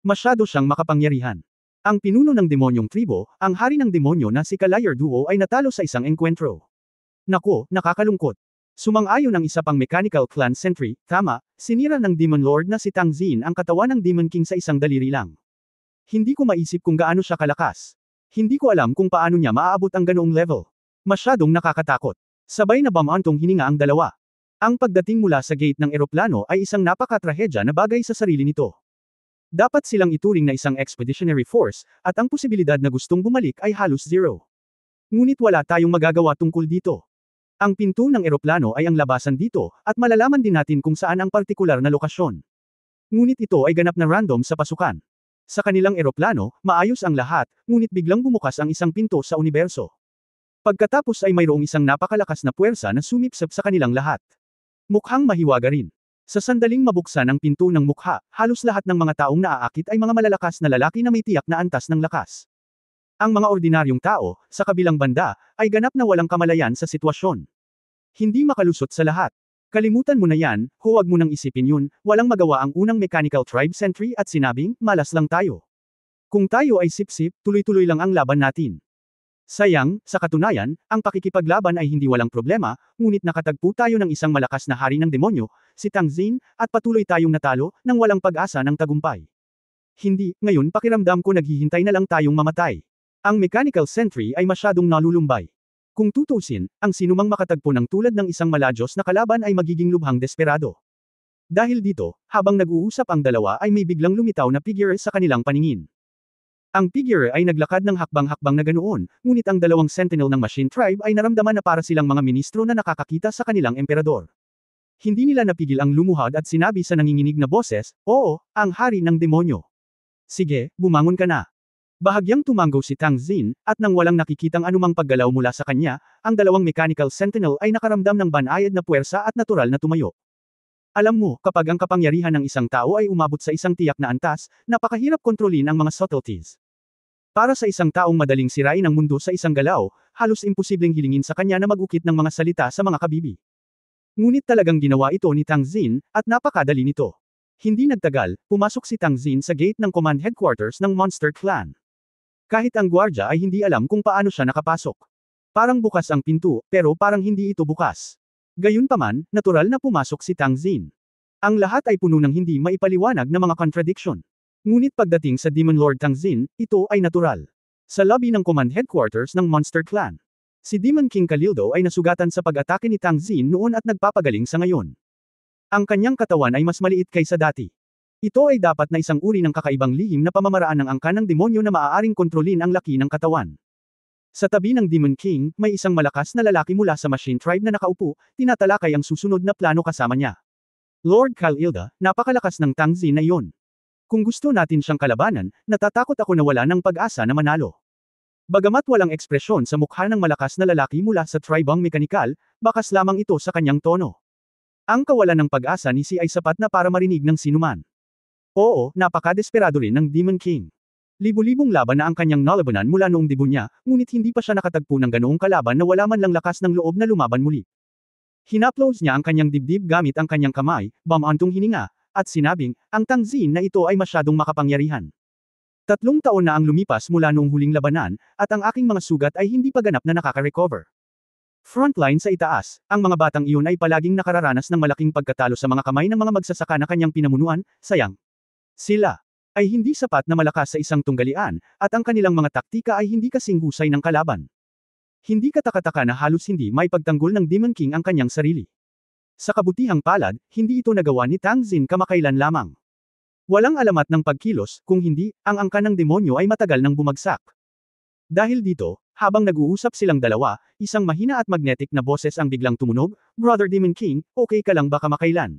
Masyado siyang makapangyarihan. Ang pinuno ng demonyong tribo, ang hari ng demonyo na si Kalayer Duo ay natalo sa isang enkwentro. Nako, nakakalungkot. Sumang-ayon ang isa pang Mechanical Clan Sentry, tama, sinira ng Demon Lord na si Tang Xin ang katawan ng Demon King sa isang daliri lang. Hindi ko maisip kung gaano siya kalakas. Hindi ko alam kung paano niya maaabot ang ganoong level. Masyadong nakakatakot. Sabay na bamantong hininga ang dalawa. Ang pagdating mula sa gate ng eroplano ay isang napakatrahedya na bagay sa sarili nito. Dapat silang ituring na isang expeditionary force, at ang posibilidad na gustong bumalik ay halos zero. Ngunit wala tayong magagawa tungkol dito. Ang pinto ng eroplano ay ang labasan dito, at malalaman din natin kung saan ang partikular na lokasyon. Ngunit ito ay ganap na random sa pasukan. Sa kanilang eroplano, maayos ang lahat, ngunit biglang bumukas ang isang pinto sa universo. Pagkatapos ay mayroong isang napakalakas na puwersa na sumipsip sa kanilang lahat. Mukhang mahiwaga rin. Sa sandaling mabuksan ang pinto ng mukha, halos lahat ng mga taong naaakit ay mga malalakas na lalaki na may tiyak na antas ng lakas. Ang mga ordinaryong tao, sa kabilang banda, ay ganap na walang kamalayan sa sitwasyon. Hindi makalusot sa lahat. Kalimutan mo na yan, huwag mo nang isipin yun, walang magawa ang unang Mechanical Tribe Sentry at sinabing, malas lang tayo. Kung tayo ay sip-sip, tuloy-tuloy lang ang laban natin. Sayang, sa katunayan, ang pakikipaglaban ay hindi walang problema, ngunit nakatagpo tayo ng isang malakas na hari ng demonyo, si Tang Xin, at patuloy tayong natalo, nang walang pag-asa ng tagumpay. Hindi, ngayon pakiramdam ko naghihintay na lang tayong mamatay. Ang Mechanical Sentry ay masyadong nalulumbay. Kung tutusin, ang sinumang makatagpo ng tulad ng isang maladyos na kalaban ay magiging lubhang desperado. Dahil dito, habang nag-uusap ang dalawa ay may biglang lumitaw na figure sa kanilang paningin. Ang figure ay naglakad ng hakbang-hakbang na ganoon, ngunit ang dalawang sentinel ng Machine Tribe ay naramdaman na para silang mga ministro na nakakakita sa kanilang emperador. Hindi nila napigil ang lumuhad at sinabi sa nanginginig na boses, "Oo, ang hari ng demonyo. Sige, bumangon ka na." Bahagyang tumango si Tang Xin, at nang walang nakikitang anumang paggalaw mula sa kanya, ang dalawang mechanical sentinel ay nakaramdam ng banayad na puwersa at natural na tumayo. Alam mo, kapag ang kapangyarihan ng isang tao ay umabot sa isang tiyak na antas, napakahirap kontrolin ang mga subtleties. Para sa isang taong madaling sirain ang mundo sa isang galaw, halos imposibleng hilingin sa kanya na mag-ukit ng mga salita sa mga kabibi. Ngunit talagang ginawa ito ni Tang Xin, at napakadali nito. Hindi nagtagal, pumasok si Tang Xin sa gate ng command headquarters ng Monster Clan. Kahit ang gwardya ay hindi alam kung paano siya nakapasok. Parang bukas ang pinto, pero parang hindi ito bukas. Gayunpaman, natural na pumasok si Tang Xin. Ang lahat ay puno ng hindi maipaliwanag na mga contradiction. Ngunit pagdating sa Demon Lord Tang Xin, ito ay natural. Sa lobby ng command headquarters ng Monster Clan, si Demon King Kalildo ay nasugatan sa pag-atake ni Tang Xin noon at nagpapagaling sa ngayon. Ang kanyang katawan ay mas maliit kaysa dati. Ito ay dapat na isang uri ng kakaibang lihim na pamamaraan ng angkan ng demonyo na maaaring kontrolin ang laki ng katawan. Sa tabi ng Demon King, may isang malakas na lalaki mula sa Machine Tribe na nakaupo, tinatalakay ang susunod na plano kasama niya. Lord Kalilda, napakalakas ng Tang Xin na iyon. Kung gusto natin siyang kalabanan, natatakot ako na wala ng pag-asa na manalo. Bagamat walang ekspresyon sa mukha ng malakas na lalaki mula sa tribang mekanikal, bakas lamang ito sa kanyang tono. Ang kawalan ng pag-asa ni Si ay sapat na para marinig ng sinuman. Oo, napaka-desperado rin ng Demon King. Libu-libong laban na ang kanyang nalabanan mula noong debut niya, ngunit hindi pa siya nakatagpo ng ganoong kalaban na wala man lang lakas ng loob na lumaban muli. Hinaplos niya ang kanyang dibdib gamit ang kanyang kamay, bamantong hininga, at sinabing, ang Tang Xin na ito ay masyadong makapangyarihan. 3 taon na ang lumipas mula noong huling labanan, at ang aking mga sugat ay hindi pa ganap na nakaka-recover. Frontline sa itaas, ang mga batang iyon ay palaging nakararanas ng malaking pagkatalo sa mga kamay ng mga magsasaka na kanyang pinamunuan, sayang. Sila ay hindi sapat na malakas sa isang tunggalian, at ang kanilang mga taktika ay hindi kasing husay ng kalaban. Hindi katakataka na halos hindi may pagtanggol ng Demon King ang kanyang sarili. Sa kabutihang palad, hindi ito nagawa ni Tang Xin kamakailan lamang. Walang alamat ng pagkilos, kung hindi, ang angkan ng demonyo ay matagal nang bumagsak. Dahil dito, habang nag-uusap silang dalawa, isang mahina at magnetic na boses ang biglang tumunog, "Brother Demon King, okay ka lang ba kamakailan?"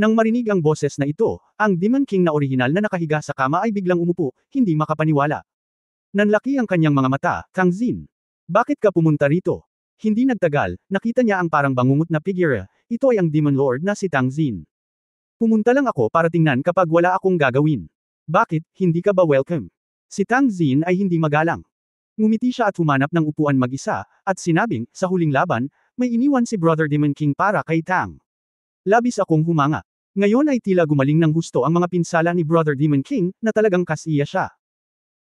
Nang marinig ang boses na ito, ang Demon King na orihinal na nakahiga sa kama ay biglang umupo, hindi makapaniwala. Nanlaki ang kanyang mga mata, "Tang Xin. Bakit ka pumunta rito?" Hindi nagtagal, nakita niya ang parang bangungot na figure, ito ay ang Demon Lord na si Tang Xin. "Pumunta lang ako para tingnan kapag wala akong gagawin. Bakit, hindi ka ba welcome?" Si Tang Xin ay hindi magalang. Ngumiti siya at humanap ng upuan mag-isa, at sinabing, "Sa huling laban, may iniwan si Brother Demon King para kay Tang." Labis akong humanga. Ngayon ay tila gumaling ng husto ang mga pinsala ni Brother Demon King, na talagang kasiya siya.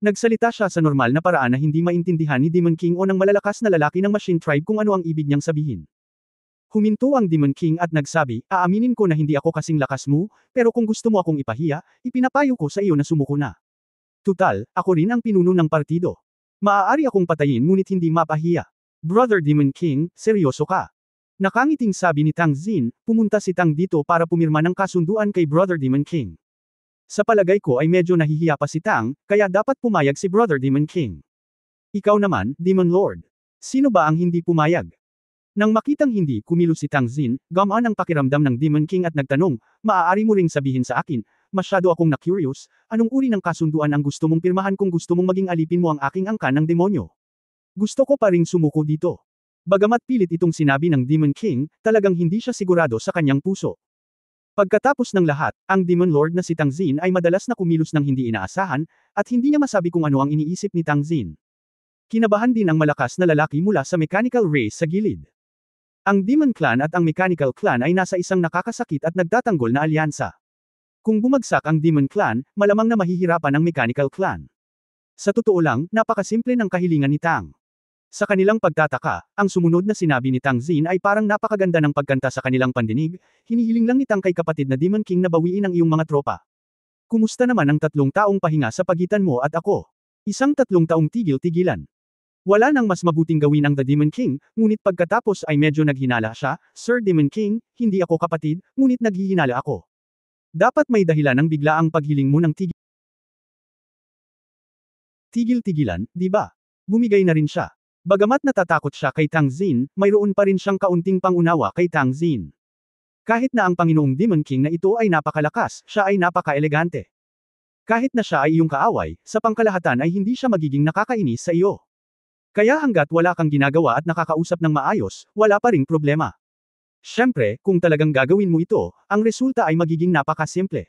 Nagsalita siya sa normal na paraan na hindi maintindihan ni Demon King o ng malalakas na lalaki ng Machine Tribe kung ano ang ibig niyang sabihin. Huminto ang Demon King at nagsabi, "Aaminin ko na hindi ako kasing lakas mo, pero kung gusto mo akong ipahiya, ipinapayo ko sa iyo na sumuko na. Tutal, ako rin ang pinuno ng partido. Maaari akong patayin ngunit hindi mapahiya." "Brother Demon King, seryoso ka?" Nakangiting sabi ni Tang Xin, pumunta si Tang dito para pumirma ng kasunduan kay Brother Demon King. Sa palagay ko ay medyo nahihiya pa si Tang, kaya dapat pumayag si Brother Demon King. "Ikaw naman, Demon Lord. Sino ba ang hindi pumayag?" Nang makitang hindi kumilos si Tang Xin, gumaan ang pakiramdam ng Demon King at nagtanong, "Maaari mo ring sabihin sa akin, masyado akong na-curious, anong uri ng kasunduan ang gusto mong pirmahan kung gusto mong maging alipin mo ang aking angkan ng demonyo? Gusto ko pa ring sumuko dito." Bagamat pilit itong sinabi ng Demon King, talagang hindi siya sigurado sa kanyang puso. Pagkatapos ng lahat, ang Demon Lord na si Tang Xin ay madalas na kumilos ng hindi inaasahan, at hindi niya masabi kung ano ang iniisip ni Tang Xin. Kinabahan din ang malakas na lalaki mula sa Mechanical Race sa gilid. Ang Demon Clan at ang Mechanical Clan ay nasa isang nakakasakit at nagtatanggol na alyansa. Kung bumagsak ang Demon Clan, malamang na mahihirapan ang Mechanical Clan. Sa totoo lang, napakasimple ng kahilingan ni Tang. Sa kanilang pagtataka, ang sumunod na sinabi ni Tang Xin ay parang napakaganda ng pagkanta sa kanilang pandinig, hinihiling lang ni Tang kay kapatid na Demon King na bawiin ang iyong mga tropa. "Kumusta naman ang 3 taong pahinga sa pagitan mo at ako? Isang 3 taong tigil-tigilan. Wala nang mas mabuting gawin ang The Demon King, ngunit pagkatapos ay medyo naghinala siya, "Sir Demon King, hindi ako kapatid, ngunit naghihinala ako. Dapat may dahilan ng biglaang paghiling mo ng tigil-tigilan, di ba?" Bumigay na rin siya. Bagamat natatakot siya kay Tang Xin, mayroon pa rin siyang kaunting pangunawa kay Tang Xin. Kahit na ang Panginoong Demon King na ito ay napakalakas, siya ay napaka-elegante. Kahit na siya ay iyong kaaway, sa pangkalahatan ay hindi siya magiging nakakainis sa iyo. Kaya hanggat wala kang ginagawa at nakakausap ng maayos, wala pa ring problema. Siyempre, kung talagang gagawin mo ito, ang resulta ay magiging napakasimple.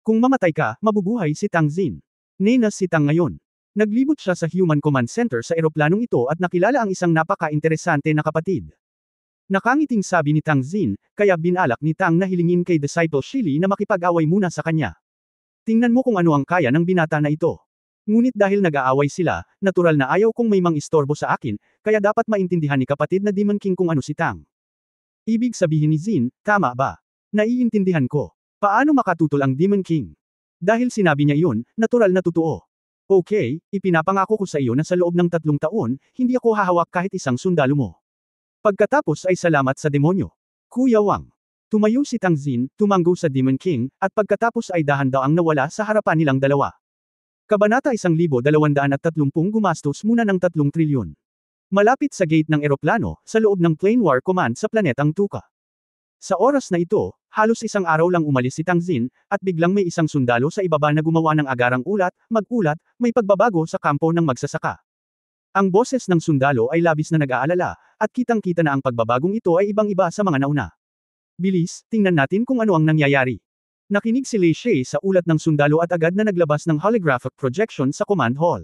Kung mamatay ka, mabubuhay si Tang Xin. Nena si Tang ngayon. Naglibot siya sa Human Command Center sa eroplanong ito at nakilala ang isang napaka-interesante na kapatid. Nakangiting sabi ni Tang Xin, kaya binalak ni Tang na hilingin kay Disciple Shili na makipag-away muna sa kanya. "Tingnan mo kung ano ang kaya ng binata na ito. Ngunit dahil nag-aaway sila, natural na ayaw kong may mang-istorbo sa akin, kaya dapat maintindihan ni kapatid na Demon King kung ano si Tang." Ibig sabihin ni Xin, tama ba? Naiintindihan ko. Paano makatutol ang Demon King? Dahil sinabi niya iyon, natural na totoo. "Okay, ipinapangako ko sa iyo na sa loob ng 3 taon, hindi ako hahawak kahit isang sundalo mo. Pagkatapos ay salamat sa demonyo. Kuya Wang." Tumayo si Tang Xin, tumanggo sa Demon King, at pagkatapos ay dahan-daang nawala sa harapan nilang dalawa. Kabanata 1230 gumastos muna ng 3 trilyon. Malapit sa gate ng eroplano, sa loob ng Plane War Command sa planetang Tuka. Sa oras na ito, halos isang araw lang umalis si Tang Xin, at biglang may isang sundalo sa ibaba na gumawa ng agarang ulat, mag-ulat, may pagbabago sa kampo ng magsasaka. Ang boses ng sundalo ay labis na nag-aalala, at kitang-kita na ang pagbabagong ito ay ibang-iba sa mga nauna. "Bilis, tingnan natin kung ano ang nangyayari." Nakinig si Lei Shay sa ulat ng sundalo at agad na naglabas ng holographic projection sa command hall.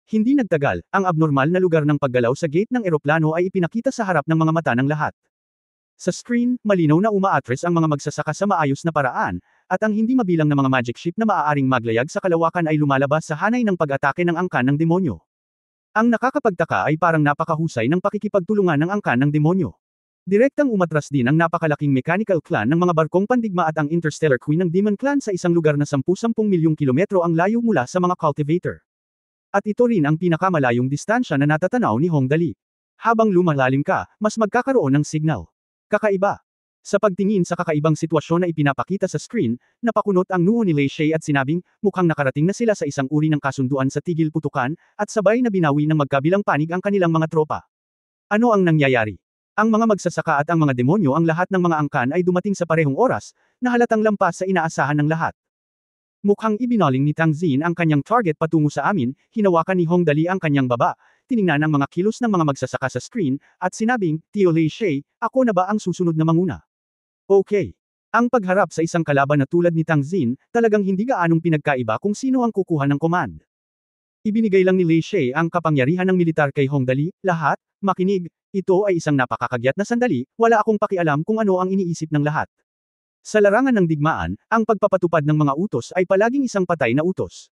Hindi nagtagal, ang abnormal na lugar ng paggalaw sa gate ng eroplano ay ipinakita sa harap ng mga mata ng lahat. Sa screen, malinaw na umaatres ang mga magsasaka sa maayos na paraan, at ang hindi mabilang na mga magic ship na maaaring maglayag sa kalawakan ay lumalabas sa hanay ng pag-atake ng angkan ng demonyo. Ang nakakapagtaka ay parang napakahusay ng pakikipagtulungan ng angkan ng demonyo. Direktang umatras din ang napakalaking mechanical clan ng mga barkong pandigma at ang Interstellar Queen ng Demon Clan sa isang lugar na 10-10 milyong kilometro ang layo mula sa mga cultivator. At ito rin ang pinakamalayong distansya na natatanaw ni Hong Dali. Habang lumalalim ka, mas magkakaroon ng signal. Kakaiba. Sa pagtingin sa kakaibang sitwasyon na ipinapakita sa screen, napakunot ang noo ni Lei Shay at sinabing, mukhang nakarating na sila sa isang uri ng kasunduan sa tigil putukan, at sabay na binawi ng magkabilang panig ang kanilang mga tropa. Ano ang nangyayari? Ang mga magsasaka at ang mga demonyo ang lahat ng mga angkan ay dumating sa parehong oras, na halatang lampas sa inaasahan ng lahat. Mukhang ibinaling ni Tang Xin ang kanyang target patungo sa amin, hinawakan ni Hong Dali ang kanyang baba, tiningnan ang mga kilos ng mga magsasaka sa screen, at sinabing, Tio Lei Shay, ako na ba ang susunod na manguna? Okay. Ang pagharap sa isang kalaban na tulad ni Tang Xin, talagang hindi gaanong pinagkaiba kung sino ang kukuha ng command. Ibinigay lang ni Lei Shay ang kapangyarihan ng militar kay Hong Dali, lahat, makinig, ito ay isang napakakagyat na sandali, wala akong pakialam kung ano ang iniisip ng lahat. Sa larangan ng digmaan, ang pagpapatupad ng mga utos ay palaging isang patay na utos.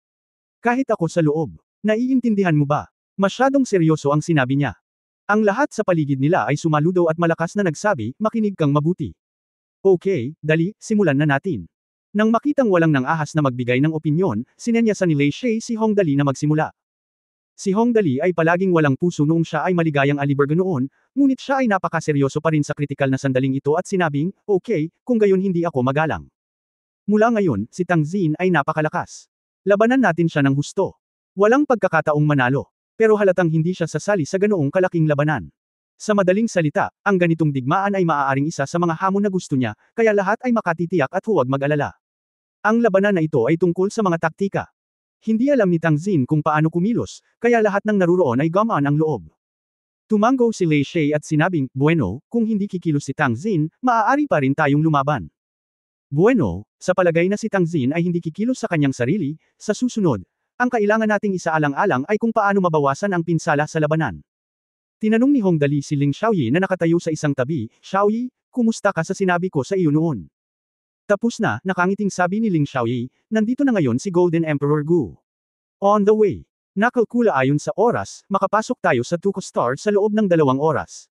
Kahit ako sa loob, naiintindihan mo ba? Masyadong seryoso ang sinabi niya. Ang lahat sa paligid nila ay sumaludo at malakas na nagsabi, makinig kang mabuti. Okay, dali, simulan na natin. Nang makitang walang nang ahas na magbigay ng opinyon, sinenyasan ni Lei Shay si Hong Dali na magsimula. Si Hong Dali ay palaging walang puso noong siya ay maligayang alibergo noon, ngunit siya ay napakaseryoso pa rin sa kritikal na sandaling ito at sinabing, okay, kung gayon hindi ako magalang. Mula ngayon, si Tang Xin ay napakalakas. Labanan natin siya ng husto. Walang pagkakataong manalo. Pero halatang hindi siya sasali sa ganoong kalaking labanan. Sa madaling salita, ang ganitong digmaan ay maaaring isa sa mga hamon na gusto niya, kaya lahat ay makatitiyak at huwag mag-alala. Ang labanan na ito ay tungkol sa mga taktika. Hindi alam ni Tang Xin kung paano kumilos, kaya lahat ng naruroon ay gamaan ang loob. Tumango si Lei Shay at sinabing, bueno, kung hindi kikilos si Tang Xin, maaari pa rin tayong lumaban. Bueno, sa palagay na si Tang Xin ay hindi kikilos sa kanyang sarili, sa susunod, ang kailangan nating isaalang-alang ay kung paano mabawasan ang pinsala sa labanan. Tinanong ni Hong Dali si Ling Xiaoyi na nakatayo sa isang tabi, Xiaoyi, kumusta ka sa sinabi ko sa iyo noon? Tapos na, nakangiting sabi ni Ling Xiaoyi, nandito na ngayon si Golden Emperor Gu. On the way. Nakalkula ayon sa oras, makapasok tayo sa Tuko Star sa loob ng 2 oras.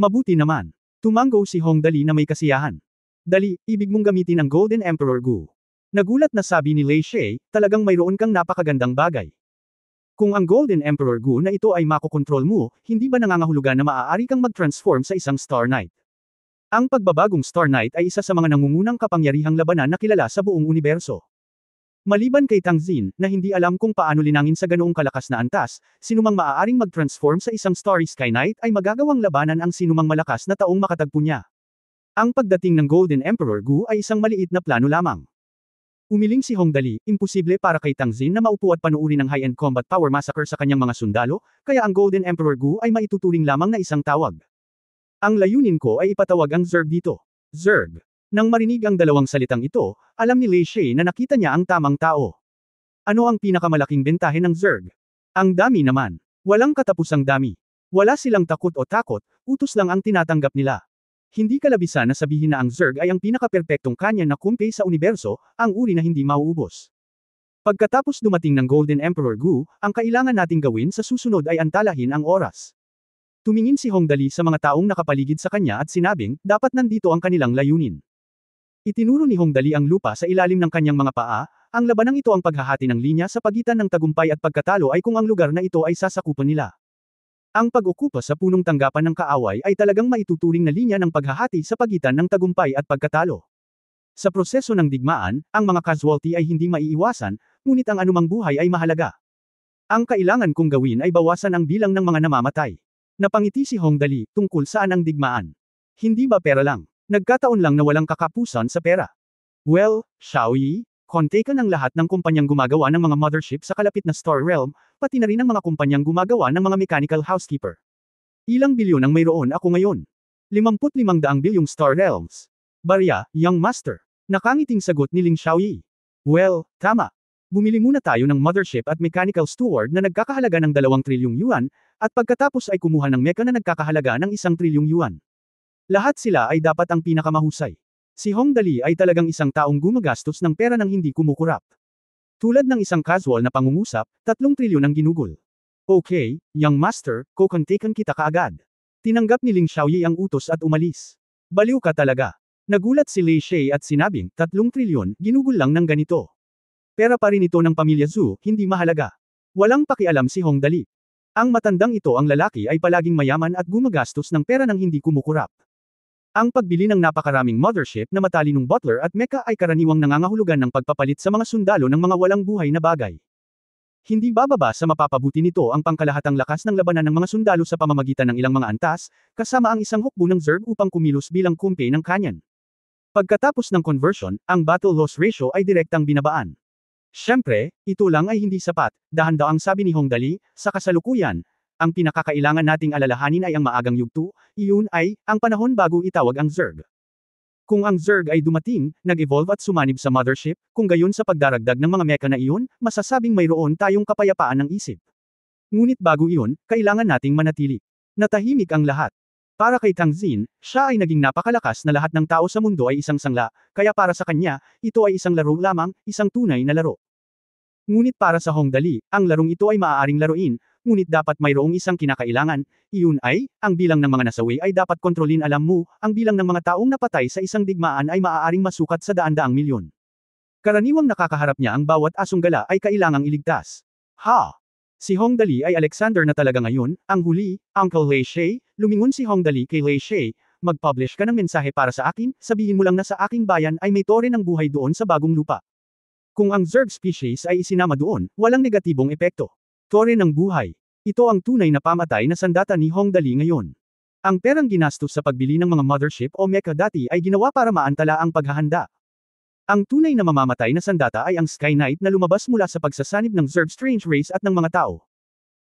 Mabuti naman. Tumango si Hong Dali na may kasiyahan. Dali, ibig mong gamitin ang Golden Emperor Gu. Nagulat na sabi ni Lei Shay, talagang mayroon kang napakagandang bagay. Kung ang Golden Emperor Gu na ito ay makokontrol mo, hindi ba nangangahulugan na maaari kang mag-transform sa isang Star Knight? Ang pagbabagong Star Knight ay isa sa mga nangungunang kapangyarihang labanan na kilala sa buong universo. Maliban kay Tang Xin, na hindi alam kung paano linangin sa ganoong kalakas na antas, sinumang maaaring mag-transform sa isang Starry Sky Knight ay magagawang labanan ang sinumang malakas na taong makatagpo niya. Ang pagdating ng Golden Emperor Gu ay isang maliit na plano lamang. Umiling si Hong Dali, imposible para kay Tang Xin na maupo at panuuri ng high-end combat power massacre sa kanyang mga sundalo, kaya ang Golden Emperor Gu ay maituturing lamang na isang tawag. Ang layunin ko ay ipatawag ang Zerg dito. Zerg. Nang marinig ang dalawang salitang ito, alam ni Lei Shay na nakita niya ang tamang tao. Ano ang pinakamalaking bentahe ng Zerg? Ang dami naman. Walang katapusang dami. Wala silang takot o takot, utos lang ang tinatanggap nila. Hindi kalabisan na sabihin na ang Zerg ay ang pinakaperpektong kanya na kumpe sa universo, ang uri na hindi mauubos. Pagkatapos dumating ng Golden Emperor Gu, ang kailangan nating gawin sa susunod ay antalahin ang oras. Tumingin si Hong Dali sa mga taong nakapaligid sa kanya at sinabing, dapat nandito ang kanilang layunin. Itinuro ni Hong Dali ang lupa sa ilalim ng kanyang mga paa, ang labanang ito ang paghahati ng linya sa pagitan ng tagumpay at pagkatalo ay kung ang lugar na ito ay sasakupan nila. Ang pag-okupa sa punong tanggapan ng kaaway ay talagang maituturing na linya ng paghahati sa pagitan ng tagumpay at pagkatalo. Sa proseso ng digmaan, ang mga casualty ay hindi maiiwasan, ngunit ang anumang buhay ay mahalaga. Ang kailangan kong gawin ay bawasan ang bilang ng mga namamatay. Napangiti si Hong Dali, tungkol saan ang digmaan. Hindi ba pera lang? Nagkataon lang na walang kakapusan sa pera. Well, Xiaoyi, konte ka ng lahat ng kumpanyang gumagawa ng mga mothership sa kalapit na Star Realm, pati na rin ang mga kumpanyang gumagawa ng mga mechanical housekeeper. Ilang bilyon ang mayroon ako ngayon? 55 bilyong Star Realms. Barya, Young Master. Nakangiting sagot ni Ling Xiaoyi. Well, tama. Bumili muna tayo ng mothership at mechanical steward na nagkakahalaga ng 2 trilyong yuan, at pagkatapos ay kumuha ng mecha na nagkakahalaga ng 1 trilyong yuan. Lahat sila ay dapat ang pinakamahusay. Si Hong Dali ay talagang isang taong gumagastos ng pera nang hindi kumukurap. Tulad ng isang casual na pangungusap, 3 trilyon ang ginugol. Okay, Young Master, kukontakan kita kaagad. Tinanggap ni Ling Xiaoyi ang utos at umalis. Baliw ka talaga. Nagulat si Lei Shay at sinabing, 3 trilyon, ginugol lang ng ganito. Pera pa rin ito ng pamilya Zhu, hindi mahalaga. Walang pakialam si Hong Dali. Ang matandang ito ang lalaki ay palaging mayaman at gumagastos ng pera nang hindi kumukurap. Ang pagbili ng napakaraming mothership na matalinong butler at mecha ay karaniwang nangangahulugan ng pagpapalit sa mga sundalo ng mga walang buhay na bagay. Hindi bababa sa mapapabuti nito ang pangkalahatang lakas ng labanan ng mga sundalo sa pamamagitan ng ilang mga antas, kasama ang isang hukbo ng Zerg upang kumilos bilang kumpe ng kanyan. Pagkatapos ng conversion, ang battle loss ratio ay direktang binabaan. Siyempre, ito lang ay hindi sapat, dahan-daang sabi ni Hong Dali, sa kasalukuyan, ang pinakakailangan nating alalahanin ay ang maagang yugto, iyon ay, ang panahon bago itawag ang Zerg. Kung ang Zerg ay dumating, nag-evolve at sumanib sa mothership, kung gayon sa pagdaragdag ng mga mecha na iyon, masasabing mayroon tayong kapayapaan ng isip. Ngunit bago iyon, kailangan nating manatili. Natahimik ang lahat. Para kay Tang Xin, siya ay naging napakalakas na lahat ng tao sa mundo ay isang sangla, kaya para sa kanya, ito ay isang laro lamang, isang tunay na laro. Ngunit para sa Hong Dali, ang larong ito ay maaaring laruin, ngunit dapat mayroong isang kinakailangan, iyon ay, ang bilang ng mga nasawi ay dapat kontrolin. Alam mo, ang bilang ng mga taong napatay sa isang digmaan ay maaaring masukat sa daan-daang milyon. Karaniwang nakakaharap niya ang bawat asong gala ay kailangang iligtas. Ha! Si Hong Dali ay Alexander na talaga ngayon, ang huli, Uncle Lei Shay, lumingon si Hong Dali kay Lei Shay, mag-publish ka ng mensahe para sa akin, sabihin mo lang na sa aking bayan ay may tore ng buhay doon sa bagong lupa. Kung ang Zerg species ay isinama doon, walang negatibong epekto. Tore ng buhay. Ito ang tunay na pamatay na sandata ni Hong Dali ngayon. Ang perang ginastos sa pagbili ng mga mothership o mecha dati ay ginawa para maantala ang paghahanda. Ang tunay na mamamatay na sandata ay ang Sky Knight na lumabas mula sa pagsasanib ng Zerg strange race at ng mga tao.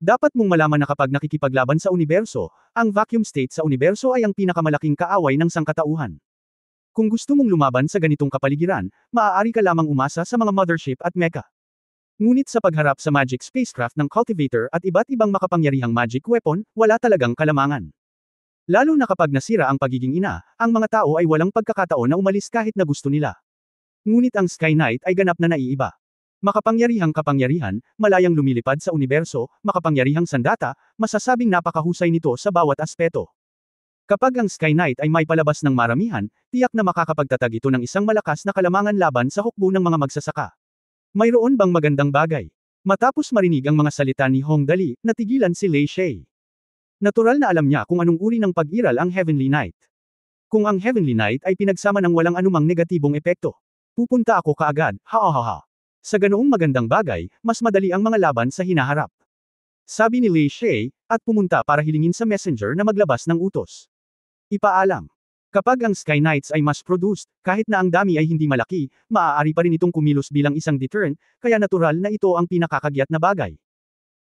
Dapat mong malaman na kapag nakikipaglaban sa universo, ang vacuum state sa universo ay ang pinakamalaking kaaway ng sangkatauhan. Kung gusto mong lumaban sa ganitong kapaligiran, maaari ka lamang umasa sa mga mothership at mecha. Ngunit sa pagharap sa magic spacecraft ng cultivator at iba't ibang makapangyarihang magic weapon, wala talagang kalamangan. Lalo na kapag nasira ang pagiging ina, ang mga tao ay walang pagkakataon na umalis kahit na gusto nila. Ngunit ang Sky Knight ay ganap na naiiba. Makapangyarihang kapangyarihan, malayang lumilipad sa universo, makapangyarihang sandata, masasabing napakahusay nito sa bawat aspeto. Kapag ang Sky Knight ay may palabas ng maramihan, tiyak na makakapagtatag ito ng isang malakas na kalamangan laban sa hukbo ng mga magsasaka. Mayroon bang magandang bagay? Matapos marinig ang mga salita ni Hong Dali, natigilan si Lei Shay. Natural na alam niya kung anong uri ng pag-iral ang Heavenly Knight. Kung ang Heavenly Knight ay pinagsama ng walang anumang negatibong epekto, pupunta ako kaagad, ha. Sa ganoong magandang bagay, mas madali ang mga laban sa hinaharap. Sabi ni Lei Shay, at pumunta para hilingin sa messenger na maglabas ng utos. Ipaalam. Kapag ang Sky Knights ay mass-produced, kahit na ang dami ay hindi malaki, maaari pa rin itong kumilos bilang isang deterrent, kaya natural na ito ang pinakakagyat na bagay.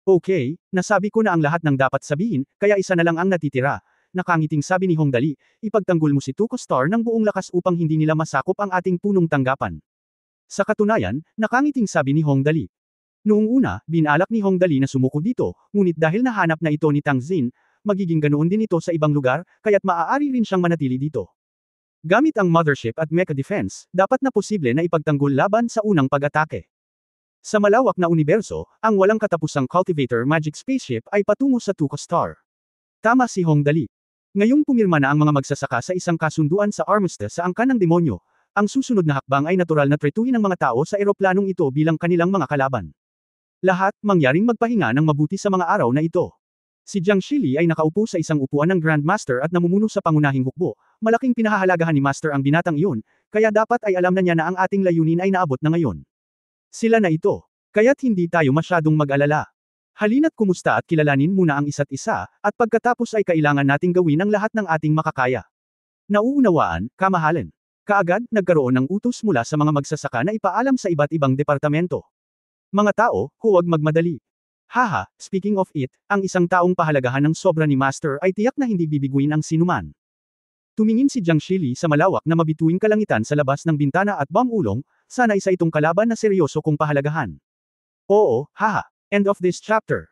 Okay, nasabi ko na ang lahat ng dapat sabihin, kaya isa na lang ang natitira. Nakangiting sabi ni Hong Dali, ipagtanggol mo si Tuco Star ng buong lakas upang hindi nila masakop ang ating punong tanggapan. Sa katunayan, nakangiting sabi ni Hong Dali. Noong una, binalak ni Hong Dali na sumuko dito, ngunit dahil nahanap na ito ni Tang Xin, magiging ganoon din ito sa ibang lugar, kaya't maaari rin siyang manatili dito. Gamit ang mothership at mecha defense, dapat na posible na ipagtanggol laban sa unang pag-atake. Sa malawak na universo, ang walang katapusang cultivator magic spaceship ay patungo sa Tuco Star. Tama si Hong Dali. Ngayong pumirma na ang mga magsasaka sa isang kasunduan sa armistice sa angkan ng demonyo, ang susunod na hakbang ay natural na tretuhin ng mga tao sa eroplanong ito bilang kanilang mga kalaban. Lahat, mangyaring magpahinga ng mabuti sa mga araw na ito. Si Jiang Shili ay nakaupo sa isang upuan ng Grandmaster at namumuno sa pangunahing hukbo. Malaking pinahahalagahan ni Master ang binatang iyon, kaya dapat ay alam na niya na ang ating layunin ay naabot na ngayon. Sila na ito. Kaya't hindi tayo masyadong mag-alala. Halina't kumusta at kilalanin muna ang isa't isa, at pagkatapos ay kailangan nating gawin ang lahat ng ating makakaya. Nauunawaan, kamahalan. Kaagad, nagkaroon ng utos mula sa mga magsasaka na ipaalam sa iba't ibang departamento. Mga tao, huwag magmadali. Haha, speaking of it, ang isang taong pahalagahan ng sobra ni Master ay tiyak na hindi bibiguin ang sinuman. Tumingin si Jiang Shili sa malawak na mabituing kalangitan sa labas ng bintana at ulong, sana isa itong kalaban na seryoso kong pahalagahan. Oo, haha. End of this chapter.